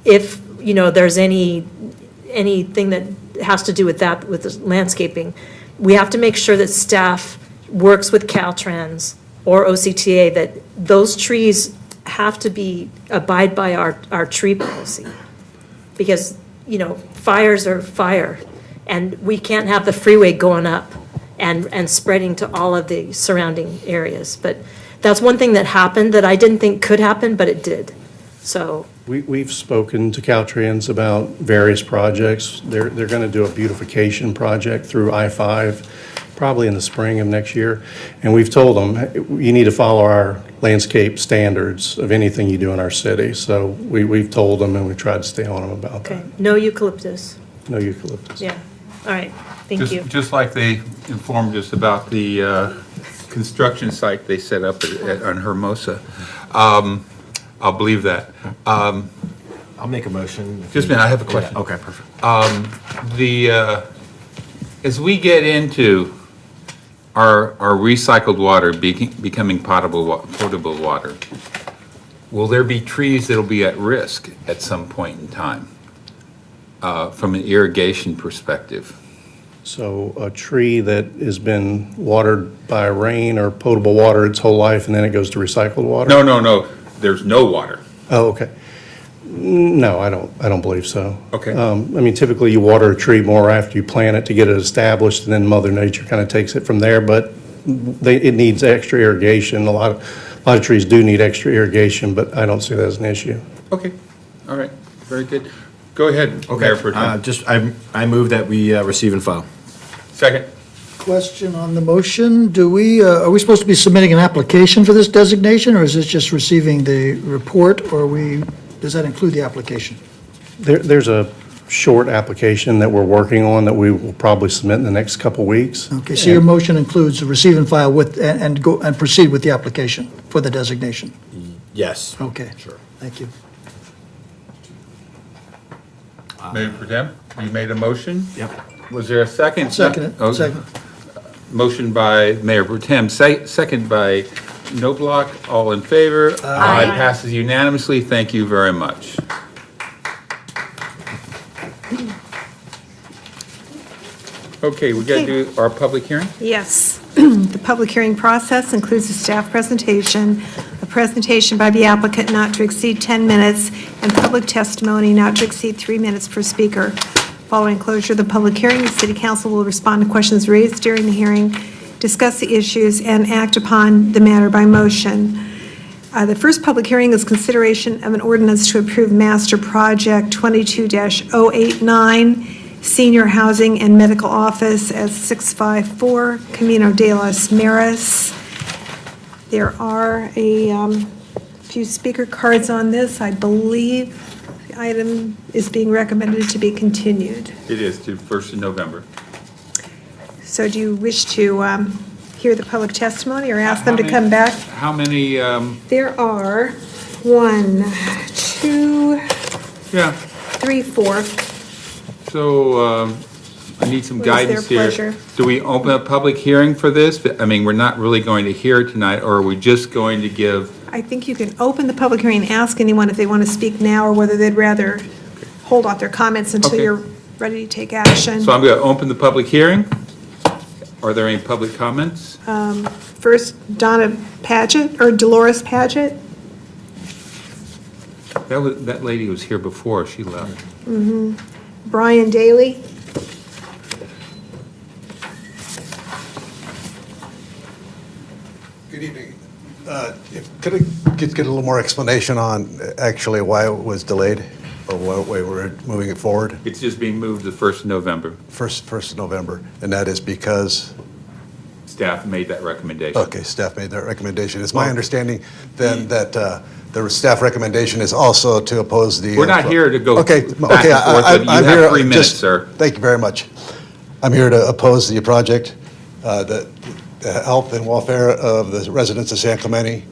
If, there's anything that has to do with that, with the landscaping, we have to make sure that staff works with Caltrans or OCTA, that those trees have to abide by our tree policy. Because, fires are fire, and we can't have the freeway going up and spreading to all of the surrounding areas. But that's one thing that happened that I didn't think could happen, but it did. So We've spoken to Caltrans about various projects. They're going to do a beautification project through I-5, probably in the spring of next year. And we've told them, you need to follow our landscape standards of anything you do in our city. So we've told them, and we tried to stay on them about that. okay, no eucalyptus. No eucalyptus. Yeah, all right, thank you. Just like they informed us about the construction site they set up on Hermosa. I'll believe that. I'll make a motion. Just a minute, I have a question. Yeah, okay, perfect. As we get into our recycled water becoming potable water, will there be trees that'll be at risk at some point in time from an irrigation perspective? So a tree that has been watered by rain or potable water its whole life, and then it goes to recycled water? No, there's no water. Oh, okay. No, I don't believe so. Okay. Typically you water a tree more after you plant it to get it established, and then Mother Nature kind of takes it from there, but it needs extra irrigation. A lot of trees do need extra irrigation, but I don't see that as an issue. Okay, all right, very good. Go ahead, Mayor Pro Tem. I move that we receive and file. Second. Question on the motion. Are we supposed to be submitting an application for this designation, or is this just receiving the report, or does that include the application? There's a short application that we're working on that we will probably submit in the next couple weeks. Okay, so your motion includes a receive and file with, and go, and proceed with the application for the designation? Yes. Okay. Sure. Thank you. Mayor Pro Tem, you made a motion? Yep. Was there a second? Second it. Oh, Second. Motion by Mayor Pro Tem, second by Noblock. All in favor? Aye. Passes unanimously. Thank you very much. Okay, we got to do our public hearing? Yes. The public hearing process includes a staff presentation a presentation by the applicant not to exceed 10 minutes, and public testimony not to exceed 3 minutes per speaker. Following closure of the public hearing, the City Council will respond to questions raised during the hearing, discuss the issues, and act upon the matter by motion. The first public hearing is consideration of an ordinance to approve Master Project 22-089, Senior Housing and Medical Office at 654 Camino de las Meras. There are a few speaker cards on this. I believe the item is being recommended to be continued. It is to 1st of November. So do you wish to hear the public testimony or ask them to come back? How many, There are 1, 2, yeah, 3, 4. so I need some What is their guidance here. pleasure? Do we open a public hearing for this? I mean, we're not really going to hear it tonight, or are we just going to give? I think you can open the public hearing and ask anyone if they want to speak now or whether they'd rather hold off their comments until Okay. you're ready to take action. So I'm going to open the public hearing. Are there any public comments? First, Donna Paget, or Dolores Paget. That lady was here before, she left. Brian Daly. Good evening. Could I get a little more explanation on actually why it was delayed or why we're moving it forward? It's just being moved to the 1st of November. First of November, and that is because? Staff made that recommendation. Okay, staff made that recommendation. It's my understanding then that the staff recommendation is also to oppose the. We're not here to go Okay, back and okay, forth, but you I'm have here 3 minutes, just- sir. Thank you very much. I'm here to oppose the project, the health and welfare of the residents of San Clemente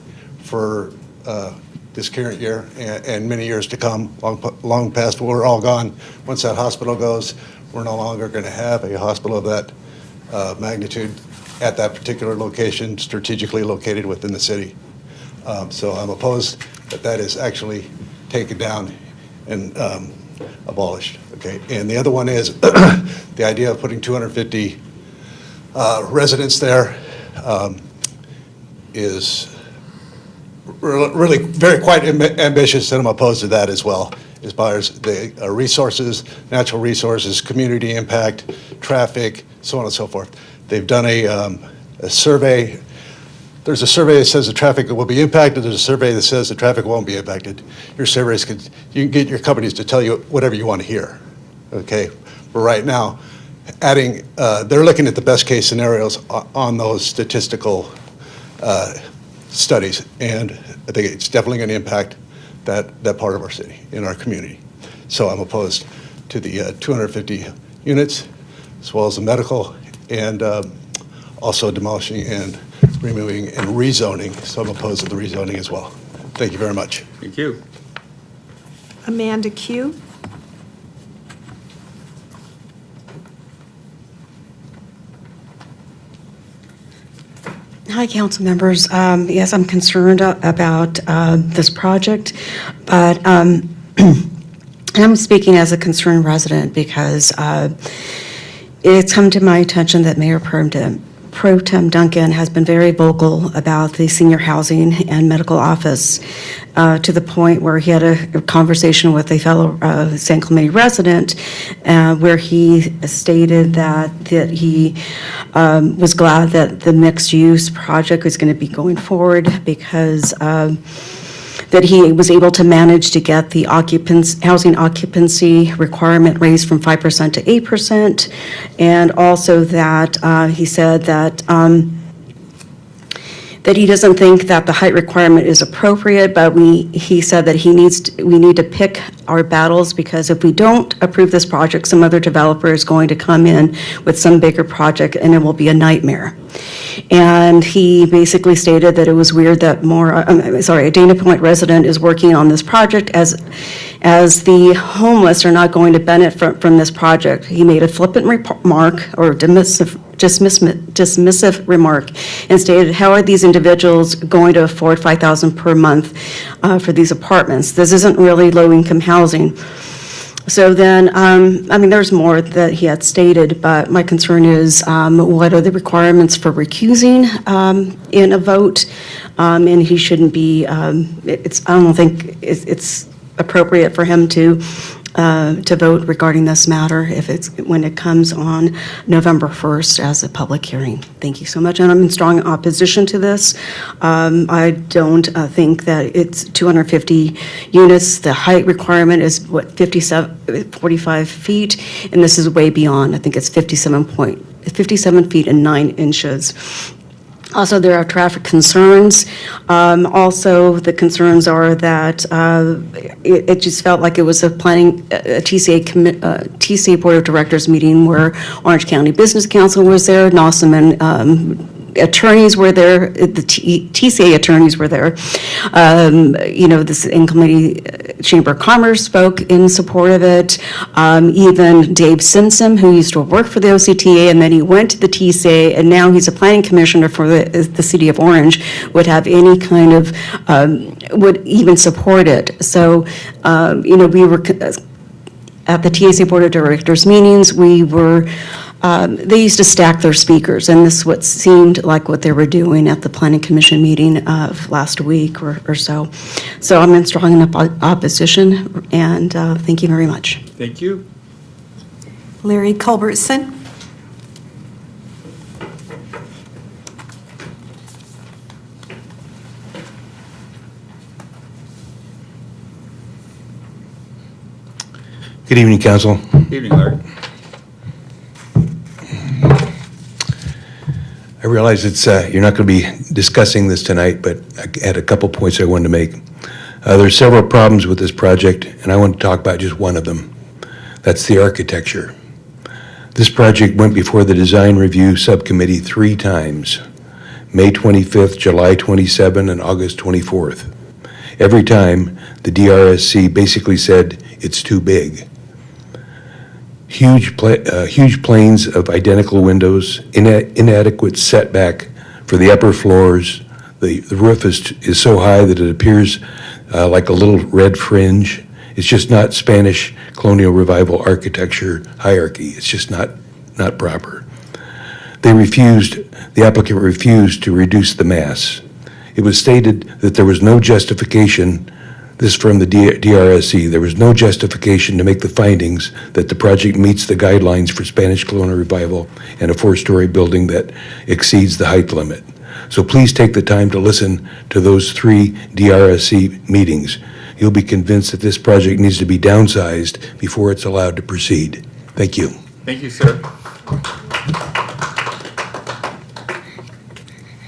for this current year and many years to come, long past, we're all gone. Once that hospital goes, we're no longer going to have a hospital of that magnitude at that particular location, strategically located within the city. So I'm opposed that that is actually taken down and abolished, okay? And the other one is the idea of putting 250 residents there is really quite ambitious, and I'm opposed to that as well, as far as the resources, natural resources, community impact, traffic, so on and so forth. They've done a survey. There's a survey that says the traffic will be impacted. There's a survey that says the traffic won't be impacted. Your surveys you can get your companies to tell you whatever you want to hear, okay? But right now, they're looking at the best case scenarios on those statistical studies, and I think it's definitely going to impact that part of our city, in our community. So I'm opposed to the 250 units, as well as the medical, and also demolishing and removing and rezoning. So I'm opposed to the rezoning as well. Thank you very much. Thank you. Amanda Q. Hi, council members. Yes, I'm concerned about this project, but I'm speaking as a concerned resident because it's come to my attention that Mayor Pro Tem Duncan has been very vocal about the senior housing and medical office to the point where he had a conversation with a fellow San Clemente resident where he stated that he was glad that the mixed-use project was going to be going forward because that he was able to manage to get the housing occupancy requirement raised from 5% to 8%, and also that he said that that he doesn't think that the height requirement is appropriate, but he said that we need to pick our battles, because if we don't approve this project, some other developer is going to come in with some bigger project and it will be a nightmare. And he basically stated that it was weird that a Dana Point resident is working on this project as the homeless are not going to benefit from this project. He made a flippant remark, or dismissive remark, and stated, how are these individuals going to afford $5,000 per month for these apartments? This isn't really low-income housing. So then, I mean, there's more that he had stated, but my concern is what are the requirements for recusing in a vote? And he shouldn't be, I don't think it's appropriate for him to vote regarding this matter when it comes on November 1st as a public hearing. Thank you so much, and I'm in strong opposition to this. I don't think that it's 250 units. The height requirement is, 45 feet, and this is way beyond. I think it's 57 feet and 9 inches. Also, there are traffic concerns. Also, the concerns are that it just felt like it was a TCA Board of Directors meeting where Orange County Business Council was there, Nossaman attorneys were there, the TCA attorneys were there. This in-committee Chamber of Commerce spoke in support of it. Even Dave Simpson, who used to work for the OCTA, and then he went to the TCA, and now he's a planning commissioner for the city of Orange, would have any kind of, would even support it. So, we were, at the TCA Board of Directors meetings, we were, they used to stack their speakers, and this is what seemed like what they were doing at the Planning Commission meeting of last week or so. So I'm in strong opposition, and thank you very much. Thank you. Larry Culbertson. Good evening, Council. Evening, Larry. I realize you're not going to be discussing this tonight, but I had a couple points I wanted to make. There's several problems with this project, and I want to talk about just one of them. That's the architecture. This project went before the Design Review Subcommittee 3 times, May 25th, July 27th, and August 24th. Every time, the DRSC basically said it's too big. Huge planes of identical windows, inadequate setback for the upper floors. The roof is so high that it appears like a little red fringe. It's just not Spanish colonial revival architecture hierarchy. It's just not proper. The applicant refused to reduce the mass. It was stated that there was no justification. This from the DRSC. There was no justification to make the findings that the project meets the guidelines for Spanish colonial revival and a 4-story building that exceeds the height limit. So please take the time to listen to those 3 DRSC meetings. You'll be convinced that this project needs to be downsized before it's allowed to proceed. Thank you. Thank you, sir.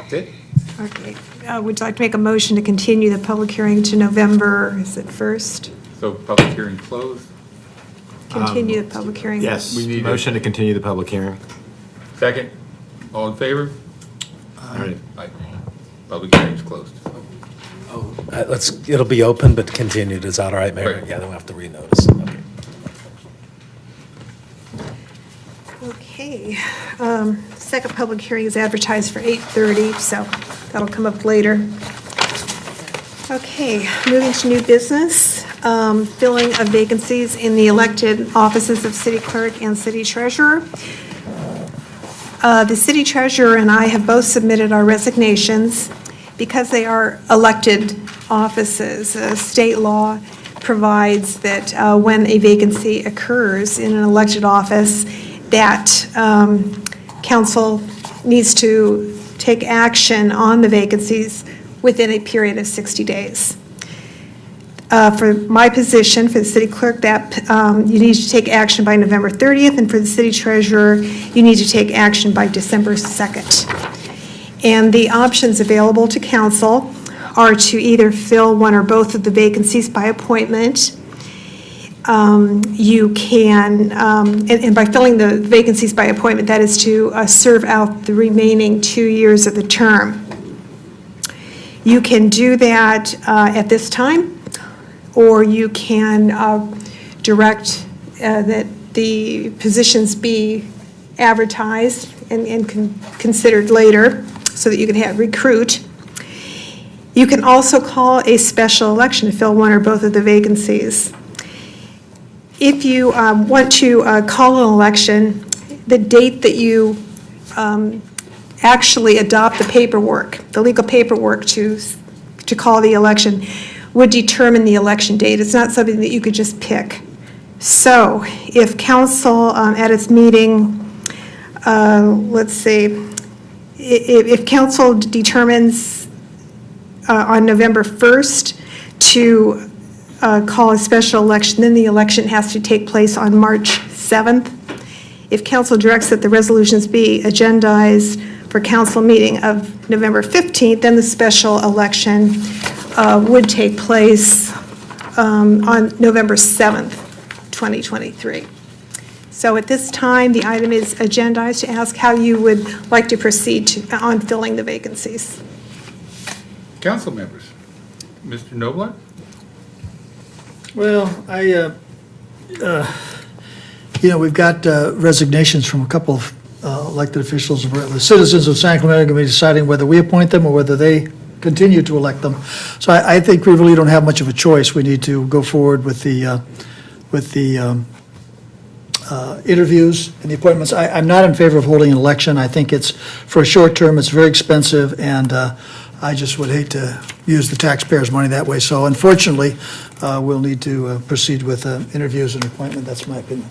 Okay. Okay. Would you like to make a motion to continue the public hearing to November, is it 1st? So public hearing closed. Continue the public hearing. Yes, We need motion to continue the public hearing. Second. All in favor? All right. Aye. Public hearing's closed. It'll be open but continued. Is that all right, Mayor? Right. Yeah, then we'll have to renotice. Okay. Second public hearing is advertised for 8:30, so that'll come up later. Okay, moving to new business, filling of vacancies in the elected offices of city clerk and city treasurer. The city treasurer and I have both submitted our resignations because they are elected offices. State law provides that when a vacancy occurs in an elected office, that council needs to take action on the vacancies within a period of 60 days. For my position, for the city clerk, that you need to take action by November 30th, and for the city treasurer, you need to take action by December 2nd. And the options available to council are to either fill one or both of the vacancies by appointment. You can, and by filling the vacancies by appointment, that is to serve out the remaining 2 years of the term. You can do that at this time, or you can direct that the positions be advertised and considered later so that you can recruit. You can also call a special election to fill one or both of the vacancies. If you want to call an election, the date that you actually adopt the paperwork, the legal paperwork to call the election, would determine the election date. It's not something that you could just pick. So if council at its meeting, let's see, if council determines on November 1st to call a special election, then the election has to take place on March 7th. If council directs that the resolutions be agendized for council meeting of November 15th, then the special election would take place on November 7th, 2023. So at this time, the item is agendized to ask how you would like to proceed on filling the vacancies. Council members, Mr. Nobler? Well, we've got resignations from a couple of elected officials. The citizens of San Clemente are going to be deciding whether we appoint them or whether they continue to elect them. So I think we really don't have much of a choice. We need to go forward with the interviews and the appointments. I'm not in favor of holding an election. I think it's, for a short term, it's very expensive, and I just would hate to use the taxpayers' money that way. So unfortunately, we'll need to proceed with interviews and appointment. That's my opinion.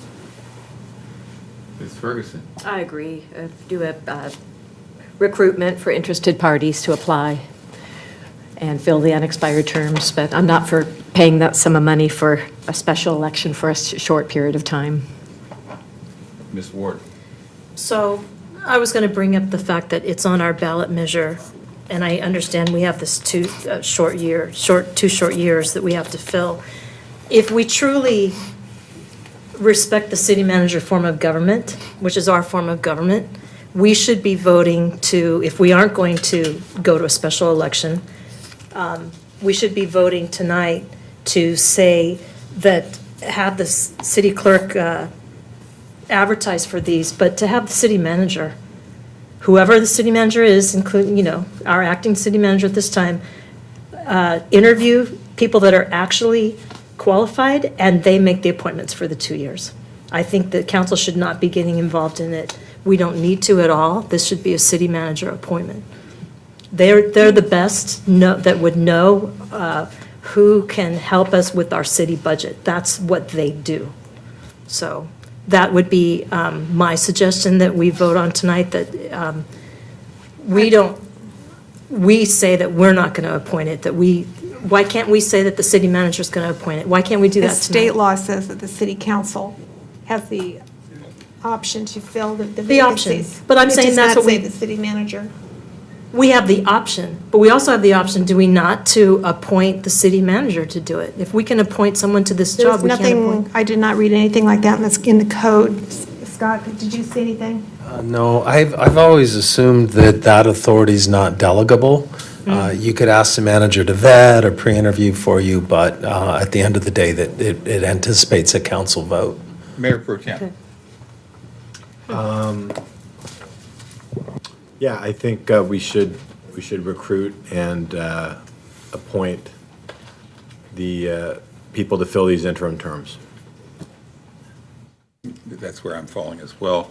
Ms. Ferguson? I agree. Do a recruitment for interested parties to apply and fill the unexpired terms, but I'm not for paying that sum of money for a special election for a short period of time. Ms. Ward? So I was going to bring up the fact that it's on our ballot measure, and I understand we have this two short years that we have to fill. If we truly respect the city manager form of government, which is our form of government, we should be voting to, if we aren't going to go to a special election, we should be voting tonight to say that, have the city clerk advertise for these, but to have the city manager, whoever the city manager is, including, our acting city manager at this time, interview people that are actually qualified, and they make the appointments for the 2 years. I think the council should not be getting involved in it. We don't need to at all. This should be a city manager appointment. They're the best that would know who can help us with our city budget. That's what they do. So that would be my suggestion, that we vote on tonight, that we say that we're not going to appoint it, why can't we say that the city manager is going to appoint it? Why can't we do that The tonight? state law says that the city council has the option to fill the The option. vacancies. But I'm saying that's what It does not say we- the city manager. We have the option, but we also have the option, do we not, to appoint the city manager to do it? If we can appoint someone to this There's job, we can't nothing, appoint. I did not read anything like that in the code. Scott, did you see anything? No, I've always assumed that authority is not delegable. You could ask the manager to vet or pre-interview for you, but at the end of the day, that it anticipates a council vote. Mayor Pro Tem? Yeah, I think we should recruit and appoint the people to fill these interim terms. That's where I'm falling as well.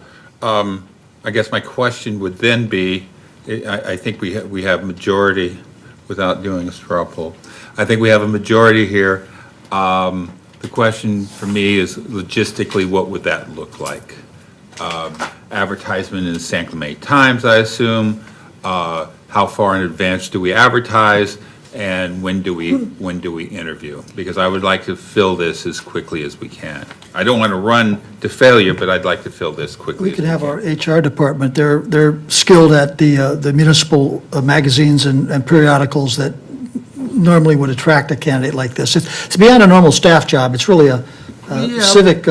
I guess my question would then be, I think we have majority, without doing a straw poll. I think we have a majority here. The question for me is logistically, what would that look like? Advertisement in the San Clemente Times, I assume. How far in advance do we advertise? And when do we interview? Because I would like to fill this as quickly as we can. I don't want to run to failure, but I'd like to fill this quickly. We could have our HR department, they're skilled at the municipal magazines and periodicals that normally would attract a candidate like this. It's beyond a normal staff job, it's really a civic.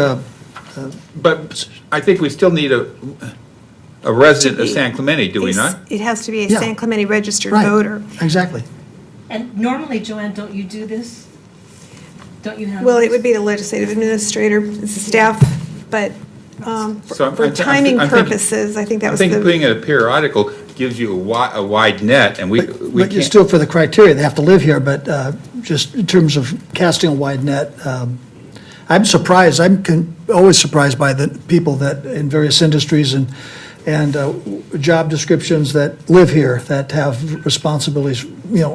But I think we still need a resident of San Clemente, do we not? It has to be a Yeah. San Clemente registered Right. voter. Exactly. And normally, Joanne, don't you do this? Don't you have? Well, it would be the legislative administrator, the staff, but So for I'm timing I'm thinking- purposes, I think that I was think the. putting in a periodical gives you a wide net, and we But you can't. still, for the criteria, they have to live here, but just in terms of casting a wide net, I'm surprised, always surprised by the people that, in various industries and job descriptions that live here, that have responsibilities,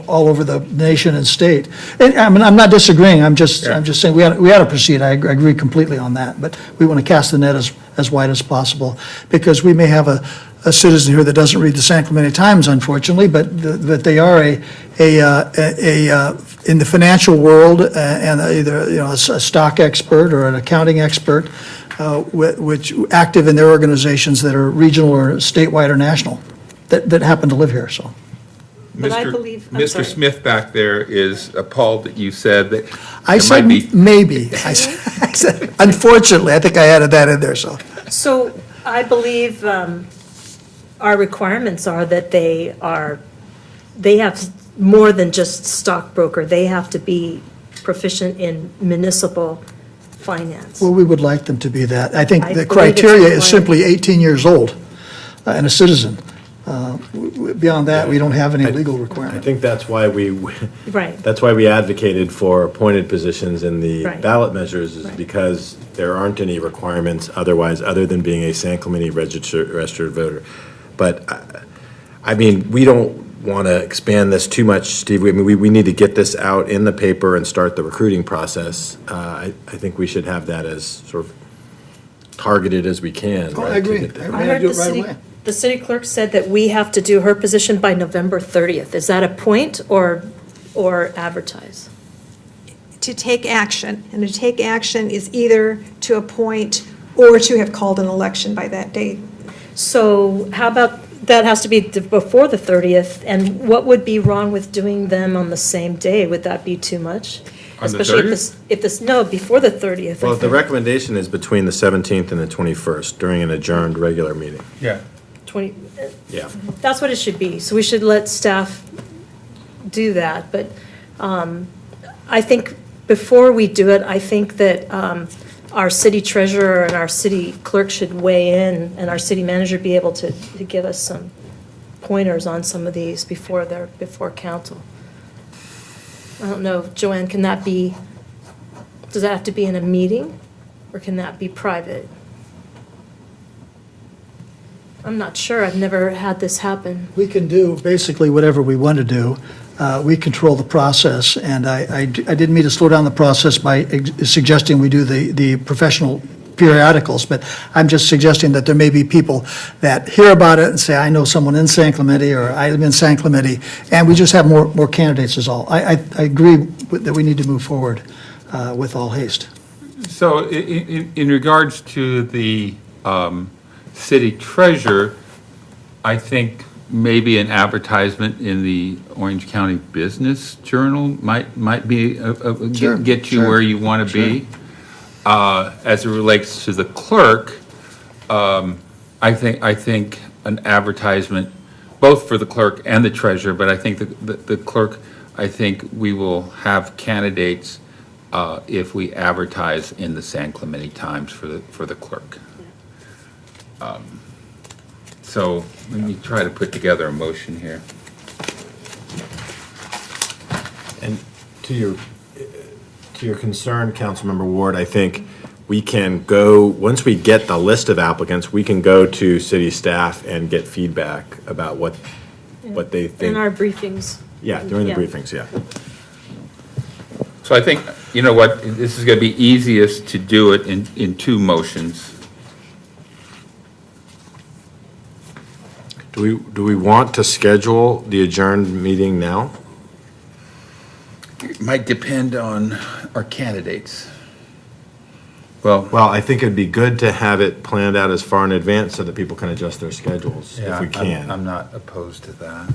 all over the nation and state. And I mean, I'm not disagreeing, I'm just saying we ought to proceed. I agree completely on that, but we want to cast the net as wide as possible, because we may have a citizen here that doesn't read the San Clemente Times, unfortunately, but they are in the financial world, and either a stock expert or an accounting expert, which active in their organizations that are regional or statewide or national, that happen to live here. So, But I believe, I'm Mr. sorry. Smith back there is appalled that you said that I there said might be. maybe. I said, unfortunately, I think I added that in there. So I believe our requirements are that they have more than just stockbroker. They have to be proficient in municipal finance. Well, we would like them to be that. I think I the believe it's criteria is required. simply 18 years old and a citizen. Beyond that, we don't have any legal I requirement. think that's why we, Right. that's why we advocated for appointed positions in the Right. ballot measures, is Right. because there aren't any requirements otherwise, other than being a San Clemente registered voter. But, I mean, we don't want to expand this too much, Steve. I mean, we need to get this out in the paper and start the recruiting process. I think we should have that as sort of targeted as we can. Oh, right, I to agree. get there. I I heard do the it right city, away. the city clerk said that we have to do her position by November 30th. Is that a point or advertise? To take action, and to take action is either to appoint or to have called an election by that date. So how about, that has to be before the 30th, and what would be wrong with doing them on the same day? Would that be too much? On the Especially 30th? if this, no, before the 30th. I Well, the think. recommendation is between the 17th and the 21st during an adjourned regular meeting. Yeah. 20, Yeah. that's what it should be. So we should let staff do that. But I think before we do it, I think that our city treasurer and our city clerk should weigh in, and our city manager be able to give us some pointers on some of these before council. I don't know, Joanne, can that be, does that have to be in a meeting, or can that be private? I'm not sure, I've never had this happen. We can do basically whatever we want to do. We control the process, and I didn't mean to slow down the process by suggesting we do the professional periodicals, but I'm just suggesting that there may be people that hear about it and say, I know someone in San Clemente, or I live in San Clemente, and we just have more candidates is all. I agree that we need to move forward with all haste. So in regards to the city treasurer, I think maybe an advertisement in the Orange County Business Journal might be, Sure, get you sure, where you want to be. As it relates to the clerk, I think an advertisement, both for the clerk and the treasurer, but I think the clerk, I think we will have candidates if we advertise in the San Clemente Times for the clerk. So let me try to put together a motion here. And to your concern, Councilmember Ward, I think we can go, once we get the list of applicants, we can go to city staff and get feedback about what they think. In our briefings. Yeah, during the Yeah. briefings, yeah. So I think, you know what, this is going to be easiest to do it in two motions. Do we want to schedule the adjourned meeting now? It might depend on our candidates. Well, I think it'd be good to have it planned out as far in advance so that people can adjust their schedules, if we can. I'm not opposed to that.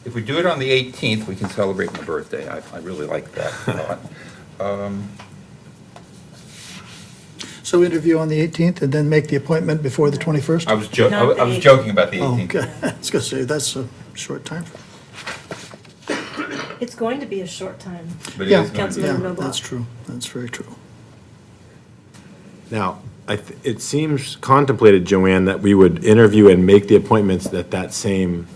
If we do it on the 18th, we can celebrate my birthday. I really like that thought. So interview on the 18th and then make the appointment before the 21st? I was joking about the 18th. Oh, okay. I was going to say, that's a short time. It's going to be a short time. But it Yeah, is going to be. yeah, Councilmember Noblock. that's true. That's very true. Now, it seems contemplated, Joanne, that we would interview and make the appointments at that same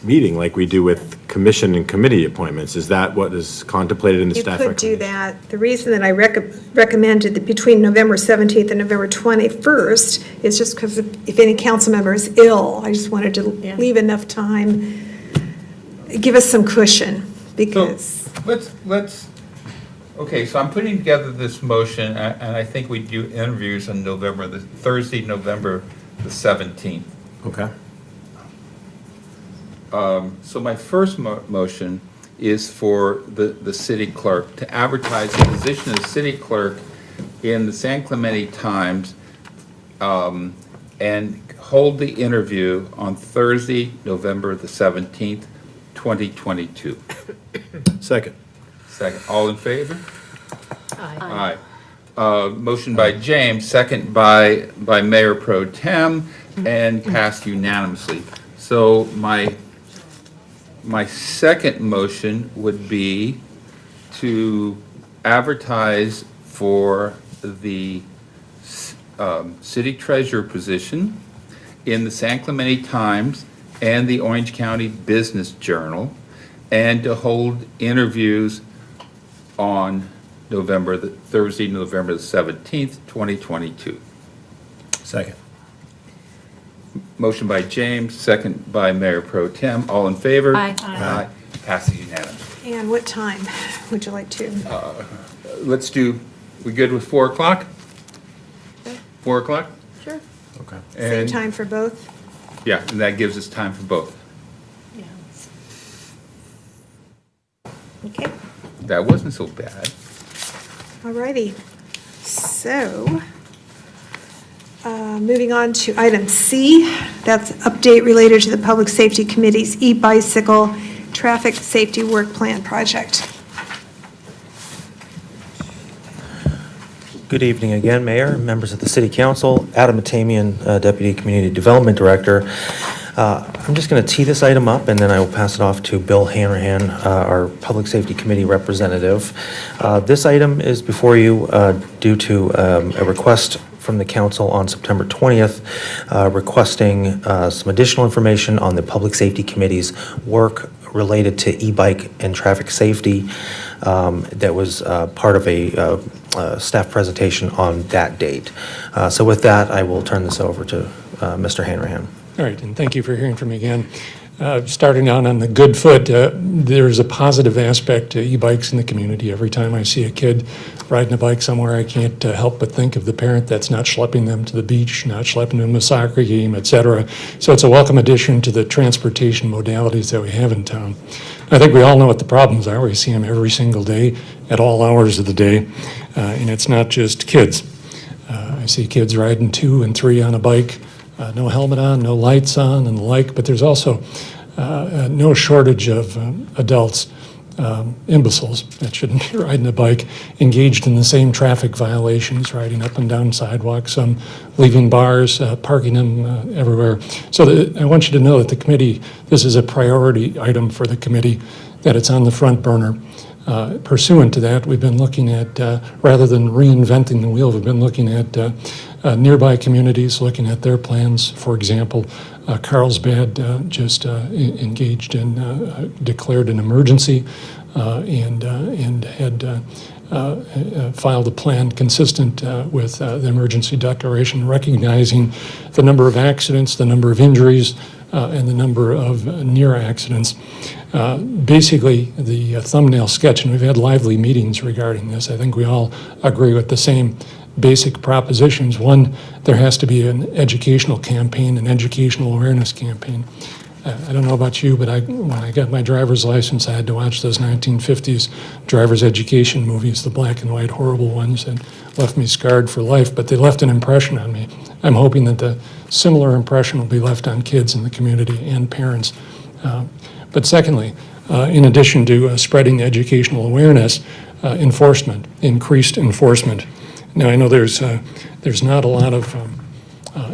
meeting, like we do with commission and committee appointments. Is that what is contemplated in the You staff could do recommendation? that. The reason that I recommended that between November 17th and November 21st is just because if any council member is ill, I just wanted to leave enough time, give us some cushion, because. Okay, so I'm putting together this motion, and I think we do interviews on Thursday, November the 17th. Okay. So my first motion is for the city clerk to advertise the position of city clerk in the San Clemente Times and hold the interview on Thursday, November the 17th, 2022. Second. Second. All in favor? Aye. Motion by James, second by Mayor Pro Tem, and passed unanimously. So my second motion would be to advertise for the city treasurer position in the San Clemente Times and the Orange County Business Journal, and to hold interviews on Thursday, November the 17th, 2022. Second. Motion by James, second by Mayor Pro Tem. All in favor? Aye. Aye. Passes unanimously. And what time would you like to? Let's do, we good with 4 o'clock? 4 o'clock? Sure. Okay. Same And- time for both? Yeah, and that gives us time for both. Okay. That wasn't so bad. All righty. So, moving on to item C, that's update related to the Public Safety Committee's e-bicycle traffic safety work plan project. Good evening again, Mayor, members of the City Council. Adam Matamian, Deputy Community Development Director. I'm just going to tee this item up, and then I will pass it off to Bill Hanrahan, our Public Safety Committee representative. This item is before you due to a request from the council on September 20th, requesting some additional information on the Public Safety Committee's work related to e-bike and traffic safety. That was part of a staff presentation on that date. So with that, I will turn this over to Mr. Hanrahan. All right, and thank you for hearing from me again. Starting out on the good foot, there's a positive aspect to e-bikes in the community. Every time I see a kid riding a bike somewhere, I can't help but think of the parent that's not schlepping them to the beach, not schlepping them to a soccer game, et cetera. So it's a welcome addition to the transportation modalities that we have in town. I think we all know what the problems are. We see them every single day at all hours of the day, and it's not just kids. I see kids riding 2 and 3 on a bike, no helmet on, no lights on, and the like, but there's also no shortage of adults, imbeciles that shouldn't be riding a bike, engaged in the same traffic violations, riding up and down sidewalks, some leaving bars, parking them everywhere. So I want you to know that the committee, this is a priority item for the committee, that it's on the front burner. Pursuant to that, we've been looking at, rather than reinventing the wheel, we've been looking at nearby communities, looking at their plans. For example, Carlsbad just engaged in, declared an emergency and had filed a plan consistent with the emergency declaration, recognizing the number of accidents, the number of injuries, and the number of near accidents. Basically, the thumbnail sketch, and we've had lively meetings regarding this. I think we all agree with the same basic propositions. One, there has to be an educational campaign, an educational awareness campaign. I don't know about you, but when I got my driver's license, I had to watch those 1950s driver's education movies, the black and white horrible ones, that left me scarred for life, but they left an impression on me. I'm hoping that the similar impression will be left on kids in the community and parents. But secondly, in addition to spreading educational awareness, enforcement, increased enforcement. Now, I know there's not a lot of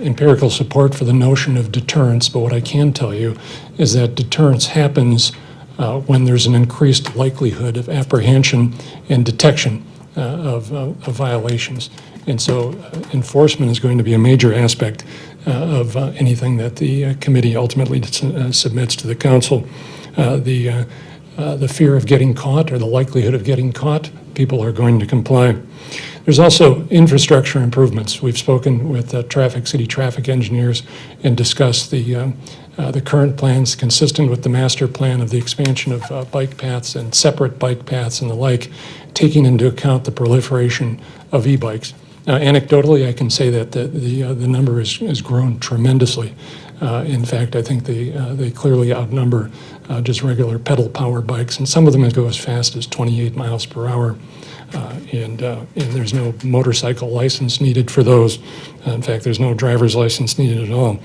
empirical support for the notion of deterrence, but what I can tell you is that deterrence happens when there's an increased likelihood of apprehension and detection of violations. And so enforcement is going to be a major aspect of anything that the committee ultimately submits to the council. the fear of getting caught or the likelihood of getting caught, people are going to comply. There's also infrastructure improvements. We've spoken with city traffic engineers and discussed the current plans consistent with the master plan of the expansion of bike paths and separate bike paths and the like, taking into account the proliferation of e-bikes. Now, anecdotally, I can say that the number has grown tremendously. In fact, I think they clearly outnumber just regular pedal-powered bikes, and some of them go as fast as 28 miles per hour. And there's no motorcycle license needed for those. In fact, there's no driver's license needed at all.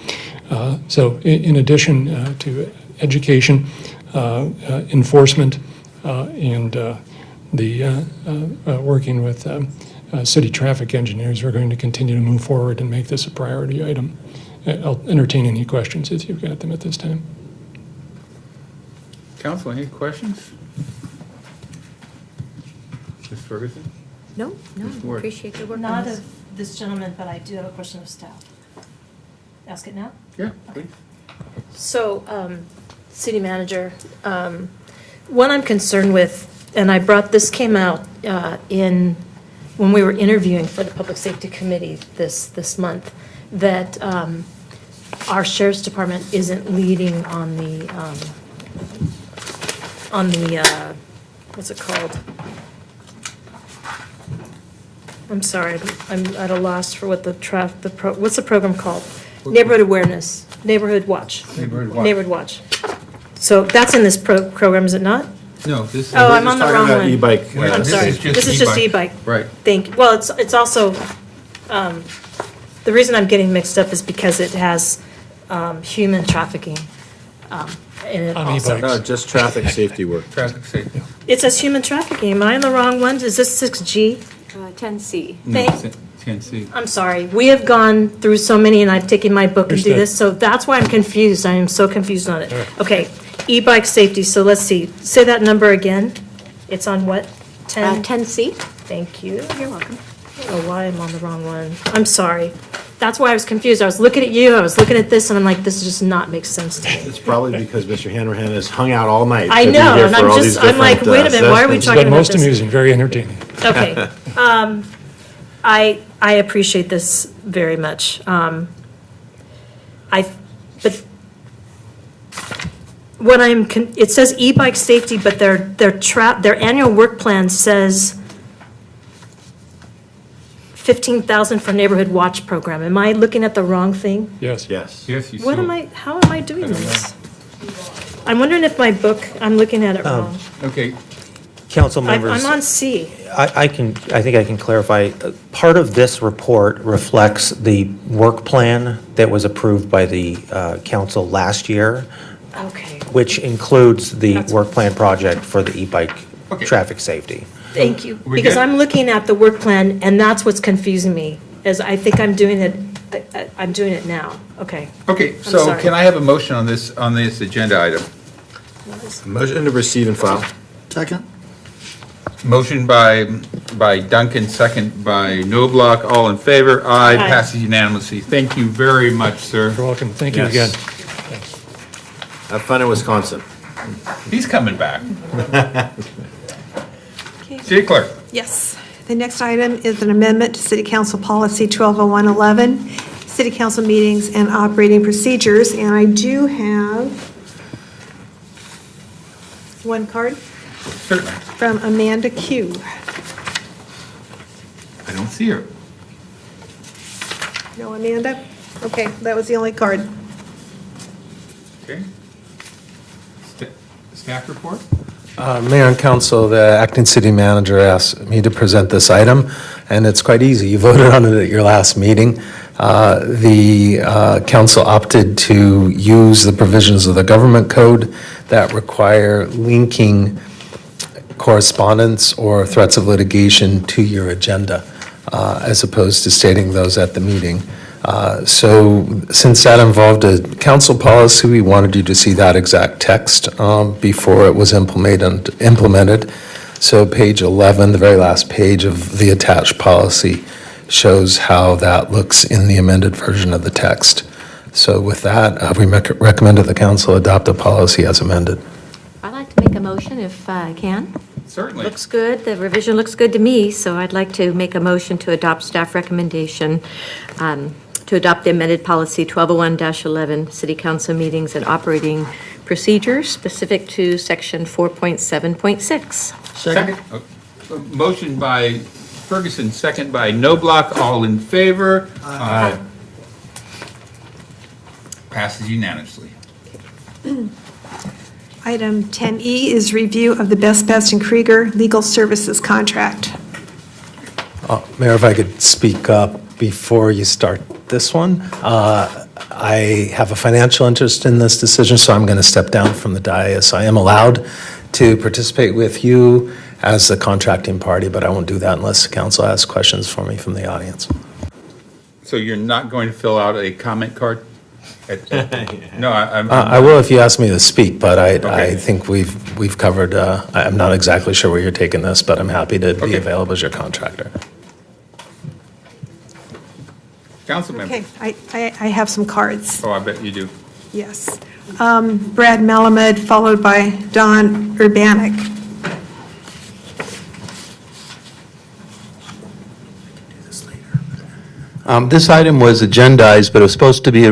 So in addition to education, enforcement, and working with city traffic engineers, we're going to continue to move forward and make this a priority item. I'll entertain any questions if you've got them at this time. Council, any questions? Ms. Ferguson? No, Ms. Ward? appreciate the work on Not this. of this gentleman, but I do have a question of staff. Ask it now? Yeah, please. So, city manager, what I'm concerned with, and this came out when we were interviewing for the Public Safety Committee this month, that our sheriff's department isn't leading on the what's it called? I'm sorry, I'm at a loss for what what's the program called? Neighborhood Awareness, Neighborhood Watch. Neighborhood Watch. So that's in this program, is it not? No, this is. Oh, I'm on the wrong one. E-bike. I'm sorry. This is just e-bike. Right. Well, it's also, the reason I'm getting mixed up is because it has human trafficking in it On also. e-bikes. No, just traffic safety work. Traffic safety. It says human trafficking. Am I on the wrong one? Is this 6G? 10C. No, 10C. I'm sorry. We have gone through so many, and I've taken my book and do Understood. this, so that's why I'm confused. I am so confused on it. Okay, e-bike safety, so let's see. Say that number again. It's on what? 10C. Thank you. You're welcome. Oh, why am I on the wrong one? I'm sorry. That's why I was confused. I was looking at you, I was looking at this, and I'm like, this does not make sense to me. It's probably because Mr. Hanrahan has hung out all night. I to be know, here and for all I'm these just, I'm like, different, wait a minute, why are we sessions. talking But about most this? amusing, very entertaining. Okay. I appreciate this very much. But what it says e-bike safety, but their annual work plan says 15,000 for neighborhood watch program. Am I looking at the wrong thing? Yes. Yes. Yes, you How am I doing I don't this? I'm wondering if my book, I'm looking at it wrong. Okay, Council members. I'm on C. I think I can clarify. Part of this report reflects the work plan that was approved by the council last year, Okay, which includes the That's- work plan project for the e-bike Okay. traffic safety. thank you. We Because good? I'm looking at the work plan, and that's what's confusing me, is I think I'm doing it now. Okay. okay, I'm so sorry. can I have a motion on this agenda item? Motion to receive and file. Second? Motion by Duncan, second by Noblock, all in favor? Aye, Aye. passes unanimously. Thank you very much, sir. You're welcome. Thank you Yes. again. Have fun in Wisconsin. He's coming back. City Clerk. Yes. The next item is an amendment to City Council Policy 120111, City Council Meetings and Operating Procedures, and I do have one card Certainly. from Amanda Q. I don't see her. No, Amanda? Okay, that was the only card. Okay. Staff report? Mayor and council, the acting city manager asked me to present this item, and it's quite easy. You voted on it at your last meeting. The council opted to use the provisions of the government code that require linking correspondence or threats of litigation to your agenda, as opposed to stating those at the meeting. So since that involved a council policy, we wanted you to see that exact text before it was implemented. So page 11, the very last page of the attached policy, shows how that looks in the amended version of the text. So with that, we recommend that the council adopt a policy as amended. make a motion if I can. Certainly. Looks good, the revision looks good to me, so I'd like to make a motion to adopt staff recommendation to adopt the amended policy 1201-11, city council meetings and operating procedures specific to section 4.7.6. Second. Motion by Ferguson, second by Noblock. All in favor? Aye. Passes unanimously. Item 10E is review of the Best Best and Krieger Legal Services Contract. Mayor, if I could speak up before you start this one. I have a financial interest in this decision, so I'm going to step down from the dais. I am allowed to participate with you as the contracting party, but I won't do that unless the council asks questions for me from the audience. So you're not going to fill out a comment card? No, I will if you ask me to speak, but I think we've covered, I'm not exactly sure where you're taking this, but I'm happy to be available as your contractor. Council member. Okay, I have some cards. Oh, I bet you do. Yes. Brad Malamed, followed by Don Urbanek. This item was agendized, but it was supposed to be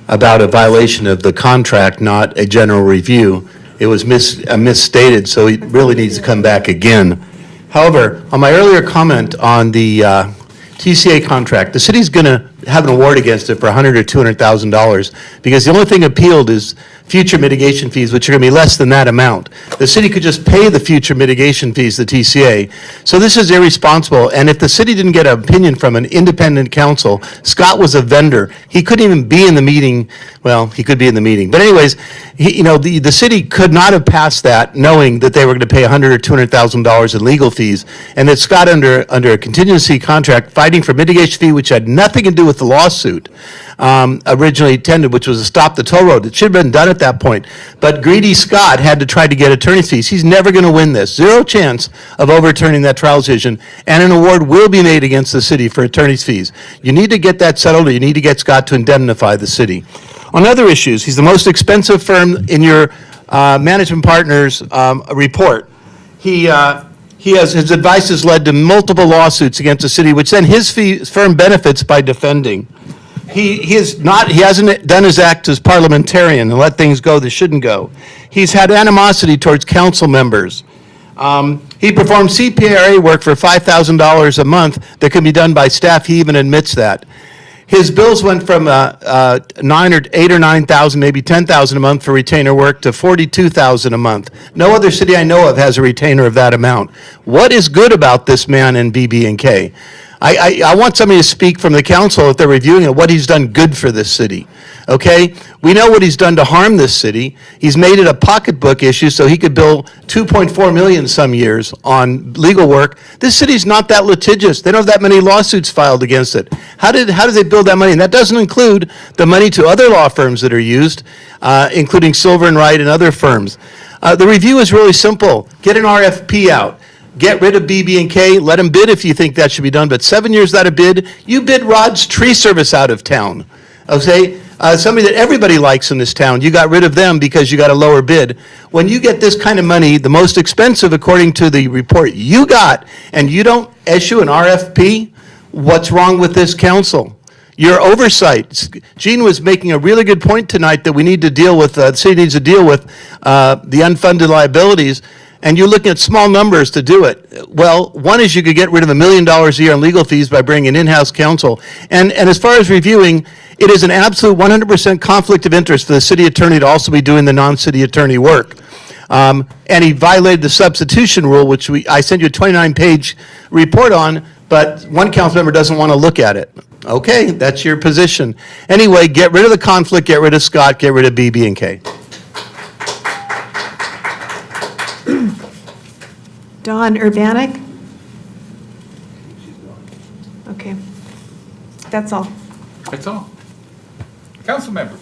about a violation of the contract, not a general review. It was misstated, so it really needs to come back again. However, on my earlier comment on the TCA contract, the city's going to have an award against it for $100,000 or $200,000 because the only thing appealed is future mitigation fees, which are going to be less than that amount. The city could just pay the future mitigation fees, the TCA. So this is irresponsible, and if the city didn't get an opinion from an independent counsel, Scott was a vendor. He couldn't even be in the meeting. Well, he could be in the meeting. But anyways, the city could not have passed that knowing that they were going to pay $100,000 or $200,000 in legal fees, and that Scott, under a contingency contract, fighting for mitigation fee, which had nothing to do with the lawsuit, originally intended, which was to stop the toll road. It should have been done at that point. But greedy Scott had to try to get attorney's fees. He's never going to win this. Zero chance of overturning that trial decision, and an award will be made against the city for attorney's fees. You need to get that settled, or you need to get Scott to indemnify the city. On other issues, he's the most expensive firm in your management partner's report. His advice has led to multiple lawsuits against the city, which then his firm benefits by defending. He hasn't done his act as parliamentarian and let things go that shouldn't go. He's had animosity towards council members. He performed CPRA work for $5,000 a month that can be done by staff. He even admits that. His bills went from $8,000 or $9,000, maybe $10,000 a month for retainer work to $42,000 a month. No other city I know of has a retainer of that amount. What is good about this man in BB&K? I want somebody to speak from the council if they're reviewing it, what he's done good for this city, okay? We know what he's done to harm this city. He's made it a pocketbook issue so he could bill $2.4 million some years on legal work. This city's not that litigious. They don't have that many lawsuits filed against it. How did they build that money? And that doesn't include the money to other law firms that are used, including Silver and Wright and other firms. The review is really simple. Get an RFP out. Get rid of BB&K, let them bid if you think that should be done, but 7 years without a bid, you bid Rod's Tree Service out of town, okay? Somebody that everybody likes in this town, you got rid of them because you got a lower bid. When you get this kind of money, the most expensive according to the report you got, and you don't issue an RFP, what's wrong with this council? Your oversight. Gene was making a really good point tonight that we need to deal with, the city needs to deal with the unfunded liabilities, and you're looking at small numbers to do it. Well, one is you could get rid of $1 million a year in legal fees by bringing an in-house counsel. And as far as reviewing, it is an absolute 100% conflict of interest for the city attorney to also be doing the non-city attorney work. And he violated the substitution rule, which I sent you a 29-page report on, but one council member doesn't want to look at it. Okay, that's your position. Anyway, get rid of the conflict, get rid of Scott, get rid of BB&K. Don Urbanek? Okay. That's all. That's all. Council members.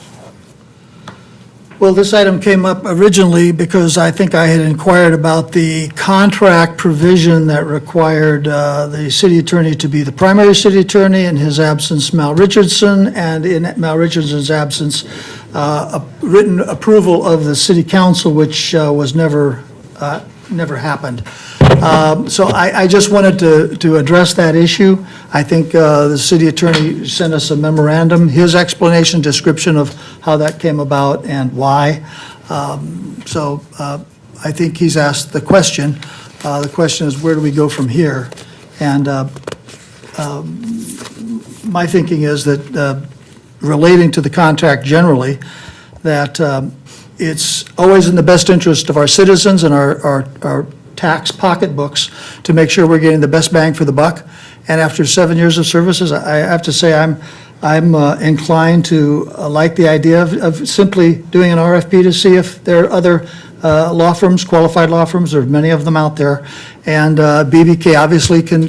Well, this item came up originally because I think I had inquired about the contract provision that required the city attorney to be the primary city attorney, in his absence, Mal Richardson, and in Mal Richardson's absence, written approval of the city council, which was never happened. So I just wanted to address that issue. I think the city attorney sent us a memorandum, his explanation, description of how that came about and why. So I think he's asked the question. The question is, where do we go from here? And my thinking is that relating to the contract generally, that it's always in the best interest of our citizens and our tax pocketbooks to make sure we're getting the best bang for the buck. And after 7 years of services, I have to say I'm inclined to like the idea of simply doing an RFP to see if there are other law firms, qualified law firms. There are many of them out there, and BBK obviously can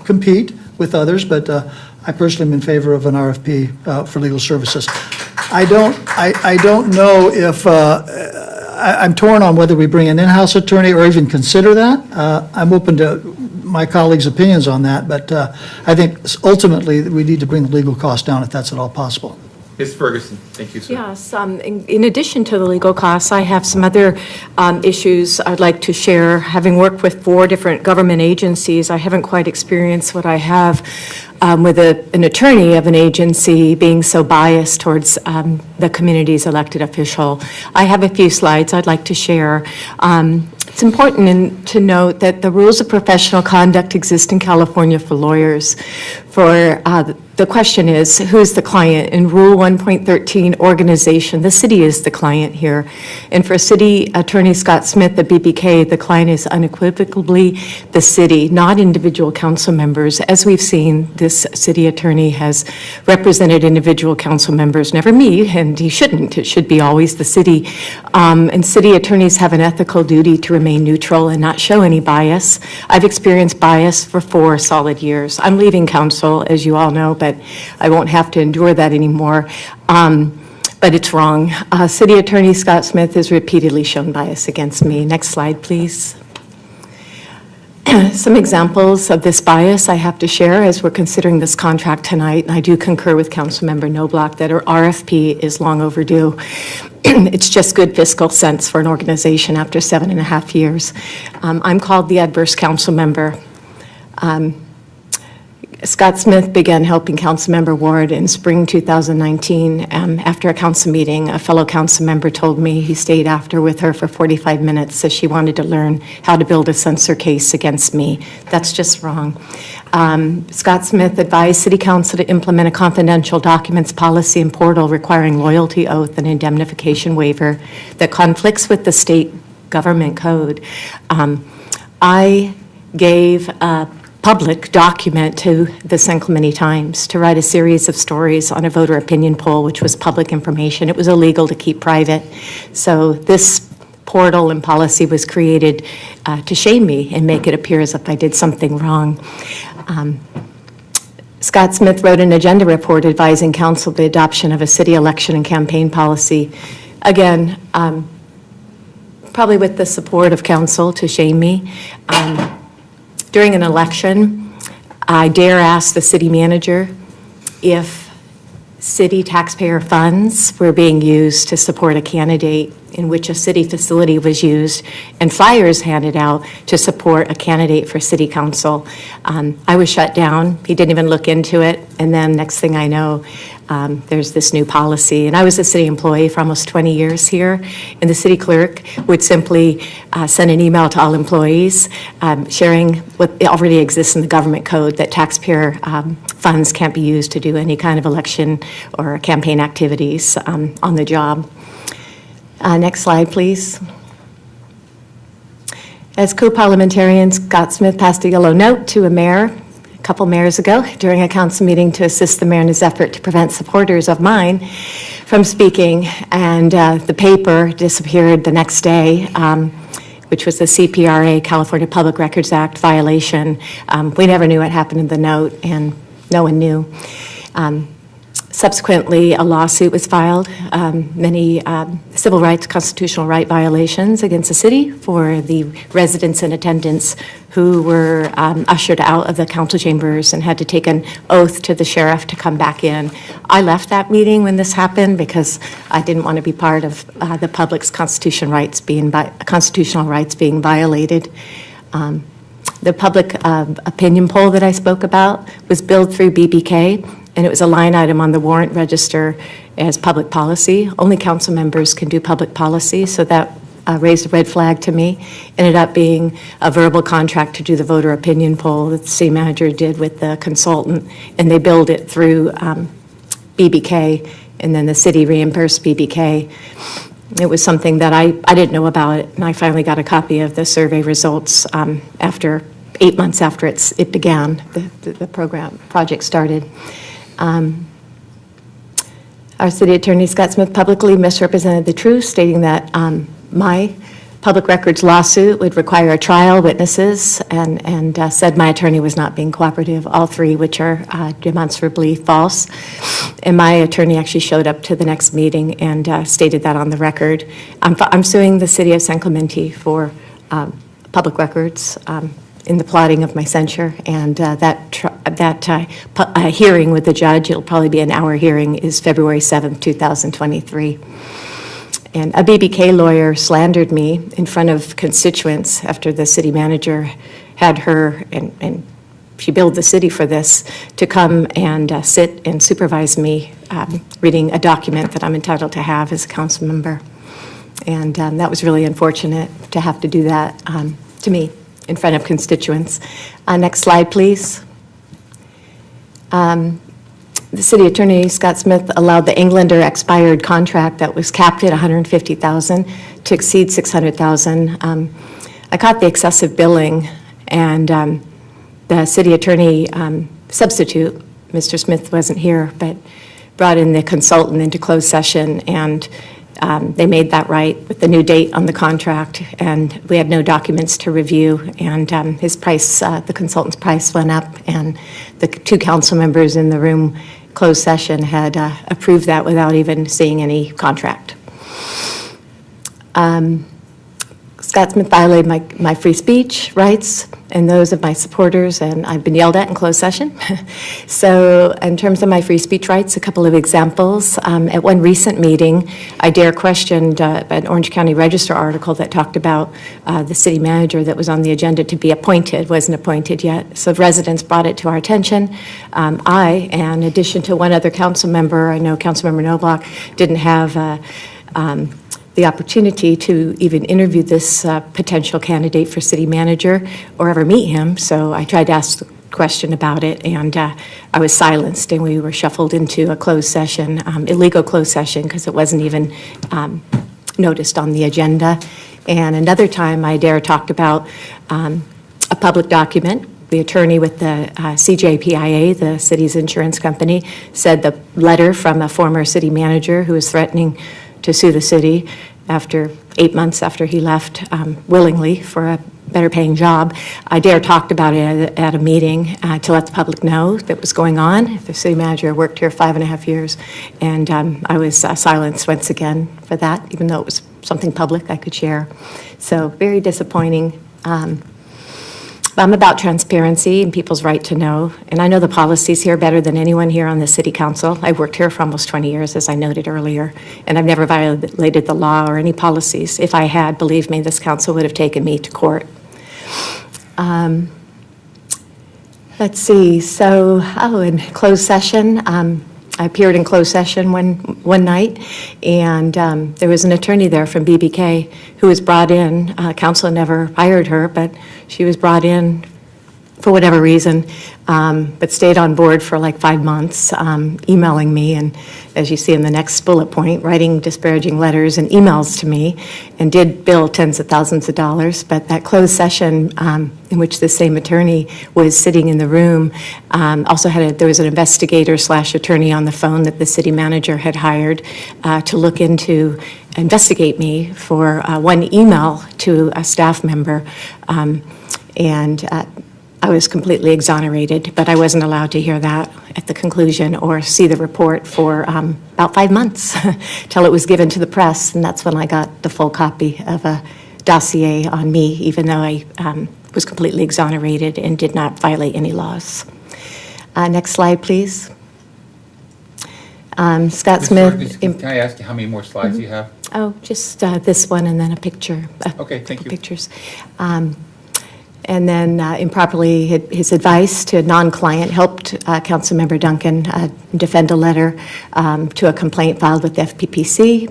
compete with others, but I personally am in favor of an RFP for legal services. I don't know if I'm torn on whether we bring an in-house attorney or even consider that. I'm open to my colleagues' opinions on that, but I think ultimately we need to bring the legal cost down if that's at all possible. Ms. Ferguson, thank you, sir. Yes, in addition to the legal costs, I have some other issues I'd like to share. Having worked with 4 different government agencies, I haven't quite experienced what I have with an attorney of an agency being so biased towards the community's elected official. I have a few slides I'd like to share. It's important to note that the rules of professional conduct exist in California for lawyers. The question is, who's the client? In Rule 1.13, organization, the city is the client here. And for City Attorney Scott Smith, the BBK, the client is unequivocally the city, not individual council members. As we've seen, this city attorney has represented individual council members, never me, and he shouldn't. It should be always the city. And city attorneys have an ethical duty to remain neutral and not show any bias. I've experienced bias for 4 solid years. I'm leaving council, as you all know, but I won't have to endure that anymore. But it's wrong. City Attorney Scott Smith has repeatedly shown bias against me. Next slide, please. Some examples of this bias I have to share as we're considering this contract tonight, and I do concur with Councilmember Noblock that our RFP is long overdue. It's just good fiscal sense for an organization after 7.5 years. I'm called the adverse council member. Scott Smith began helping Councilmember Ward in spring 2019. After a council meeting, a fellow council member told me he stayed after with her for 45 minutes, so she wanted to learn how to build a censor case against me. That's just wrong. Scott Smith advised City Council to implement a confidential documents policy and portal requiring loyalty oath and indemnification waiver that conflicts with the state government code. I gave a public document to the San Clemente Times to write a series of stories on a voter opinion poll, which was public information. It was illegal to keep private. So this portal and policy was created to shame me and make it appear as if I did something wrong. Scott Smith wrote an agenda report advising council the adoption of a city election and campaign policy. Again, probably with the support of council to shame me. During an election, I dare ask the city manager if city taxpayer funds were being used to support a candidate in which a city facility was used and flyers handed out to support a candidate for city council. I was shut down. He didn't even look into it. And then next thing I know, there's this new policy. And I was a city employee for almost 20 years here. And the city clerk would simply send an email to all employees sharing what already exists in the government code, that taxpayer funds can't be used to do any kind of election or campaign activities on the job. Next slide, please. As co-parliamentarian, Scott Smith passed a yellow note to a mayor a couple mayors ago during a council meeting to assist the mayor in his effort to prevent supporters of mine from speaking, and the paper disappeared the next day, which was the CPRA, California Public Records Act violation. We never knew what happened in the note, and no one knew. Subsequently, a lawsuit was filed, many civil rights, constitutional right violations against the city for the residents and attendants who were ushered out of the council chambers and had to take an oath to the sheriff to come back in. I left that meeting when this happened because I didn't want to be part of the public's constitutional rights being violated. The public opinion poll that I spoke about was billed through BBK, and it was a line item on the warrant register as public policy. Only council members can do public policy, so that raised a red flag to me. Ended up being a verbal contract to do the voter opinion poll that the city manager did with the consultant, and they billed it through BBK, and then the city reimbursed BBK. It was something that I didn't know about it, and I finally got a copy of the survey results after 8 months after it began, the project started. Our city attorney, Scott Smith, publicly misrepresented the truth, stating that my public records lawsuit would require a trial, witnesses, and said my attorney was not being cooperative, all three which are demonstrably false. And my attorney actually showed up to the next meeting and stated that on the record. I'm suing the city of San Clemente for public records in the plotting of my censure, and that hearing with the judge, it'll probably be an hour hearing, is February 7th, 2023. And a BBK lawyer slandered me in front of constituents after the city manager had her, and she billed the city for this, to come and sit and supervise me reading a document that I'm entitled to have as a council member. And that was really unfortunate to have to do that to me in front of constituents. Next slide, please. The city attorney, Scott Smith, allowed the Englander expired contract that was capped at $150,000 to exceed $600,000. I caught the excessive billing, and the city attorney substitute, Mr. Smith wasn't here, but brought in the consultant into closed session, and they made that right with the new date on the contract, and we had no documents to review, and his price, the consultant's price went up, and the two council members in the room closed session had approved that without even seeing any contract. Scott Smith violated my free speech rights and those of my supporters, and I've been yelled at in closed session. So in terms of my free speech rights, a couple of examples. At one recent meeting, I questioned an Orange County Register article that talked about the city manager that was on the agenda to be appointed, wasn't appointed yet. So residents brought it to our attention. I, in addition to one other council member, I know Councilmember Noblock, didn't have the opportunity to even interview this potential candidate for city manager or ever meet him. So I tried to ask the question about it, and I was silenced, and we were shuffled into a closed session, illegal closed session, because it wasn't even noticed on the agenda. And another time, I talked about a public document. The attorney with the CJPIA, the city's insurance company, said the letter from a former city manager who was threatening to sue the city after 8 months after he left willingly for a better paying job. I talked about it at a meeting to let the public know that was going on. The city manager worked here 5.5 years, and I was silenced once again for that, even though it was something public I could share. So very disappointing. I'm about transparency and people's right to know, and I know the policies here better than anyone here on the city council. I've worked here for almost 20 years, as I noted earlier, and I've never violated the law or any policies. If I had, believe me, this council would have taken me to court. Let's see, so, in closed session, I appeared in closed session one night, and there was an attorney there from BBK who was brought in. Council never hired her, but she was brought in for whatever reason, but stayed on board for like 5 months, emailing me, and as you see in the next bullet point, writing disparaging letters and emails to me, and did bill tens of thousands of dollars. But that closed session in which the same attorney was sitting in the room also there was an investigator / attorney on the phone that the city manager had hired to look into, investigate me for one email to a staff member, and I was completely exonerated, but I wasn't allowed to hear that at the conclusion or see the report for about 5 months till it was given to the press, and that's when I got the full copy of a dossier on me, even though I was completely exonerated and did not violate any laws. Next slide, please. Scott Smith. Can I ask you how many more slides you have? Oh, just this one and then a picture. Okay, thank you. Pictures. And then improperly, his advice to a non-client helped Councilmember Duncan defend a letter to a complaint filed with the FPPC.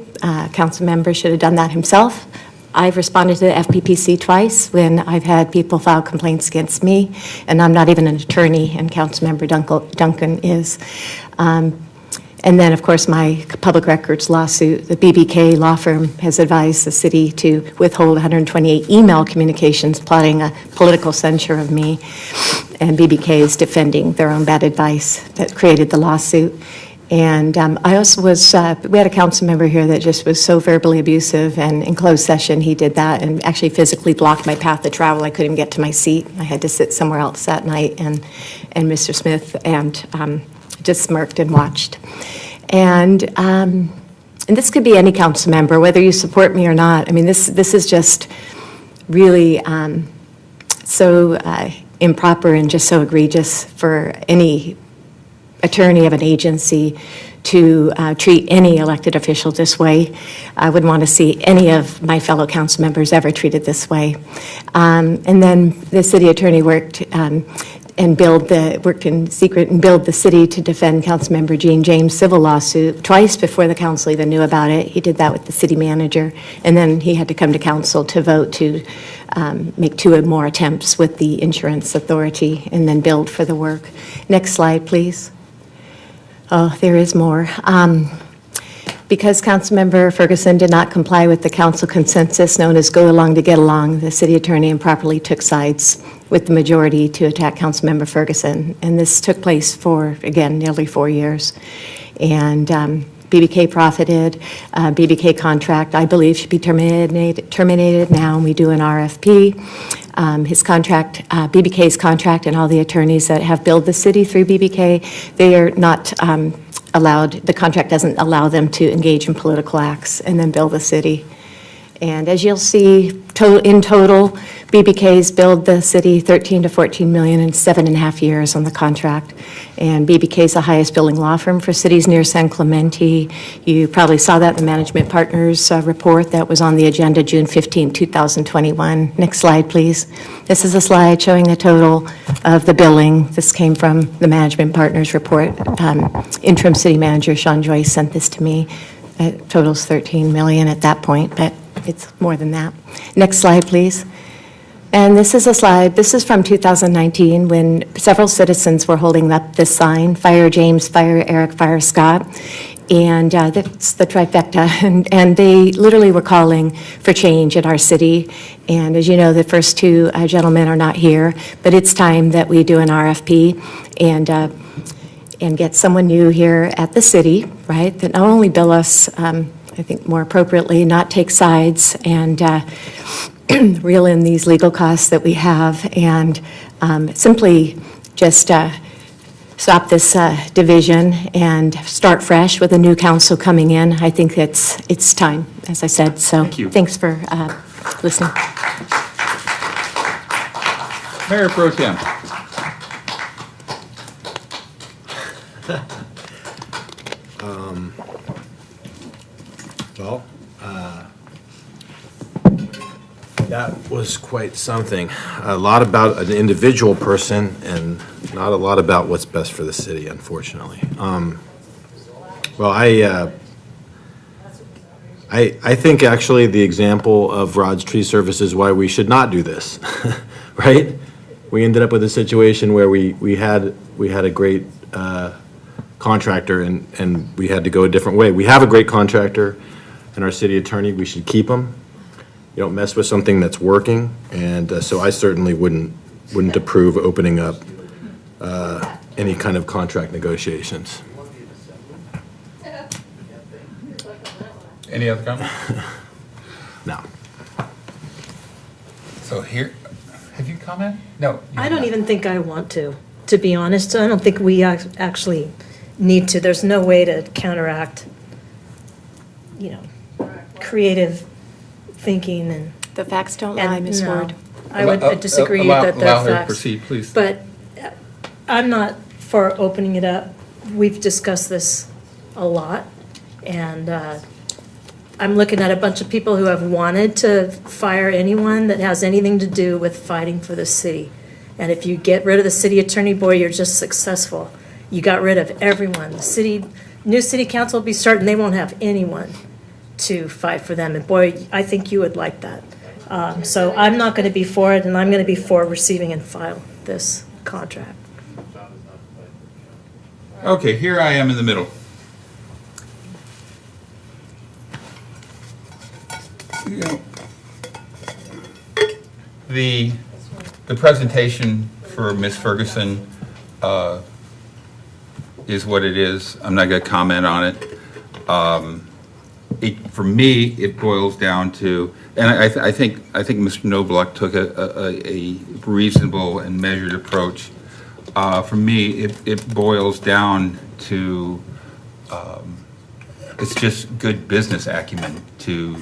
Councilmember should have done that himself. I've responded to the FPPC twice when I've had people file complaints against me, and I'm not even an attorney, and Councilmember Duncan is. And then, of course, my public records lawsuit, the BBK law firm has advised the city to withhold 128 email communications plotting a political censure of me, and BBK is defending their own bad advice that created the lawsuit. And I also was, we had a council member here that just was so verbally abusive, and in closed session, he did that and actually physically blocked my path of travel. I couldn't get to my seat. I had to sit somewhere else that night, and Mr. Smith just smirked and watched. And this could be any council member, whether you support me or not. I mean, this is just really so improper and just so egregious for any attorney of an agency to treat any elected official this way. I wouldn't want to see any of my fellow council members ever treated this way. And then the city attorney worked in secret and billed the city to defend Councilmember Gene James' civil lawsuit twice before the council even knew about it. He did that with the city manager, and then he had to come to council to vote to make 2 more attempts with the insurance authority and then billed for the work. Next slide, please. Oh, there is more. Because Councilmember Ferguson did not comply with the council consensus known as go along to get along, the city attorney improperly took sides with the majority to attack Councilmember Ferguson. And this took place for, again, nearly 4 years. And BBK profited. BBK contract, I believe, should be terminated now, and we do an RFP. His contract, BBK's contract, and all the attorneys that have billed the city through BBK, they are not allowed, the contract doesn't allow them to engage in political acts and then bill the city. And as you'll see, in total, BBK's billed the city $13 to $14 million in 7.5 years on the contract. And BBK's the highest billing law firm for cities near San Clemente. You probably saw that in the Management Partners report that was on the agenda June 15, 2021. Next slide, please. This is a slide showing the total of the billing. This came from the Management Partners report. Interim City Manager Sean Joyce sent this to me. It totals $13 million at that point, but it's more than that. Next slide, please. And this is a slide, this is from 2019 when several citizens were holding up this sign, Fire James, Fire Eric, Fire Scott. And that's the trifecta. And they literally were calling for change in our city. And as you know, the first 2 gentlemen are not here, but it's time that we do an RFP and get someone new here at the city, right, that not only bill us, I think more appropriately, not take sides and reel in these legal costs that we have and simply just stop this division and start fresh with a new council coming in. I think it's time, as I said. So Thank you. Thanks for listening. Mayor Pro Tem. Well, that was quite something. A lot about an individual person and not a lot about what's best for the city, unfortunately. Well, I think actually the example of Rod's Tree Service is why we should not do this, right? We ended up with a situation where we had a great contractor and we had to go a different way. We have a great contractor and our city attorney, we should keep him. You don't mess with something that's working, and so I certainly wouldn't approve opening up any kind of contract negotiations. Any other comment? No. So here, have you comment? No. I don't even think I want to be honest. I don't think we actually need to. There's no way to counteract, creative thinking and. The facts don't lie, Ms. no. Ward. I would disagree that they're Allow her to facts. proceed, please. But I'm not for opening it up. We've discussed this a lot, and I'm looking at a bunch of people who have wanted to fire anyone that has anything to do with fighting for the city. And if you get rid of the city attorney, boy, you're just successful. You got rid of everyone. The new city council will be starting, they won't have anyone to fight for them. And boy, I think you would like that. So I'm not going to be for it, and I'm going to be for receiving and file this contract. Okay, here I am in the middle. You know, the presentation for Ms. Ferguson is what it is. I'm not going to comment on it. For me, it boils down to, and I think Mr. Noblock took a reasonable and measured approach. For me, it boils down to it's just good business acumen to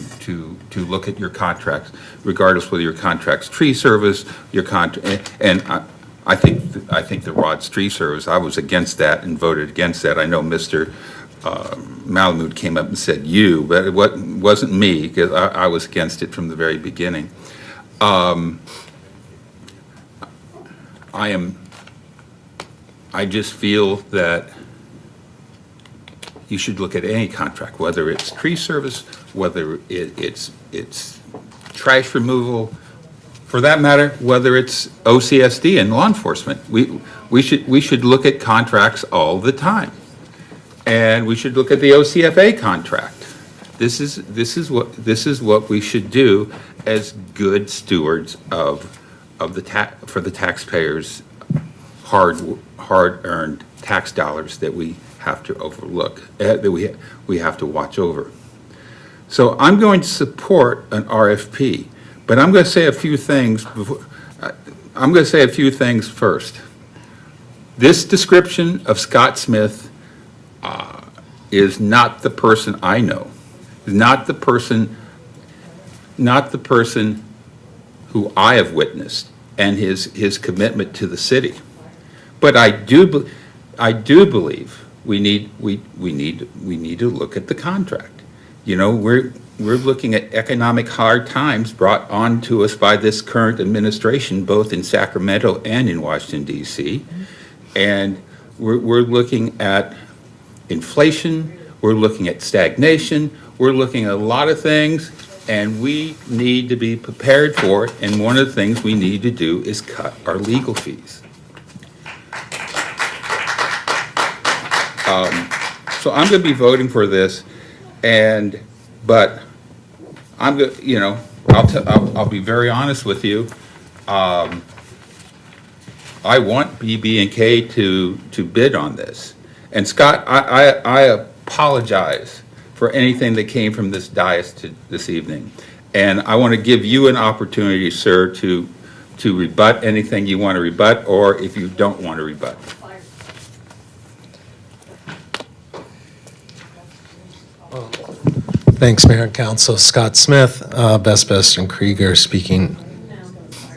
look at your contracts, regardless whether your contract's tree service, your contract, and I think the Rod's tree service. I was against that and voted against that. I know Mr. Malamud came up and said you, but it wasn't me, because I was against it from the very beginning. I just feel that you should look at any contract, whether it's tree service, whether it's trash removal, for that matter, whether it's OCSD and law enforcement. We should look at contracts all the time. And we should look at the OCFA contract. This is what we should do as good stewards for the taxpayers' hard-earned tax dollars that we have to overlook, that we have to watch over. So I'm going to support an RFP, but I'm going to say a few things before. I'm going to say a few things first. This description of Scott Smith is not the person I know, not the person who I have witnessed and his commitment to the city. But I do believe we need to look at the contract. You know, we're looking at economic hard times brought on to us by this current administration, both in Sacramento and in Washington, D.C. And we're looking at inflation, we're looking at stagnation, we're looking at a lot of things, and we need to be prepared for it. And one of the things we need to do is cut our legal fees. So I'm going to be voting for this, but I'm going. You know, I'll be very honest with you. I want BB&K to bid on this. And Scott, I apologize for anything that came from this dais this evening. And I want to give you an opportunity, sir, to rebut anything you want to rebut, or if you don't want to rebut. Thanks, Mayor and Council. Scott Smith, Best and Krieger speaking.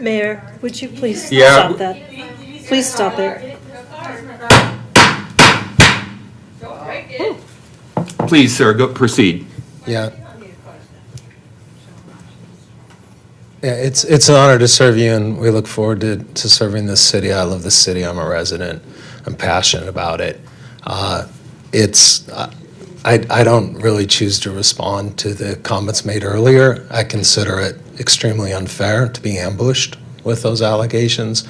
Mayor, would you please Yeah. stop that? Please stop it. Please, sir, proceed. Yeah. Yeah, it's an honor to serve you, and we look forward to serving this city. I love this city. I'm a resident. I'm passionate about it. I don't really choose to respond to the comments made earlier. I consider it extremely unfair to be ambushed with those allegations.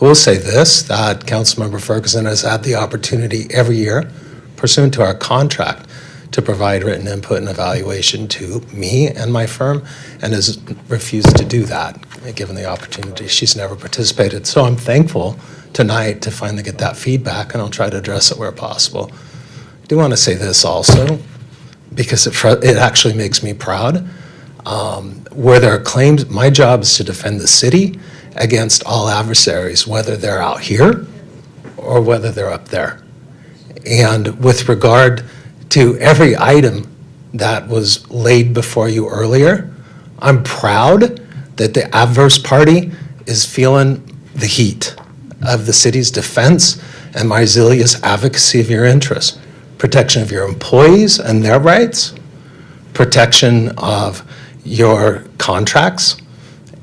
I will say this, that Councilmember Ferguson has had the opportunity every year, pursuant to our contract, to provide written input and evaluation to me and my firm, and has refused to do that, given the opportunity. She's never participated. So I'm thankful tonight to finally get that feedback, and I'll try to address it where possible. I do want to say this also, because it actually makes me proud. Where there are claims, my job is to defend the city, against all adversaries, whether they're out here or whether they're up there. And with regard to every item that was laid before you earlier, I'm proud that the adverse party is feeling the heat of the city's defense and my zealous advocacy of your interests, protection of your employees and their rights, protection of your contracts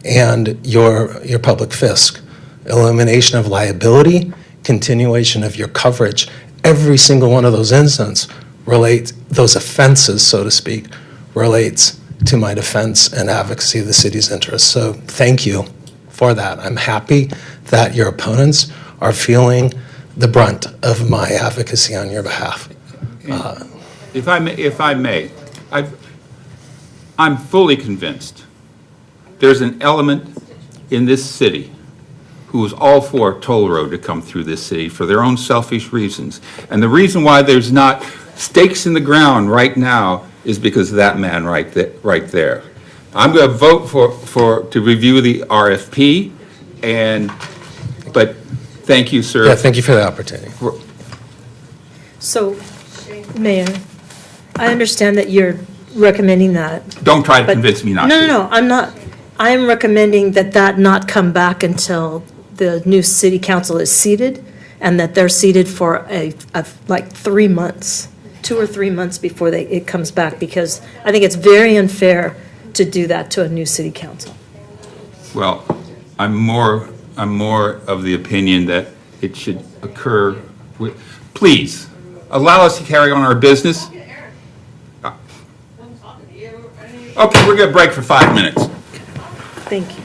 and your public fisc, elimination of liability, continuation of your coverage. Every single one of those instances relates, those offenses, so to speak, relates to my defense and advocacy of the city's interests. So thank you for that. I'm happy that your opponents are feeling the brunt of my advocacy on your behalf. If I may, I'm fully convinced there's an element in this city who is all for toll road to come through this city for their own selfish reasons. And the reason why there's not stakes in the ground right now is because of that man right there. I'm going to vote to review the RFP, but thank you, sir. Yeah, thank you for the opportunity. So, Mayor, I understand that you're recommending that. Don't try to convince me not to. No, I'm not. I am recommending that not come back until the new city council is seated, and that they're seated for like 3 months, 2 or 3 months before it comes back, because I think it's very unfair to do that to a new city council. Well, I'm more of the opinion that it should occur please, allow us to carry on our business. Okay, we're going to break for 5 minutes. Thank you.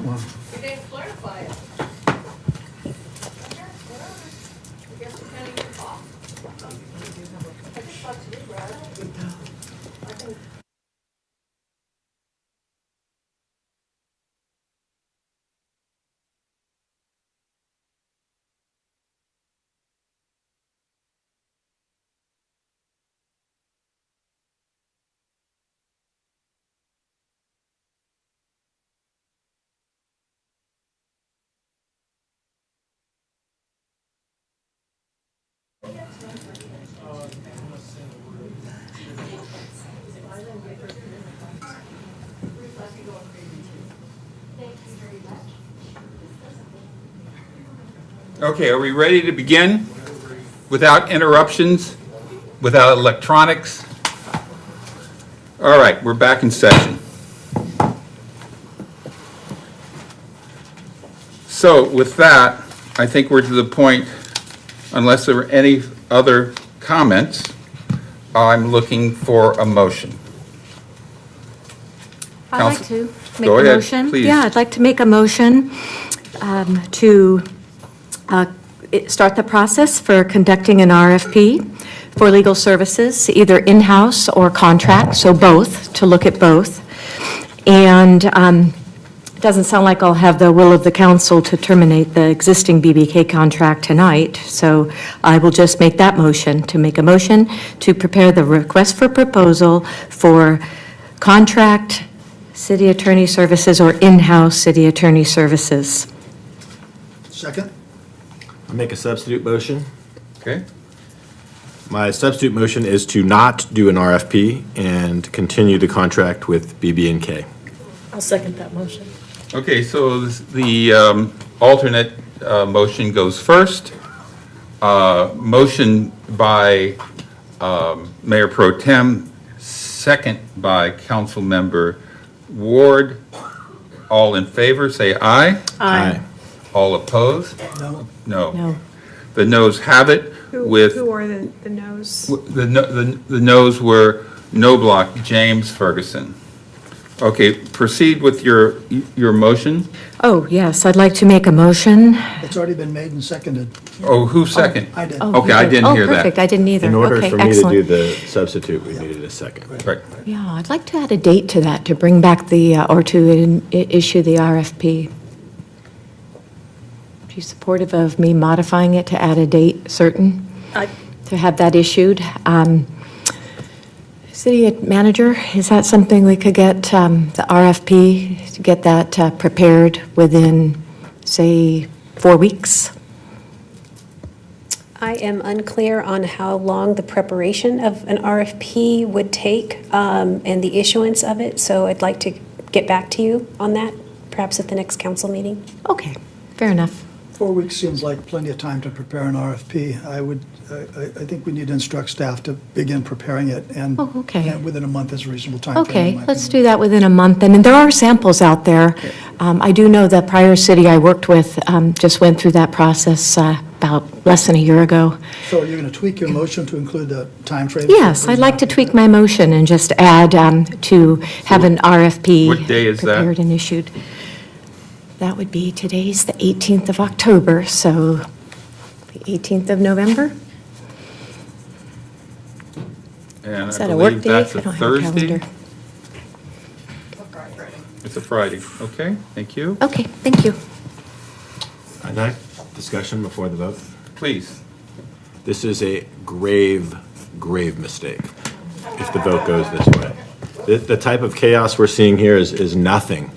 Well, We didn't clarify it. I guess we can't even talk. I just thought you did, Brad. I think Okay, are we ready to begin? Without interruptions, without electronics? All right, we're back in session. So with that, I think we're to the point, unless there are any other comments, I'm looking for a motion. I'd like Counsel- to make Go a ahead, motion. please. Yeah, I'd like to make a motion to start the process for conducting an RFP for legal services, either in-house or contract, so both, to look at both. And it doesn't sound like I'll have the will of the council to terminate the existing BBK contract tonight, so I will just make that motion, to make a motion to prepare the request for proposal for contract city attorney services or in-house city attorney services. second? I'll make a substitute motion. Okay. My substitute motion is to not do an RFP and continue the contract with BB&K. I'll second that motion. Okay, so the alternate motion goes first. Motion by Mayor Pro Tem, second by Councilmember Ward. All in favor, say aye. Aye. All opposed? No. No. No. The noes have it with, Who are the noes? the noes were Knobloch, James, Ferguson. Okay, proceed with your motion. Oh, yes, I'd like to make a motion. It's already been made and seconded. Oh, who second? I did. Oh, Okay, you I did. didn't hear Oh, that. perfect, I didn't either. In order Okay, for me to do excellent. the substitute, we needed a second. Right. Yeah, I'd like to add a date to that, to bring back the, or to issue the RFP. Are you supportive of me modifying it to add a date certain, to have that issued? City manager, is that something we could get, the RFP, to get that prepared within, say, 4 weeks? I am unclear on how long the preparation of an RFP would take and the issuance of it, so I'd like to get back to you on that, perhaps at the next council meeting. Okay, fair enough. 4 weeks seems like plenty of time to prepare an RFP. I think we need to instruct staff to begin preparing it, and Oh, okay. and within a month is a reasonable time. Okay, let's do that within a month. And there are samples out there. I do know the prior city I worked with just went through that process about less than a year ago. So you're going to tweak your motion to include the timeframe? Yes, I'd like to tweak my motion and just add to have an RFP. What day is that? Prepared and issued. That would be, today's the 18th of October, so the 18th of November? And Is I that a work believe day? that's I a don't have a Thursday. calendar. It's a Friday. Okay, thank you. Okay, thank you. Can I discussion before the vote? Please. This is a grave, grave mistake if the vote goes this way. The type of chaos we're seeing here is nothing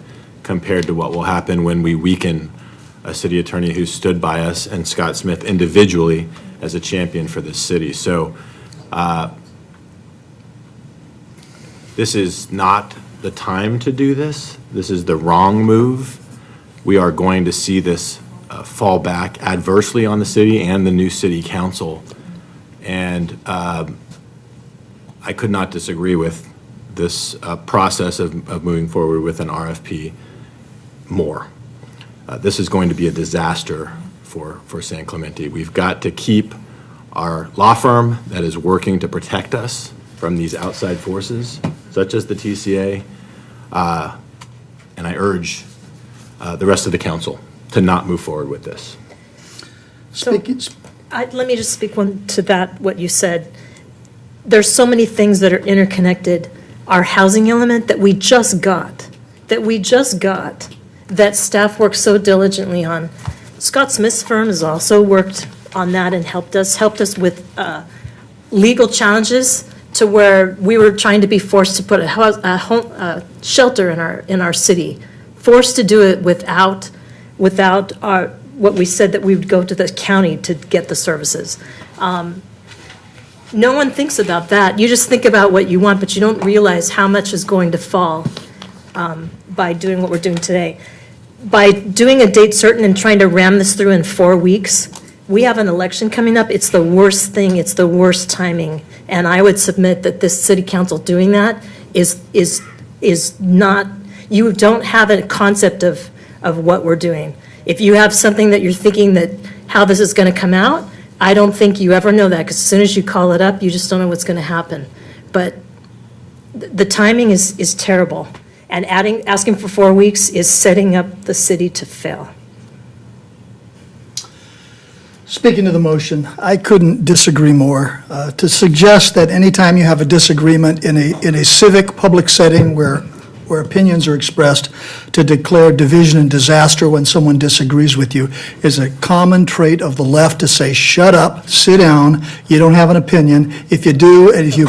compared to what will happen when we weaken a city attorney who stood by us and Scott Smith individually as a champion for this city. So this is not the time to do this. This is the wrong move. We are going to see this fall back adversely on the city and the new city council. And I could not disagree with this process of moving forward with an RFP more. This is going to be a disaster for San Clemente. We've got to keep our law firm that is working to protect us from these outside forces, such as the TCA. And I urge the rest of the council to not move forward with this. Let me just speak to that, what you said. There's so many things that are interconnected. Our housing element that we just got, that staff worked so diligently on. Scott Smith's firm has also worked on that and helped us with legal challenges to where we were trying to be forced to put a shelter in our city, forced to do it without what we said that we would go to the county to get the services. No one thinks about that. You just think about what you want, but you don't realize how much is going to fall by doing what we're doing today. By doing a date certain and trying to ram this through in 4 weeks, we have an election coming up. It's the worst thing. It's the worst timing. And I would submit that this city council doing that is not, you don't have a concept of what we're doing. If you have something that you're thinking that how this is going to come out, I don't think you ever know that, because as soon as you call it up, you just don't know what's going to happen. But the timing is terrible. And asking for 4 weeks is setting up the city to fail. Speaking to the motion, I couldn't disagree more. To suggest that anytime you have a disagreement in a civic public setting where opinions are expressed, to declare division and disaster when someone disagrees with you is a common trait of the left, to say, shut up, sit down, you don't have an opinion. If you do, and if you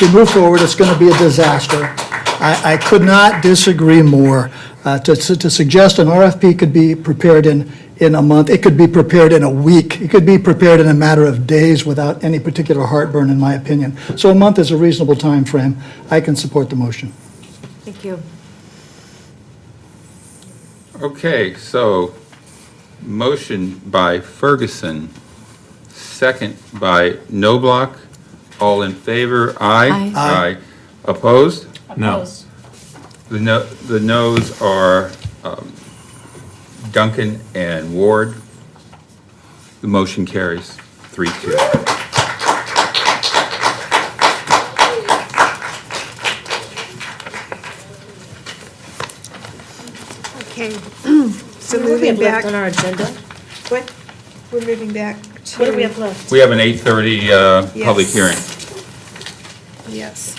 move forward, it's going to be a disaster. I could not disagree more. To suggest an RFP could be prepared in a month, it could be prepared in a week, it could be prepared in a matter of days without any particular heartburn, in my opinion. So a month is a reasonable time frame. I can support the motion. Thank you. Okay, so motion by Ferguson, second by Knobloch. All in favor? Aye. Aye. Opposed? No. The noes are Duncan and Ward. The motion carries 3-2. Okay, so What do we moving have left back. on our agenda? What? We're moving back to. What do we have left? We have an 8:30 public Yes. hearing. Yes.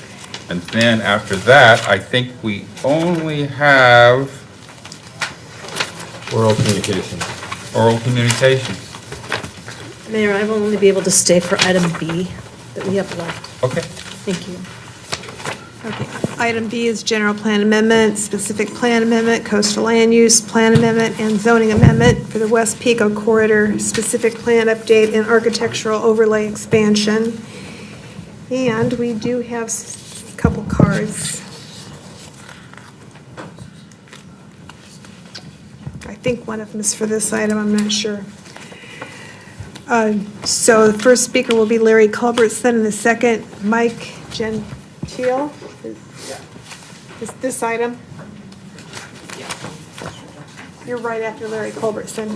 And then after that, I think we only have Oral communications. oral communications. Mayor, I will only be able to stay for item B that we have left. Okay. Thank you. Okay. Item B is general plan amendment, specific plan amendment, coastal land use plan amendment, and zoning amendment for the West Pico corridor, specific plan update and architectural overlay expansion. And we do have a couple cards. I think one of them is for this item, I'm not sure. So the first speaker will be Larry Culbertson, and the second, Mike Gentile. Is this item? You're right after Larry Culbertson.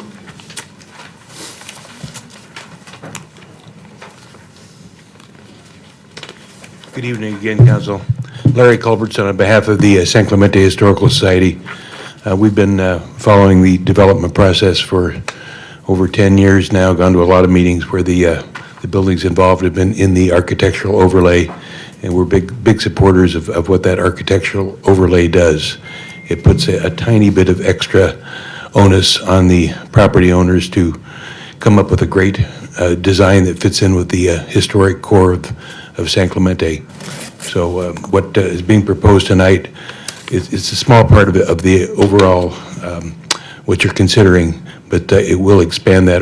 Good evening again, Council. Larry Culbertson on behalf of the San Clemente Historical Society. We've been following the development process for over 10 years now, gone to a lot of meetings where the buildings involved have been in the architectural overlay, and we're big supporters of what that architectural overlay does. It puts a tiny bit of extra onus on the property owners to come up with a great design that fits in with the historic core of San Clemente. So what is being proposed tonight is a small part of the overall what you're considering, but it will expand that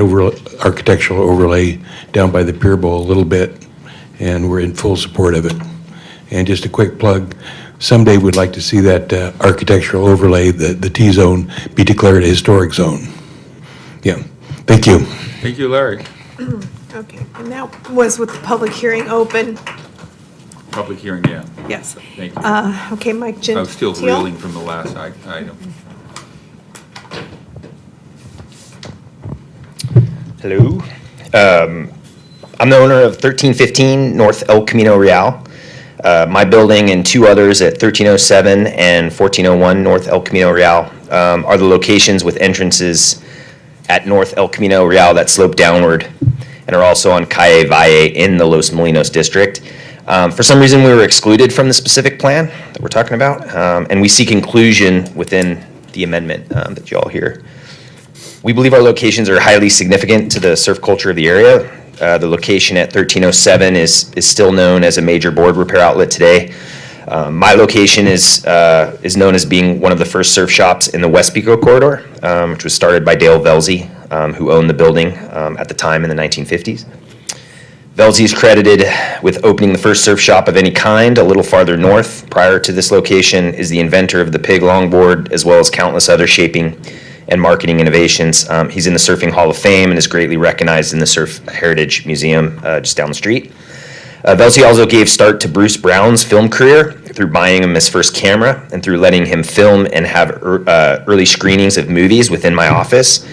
architectural overlay down by the Pier Bowl a little bit, and we're in full support of it. And just a quick plug, someday we'd like to see that architectural overlay, the T-zone, be declared a historic zone. Yeah, thank you. Thank you, Larry. Okay, and that was with the public hearing open. Public hearing, yeah. Yes. Thank you. Okay, Mike Gentile. I was still reeling from the last item. Hello. I'm the owner of 1315 North El Camino Real. My building and two others at 1307 and 1401 North El Camino Real are the locations with entrances at North El Camino Real that slope downward and are also on Calle Valle in the Los Molinos district. For some reason, we were excluded from the specific plan that we're talking about, and we seek inclusion within the amendment that you all hear. We believe our locations are highly significant to the surf culture of the area. The location at 1307 is still known as a major board repair outlet today. My location is known as being one of the first surf shops in the West Pico corridor, which was started by Dale Velzy, who owned the building at the time in the 1950s. Velzy is credited with opening the first surf shop of any kind a little farther north. Prior to this location is the inventor of the pig longboard, as well as countless other shaping and marketing innovations. He's in the Surfing Hall of Fame and is greatly recognized in the Surf Heritage Museum just down the street. Velzy also gave start to Bruce Brown's film career through buying him his first camera and through letting him film and have early screenings of movies within my office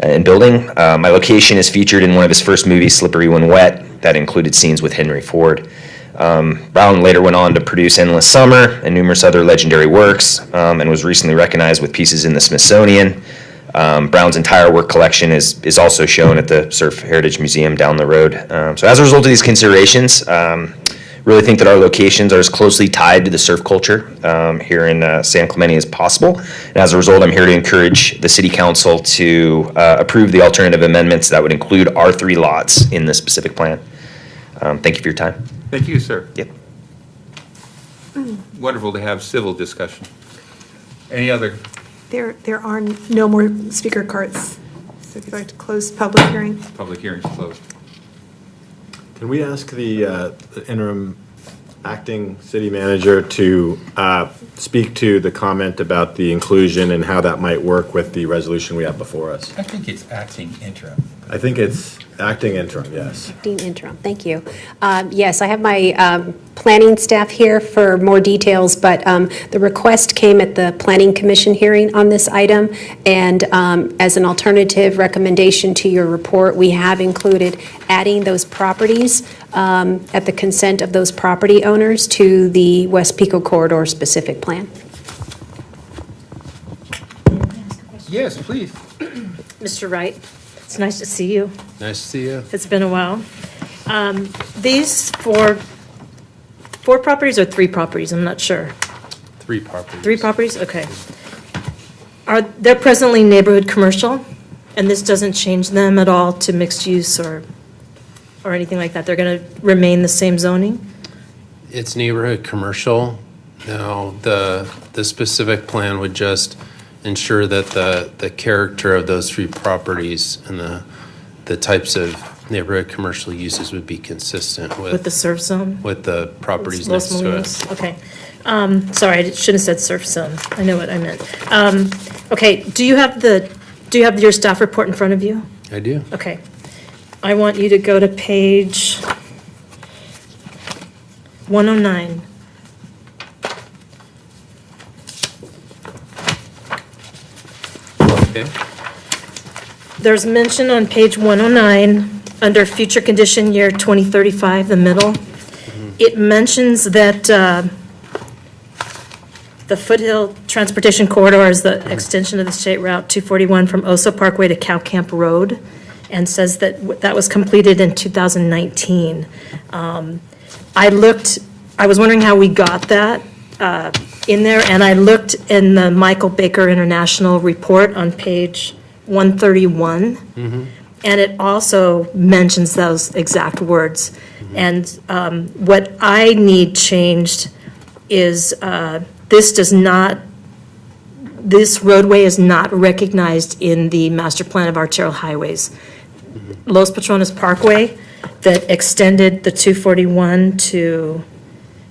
and building. My location is featured in one of his first movies, Slippery When Wet, that included scenes with Henry Ford. Brown later went on to produce Endless Summer and numerous other legendary works, and was recently recognized with pieces in the Smithsonian. Brown's entire work collection is also shown at the Surf Heritage Museum down the road. So as a result of these considerations, really think that our locations are as closely tied to the surf culture here in San Clemente as possible. And as a result, I'm here to encourage the City Council to approve the alternative amendments that would include our 3 lots in this specific plan. Thank you for your time. Thank you, sir. Yep. Wonderful to have civil discussion. Any other? There are no more speaker cards. So if you'd like to close public hearing. Public hearing's closed. Can we ask the interim acting city manager to speak to the comment about the inclusion and how that might work with the resolution we have before us? I think it's acting interim. I think it's acting interim, yes. Acting interim, thank you. Yes, I have my planning staff here for more details, but the request came at the Planning Commission hearing on this item, and as an alternative recommendation to your report, we have included adding those properties at the consent of those property owners to the West Pico Corridor specific plan. Yes, please. Mr. Wright, it's nice to see you. Nice to see you. It's been a while. These four properties or 3 properties? I'm not sure. 3 properties. 3 properties? Okay. They're presently neighborhood commercial, and this doesn't change them at all to mixed use or anything like that? They're going to remain the same zoning? It's neighborhood commercial. Now, the specific plan would just ensure that the character of those 3 properties and the types of neighborhood commercial uses would be consistent with the surf zone? with the properties Los next to Molinos? it. Okay. Sorry, I shouldn't have said surf zone. I know what I meant. Okay, do you have your staff report in front of you? I do. Okay. I want you to go to page 109. Okay. There's mention on page 109, under future condition year 2035, the middle. It mentions that the Foothill Transportation Corridor is the extension of the State Route 241 from Oso Parkway to Cow Camp Road, and says that that was completed in 2019. I was wondering how we got that in there, and I looked in the Michael Baker International report on page 131, and it also mentions those exact words. And what I need changed is this roadway is not recognized in the master plan of arterial highways. Los Patrones Parkway that extended the 241 to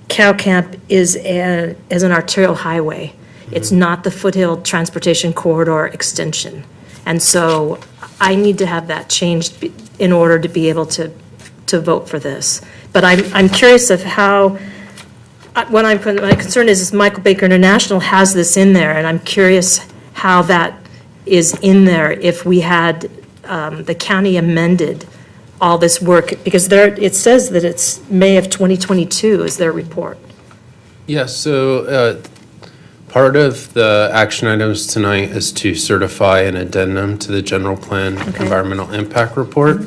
Cow Camp is an arterial highway. It's not the Foothill Transportation Corridor extension. And so I need to have that changed in order to be able to vote for this. But I'm curious of how, my concern is Michael Baker International has this in there, and I'm curious how that is in there if we had the county amended all this work, because it says that it's May of 2022 is their report. Yeah, so Part of the action items tonight is to certify an addendum to the general plan environmental impact report,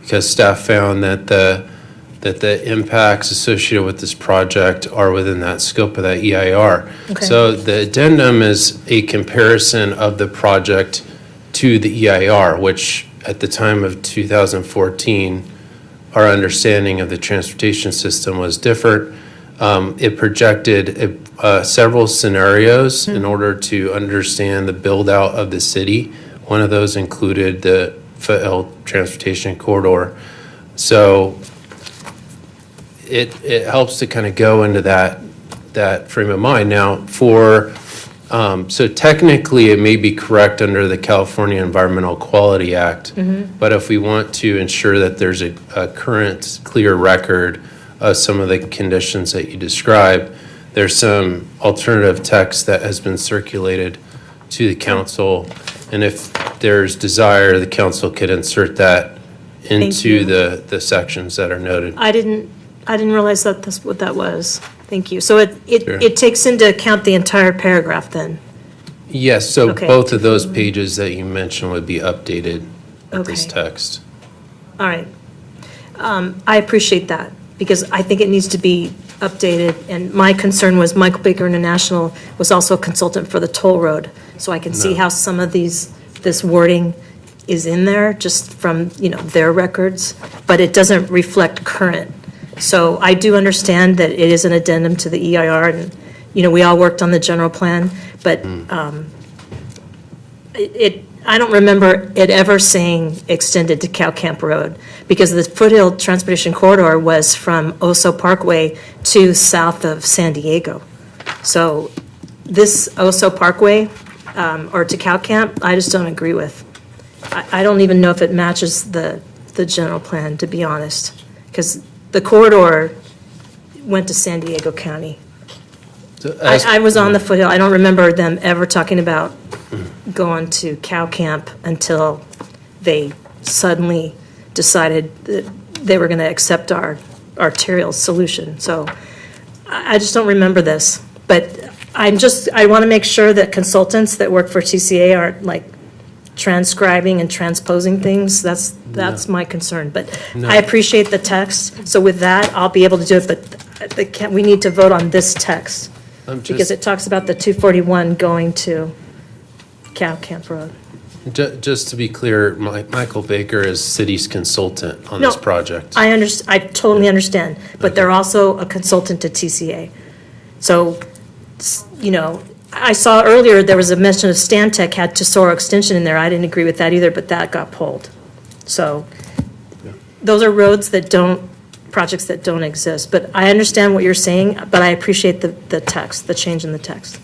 because staff found that the impacts associated with this project are within that scope of that EIR. Okay. So the addendum is a comparison of the project to the EIR, which at the time of 2014, our understanding of the transportation system was different. It projected several scenarios in order to understand the build-out of the city. One of those included the foothill transportation corridor. So it helps to kind of go into that frame of mind. Now, so technically, it may be correct under the California Environmental Quality Act, but if we want to ensure that there's a current, clear record of some of the conditions that you describe, there's some alternative text that has been circulated to the council, and if there's desire, the council could insert that into the sections that are noted. I didn't realize that that's what that was. Thank you. So Sure. it takes into account the entire paragraph then? Yes, so Okay. both of those pages that you mentioned would be updated with this Okay. text. All right. I appreciate that, because I think it needs to be updated, and my concern was Michael Baker International was also a consultant for the toll road, so I can see No. how some of this wording is in there, just from, their records, but it doesn't reflect current. So I do understand that it is an addendum to the EIR, and, we all worked on the general plan, but I don't remember it ever saying extended to Cow Camp Road, because the Foothill Transportation Corridor was from Oso Parkway to south of San Diego. So this Oso Parkway, or to Cow Camp, I just don't agree with. I don't even know if it matches the general plan, to be honest, because the corridor went to San Diego County. I was on the Foothill. I don't remember them ever talking about going to Cow Camp until they suddenly decided that they were going to accept our arterial solution. So I just don't remember this. But I want to make sure that consultants that work for TCA aren't like transcribing and transposing things. That's my concern. But No. I appreciate the text. So with that, I'll be able to do it. But we need to vote on this text, because it talks about the 241 going to Cow Camp Road. Just to be clear, Michael Baker is city's consultant on this project. I totally understand, but they're also a consultant to TCA. So, I saw earlier there was a mention of Stantec had Tesoro Extension in there. I didn't agree with that either, but that got pulled. So, those are roads projects that don't exist. But I understand what you're saying, but I appreciate the text, the change in the text.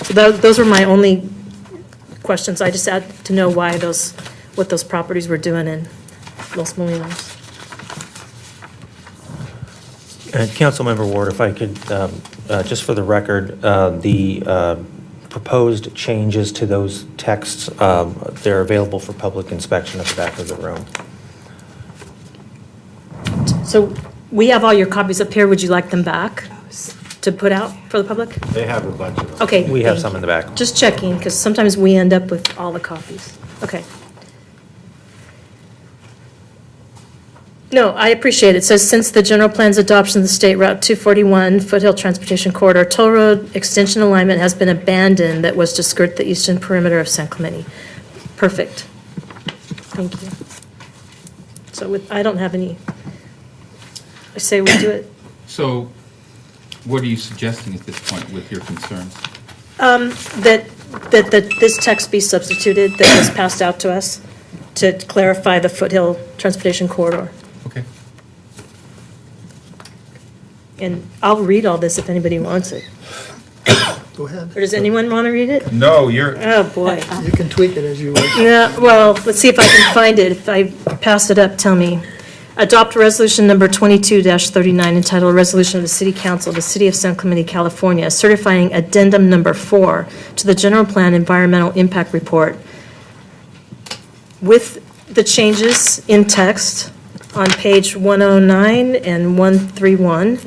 So those were my only questions. I just had to know what those properties were doing in Los Molinos. And Councilmember Ward, if I could, just for the record, the proposed changes to those texts, they're available for public inspection at the back of the room. So we have all your copies up here. Would you like them back to put out for the public? They have a bunch of them. Okay. We have thank some you. in the back. Just checking, because sometimes we end up with all the copies. Okay. No, I appreciate it. It says, since the general plan's adoption of the State Route 241 Foothill Transportation Corridor toll road extension alignment has been abandoned that was to skirt the eastern perimeter of San Clemente. Perfect. Thank you. So I don't have any, I say we do it. So what are you suggesting at this point with your concerns? That this text be substituted that was passed out to us to clarify the Foothill Transportation Corridor. Okay. And I'll read all this if anybody wants it. Go ahead. Or does anyone want to read it? No, you're. Oh, boy. You can tweak it as you wish. Yeah, well, let's see if I can find it. If I pass it up, tell me. Adopt resolution number 22-39 entitled Resolution of the City Council of the City of San Clemente, California, certifying addendum number 4 to the General Plan Environmental Impact Report with the changes in text on page 109 and 131.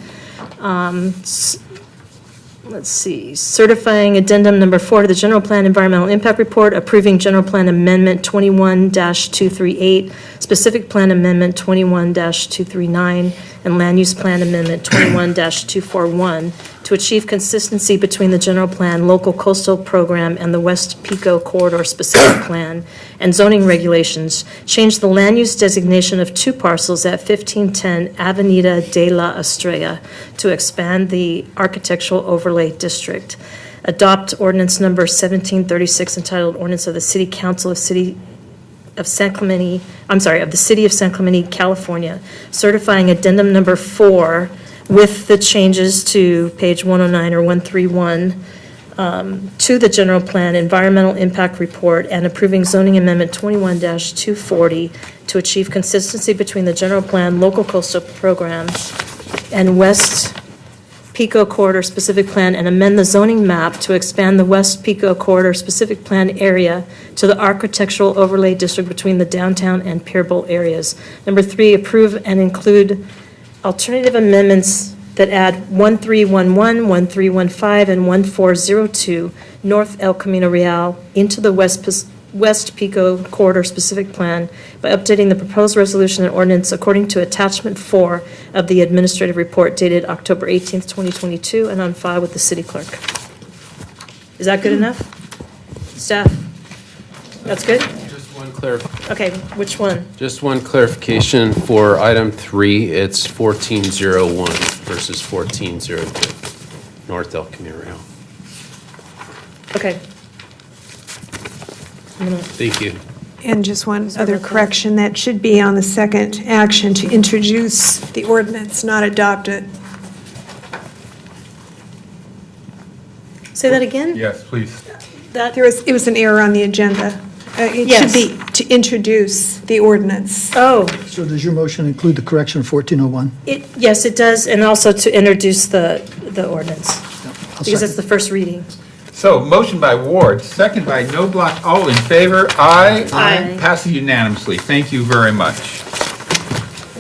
let's see, certifying addendum number 4 to the general plan environmental impact report, approving general plan amendment 21-238, specific plan amendment 21-239, and land use plan amendment 21-241 to achieve consistency between the general plan, local coastal program, and the West Pico corridor specific plan and zoning regulations. Change the land use designation of 2 parcels at 1510 Avenida de la Estrella to expand the architectural overlay district. Adopt ordinance number 1736 entitled Ordinance of the City Council of the City of San Clemente, California, certifying addendum number 4 with the changes to page 109 or 131 to the general plan environmental impact report and approving zoning amendment 21-240 to achieve consistency between the general plan, local coastal program, and West Pico corridor specific plan and amend the zoning map to expand the West Pico corridor specific plan area to the architectural overlay district between the downtown and Pier Bowl areas. Number 3, approve and include alternative amendments that add 1311, 1315, and 1402 North El Camino Real into the West Pico corridor specific plan by updating the proposed resolution and ordinance according to attachment 4 of the administrative report dated October 18th, 2022, and on file with the city clerk. Is that good enough? Staff? That's good? Just one clarification. Okay, which one? Just one clarification for item 3, it's 1401 versus 1402, North El Camino Real. Okay. Thank you. And just one other correction, that should be on the second action to introduce the ordinance, not adopt it. Say that again? Yes, please. It was an error on the agenda. It Yes. should be to introduce the ordinance. Oh, So does your motion include the correction of 1401? yes, it does, and also to introduce the ordinance, because it's the first reading. So, motion by Ward, second by Noblock. All in favor? Aye. Aye. Passes unanimously. Thank you very much.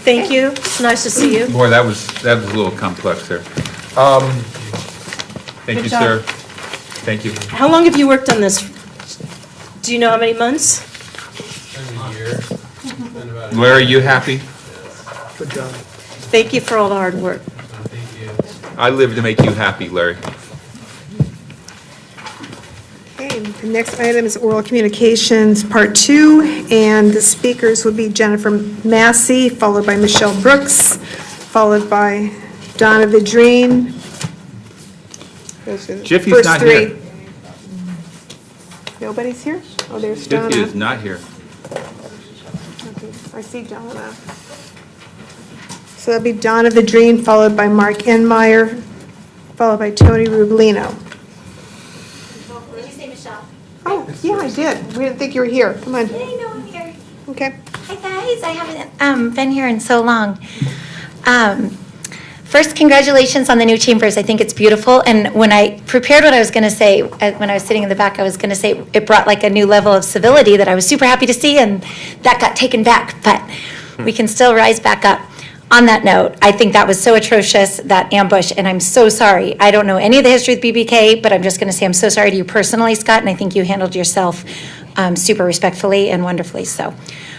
Thank you, it's nice to see you. Boy, that was a little complex there. Thank Good you, job. sir. Thank you. How long have you worked on this? Do you know how many months? Larry, you happy? Good job. Thank you for all the hard work. I live to make you happy, Larry. Okay, the next item is oral communications, part 2, and the speakers would be Jennifer Massey, followed by Michelle Brooks, followed by Donna Vidrine. Those are the Jiffy's first not 3. here. Nobody's here? Oh, there's Donna. Jiffy is not here. Okay, I see Donna. So that'll be Donna Vidrine, followed by Mark Enmeyer, followed by Tony Rublino. Did you say Michelle? Oh, yeah, I did. We didn't think you were here. Come on. I know I'm here. Okay. Hi, guys. I haven't been here in so long. First, congratulations on the new chambers. I think it's beautiful. And when I prepared what I was going to say, when I was sitting in the back, I was going to say it brought like a new level of civility that I was super happy to see, and that got taken back. But we can still rise back up. On that note, I think that was so atrocious, that ambush, and I'm so sorry. I don't know any of the history with BBK, but I'm just going to say I'm so sorry to you personally, Scott, and I think you handled yourself super respectfully and wonderfully. So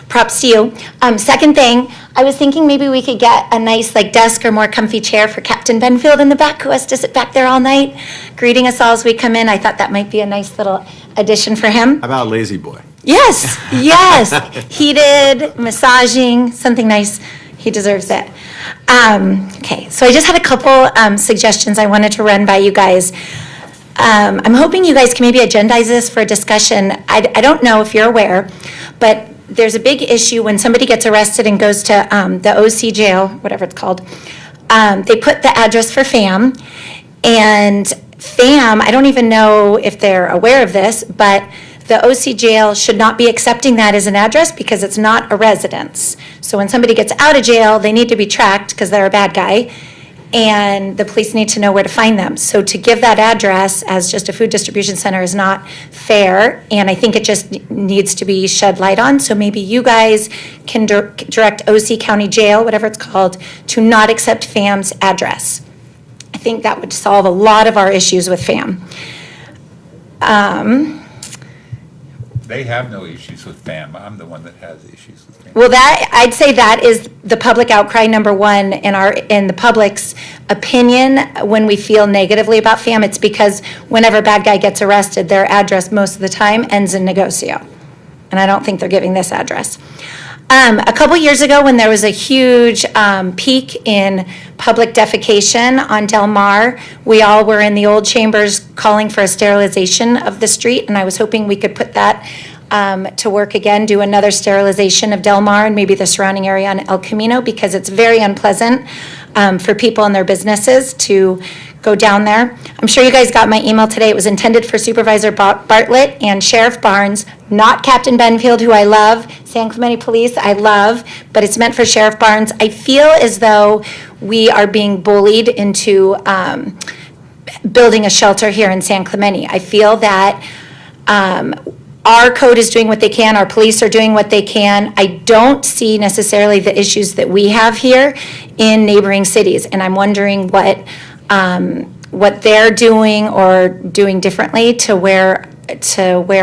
props to you. Second thing, I was thinking maybe we could get a nice like desk or more comfy chair for Captain Benfield in the back, who has to sit back there all night, greeting us all as we come in. I thought that might be a nice little addition for him. How about Lazy Boy? Yes, yes. Heated, massaging, something nice. He deserves it. Okay, so I just had a couple suggestions I wanted to run by you guys. I'm hoping you guys can maybe agendize this for a discussion. I don't know if you're aware, but there's a big issue when somebody gets arrested and goes to the OC jail, whatever it's called. They put the address for FAM, and FAM, I don't even know if they're aware of this, but the OC jail should not be accepting that as an address because it's not a residence. So when somebody gets out of jail, they need to be tracked because they're a bad guy, and the police need to know where to find them. So to give that address as just a food distribution center is not fair, and I think it just needs to be shed light on. So maybe you guys can direct OC County Jail, whatever it's called, to not accept FAM's address. I think that would solve a lot of our issues with FAM. They have no issues with FAM. I'm the one that has issues with FAM. Well, I'd say that is the public outcry number one in the public's opinion when we feel negatively about FAM. It's because whenever a bad guy gets arrested, their address most of the time ends in Negocio. And I don't think they're giving this address. A couple years ago, when there was a huge peak in public defecation on Del Mar, we all were in the old chambers calling for a sterilization of the street, and I was hoping we could put that to work again, do another sterilization of Del Mar and maybe the surrounding area on El Camino, because it's very unpleasant for people and their businesses to go down there. I'm sure you guys got my email today. It was intended for Supervisor Bartlett and Sheriff Barnes, not Captain Benfield, who I love, San Clemente Police, I love, but it's meant for Sheriff Barnes. I feel as though we are being bullied into building a shelter here in San Clemente. I feel that our code is doing what they can, our police are doing what they can. I don't see necessarily the issues that we have here in neighboring cities, and I'm wondering what they're doing or doing differently to where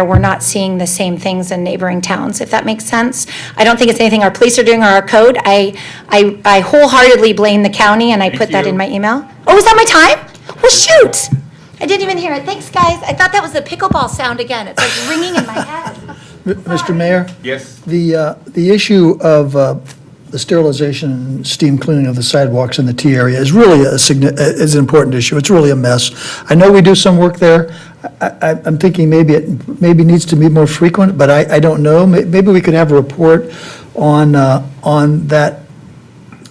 we're not seeing the same things in neighboring towns, if that makes sense. I don't think it's anything our police are doing or our code. I wholeheartedly blame the county, and I put that in my email. Oh, is that my time? Well, shoot. I didn't even hear it. Thanks, guys. I thought that was the pickleball sound again. It's like ringing in my head. Mr. Mayor? Yes. The issue of the sterilization and steam cleaning of the sidewalks in the T area is really is an important issue. It's really a mess. I know we do some work there. I'm thinking maybe it needs to be more frequent, but I don't know. Maybe we could have a report on that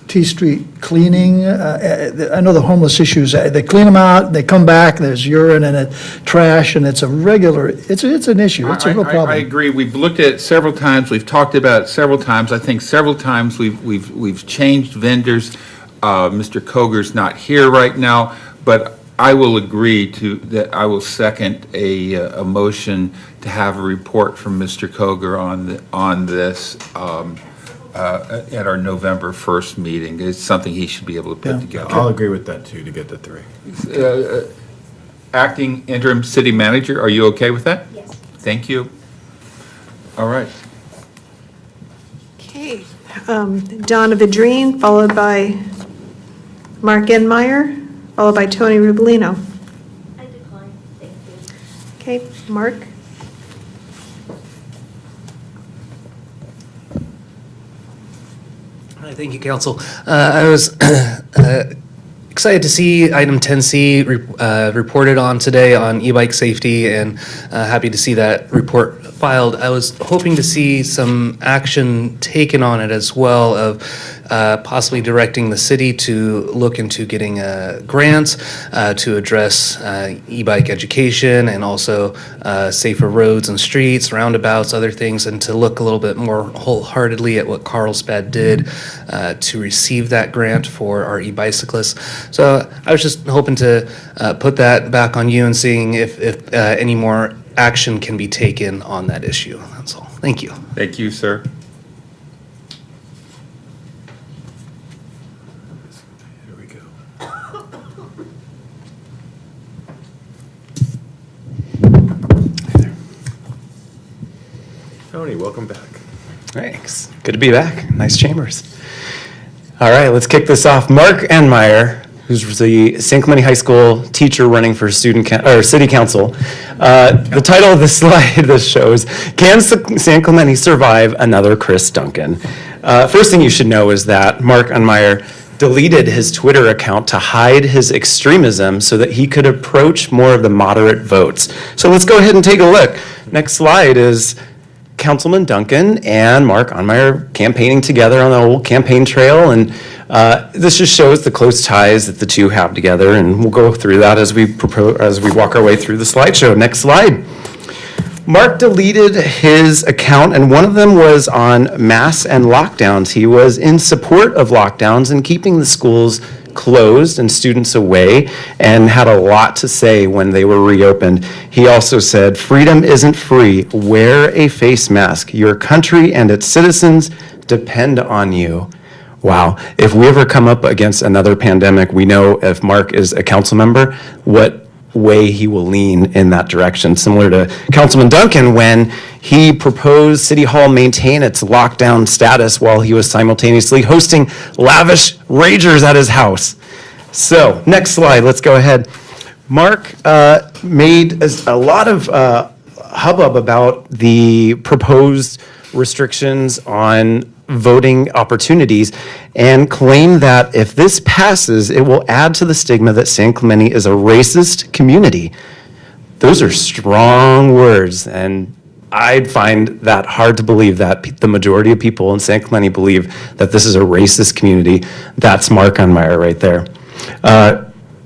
T Street cleaning. I know the homeless issues, they clean them out, they come back, there's urine and trash, and it's an issue. It's a real problem. I agree. We've looked at it several times. We've talked about it several times. I think several times we've changed vendors. Mr. Koger's not here right now, but I will agree that I will second a motion to have a report from Mr. Koger on this at our November 1st meeting. It's something he should be able to put together. I'll agree with that too, to get the 3. Acting interim city manager, are you okay with that? Yes. Thank you. All right. Okay. Donna Vidrine, followed by Mark Enmeyer, followed by Tony Rubolino. I decline. Thank you. Okay, Mark? Hi, thank you, Council. I was excited to see item 10C reported on today on e-bike safety, and happy to see that report filed. I was hoping to see some action taken on it as well, of possibly directing the city to look into getting grants to address e-bike education and also safer roads and streets, roundabouts, other things, and to look a little bit more wholeheartedly at what Carlsbad did to receive that grant for our e-bicyclists. So I was just hoping to put that back on you and seeing if any more action can be taken on that issue. That's all. Thank you. Thank you, sir. Here we go. Tony, welcome back. Thanks. Good to be back. Nice chambers. All right, let's kick this off. Mark Enmeyer, who's the San Clemente High School teacher running for city council. The title of the slide this shows, "Can San Clemente survive another Chris Duncan?" First thing you should know is that Mark Enmeyer deleted his Twitter account to hide his extremism so that he could approach more of the moderate votes. So let's go ahead and take a look. Next slide is Councilman Duncan and Mark Enmeyer campaigning together on the old campaign trail, and this just shows the close ties that the two have together, and we'll go through that as we walk our way through the slideshow. Next slide. Mark deleted his account, and one of them was on masks and lockdowns. He was in support of lockdowns and keeping the schools closed and students away, and had a lot to say when they were reopened. He also said, "Freedom isn't free. Wear a face mask. Your country and its citizens depend on you." Wow. If we ever come up against another pandemic, we know if Mark is a council member, what way he will lean in that direction, similar to Councilman Duncan when he proposed City Hall maintain its lockdown status while he was simultaneously hosting lavish ragers at his house. So, next slide, let's go ahead. Mark made a lot of hubbub about the proposed restrictions on voting opportunities and claimed that if this passes, it will add to the stigma that San Clemente is a racist community. Those are strong words, and I'd find that hard to believe that the majority of people in San Clemente believe that this is a racist community. That's Mark Unmeyer right there.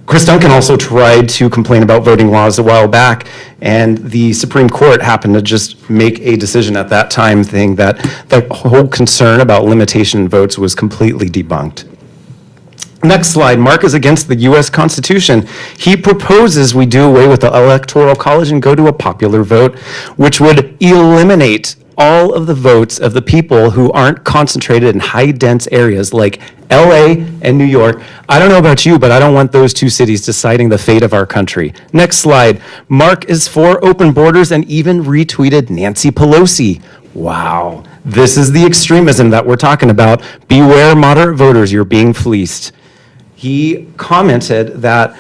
Chris Duncan also tried to complain about voting laws a while back, and the Supreme Court happened to just make a decision at that time saying that the whole concern about limitation in votes was completely debunked. Next slide. Mark is against the U.S. Constitution. He proposes we do away with the Electoral College and go to a popular vote, which would eliminate all of the votes of the people who aren't concentrated in high-dense areas like LA and New York. I don't know about you, but I don't want those two cities deciding the fate of our country. Next slide. Mark is for open borders and even retweeted Nancy Pelosi. Wow. This is the extremism that we're talking about. Beware, moderate voters, you're being fleeced. He commented that,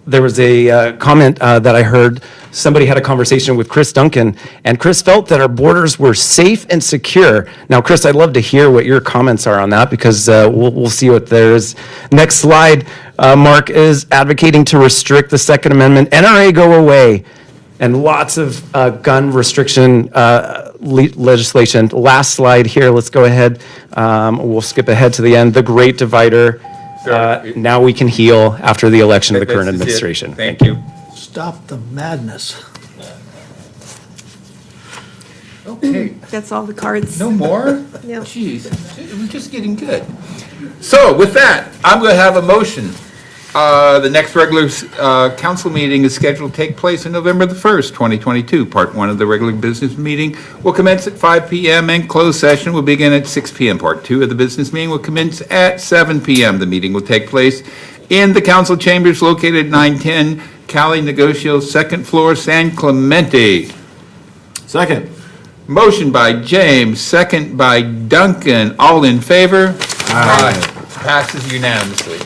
there was a comment that I heard. Somebody had a conversation with Chris Duncan, and Chris felt that our borders were safe and secure. Now, Chris, I'd love to hear what your comments are on that, because we'll see what there is. Next slide. Mark is advocating to restrict the Second Amendment. NRA go away. And lots of gun restriction legislation. Last slide here. Let's go ahead. We'll skip ahead to the end. The Great Divider. Now we can heal after the election of the current administration. Thank you. Stop the madness. Okay. That's all the cards. No more? No. Jeez, it was just getting good. So with that, I'm going to have a motion. The next regular council meeting is scheduled to take place on November the 1st, 2022. Part 1 of the regular business meeting will commence at 5 p.m. and closed session will begin at 6 p.m. Part 2 of the business meeting will commence at 7 p.m. The meeting will take place in the council chambers located at 910 Cali Negocio, second floor, San Clemente. Second. Motion by James, second by Duncan. All in favor? Aye. Passes unanimously.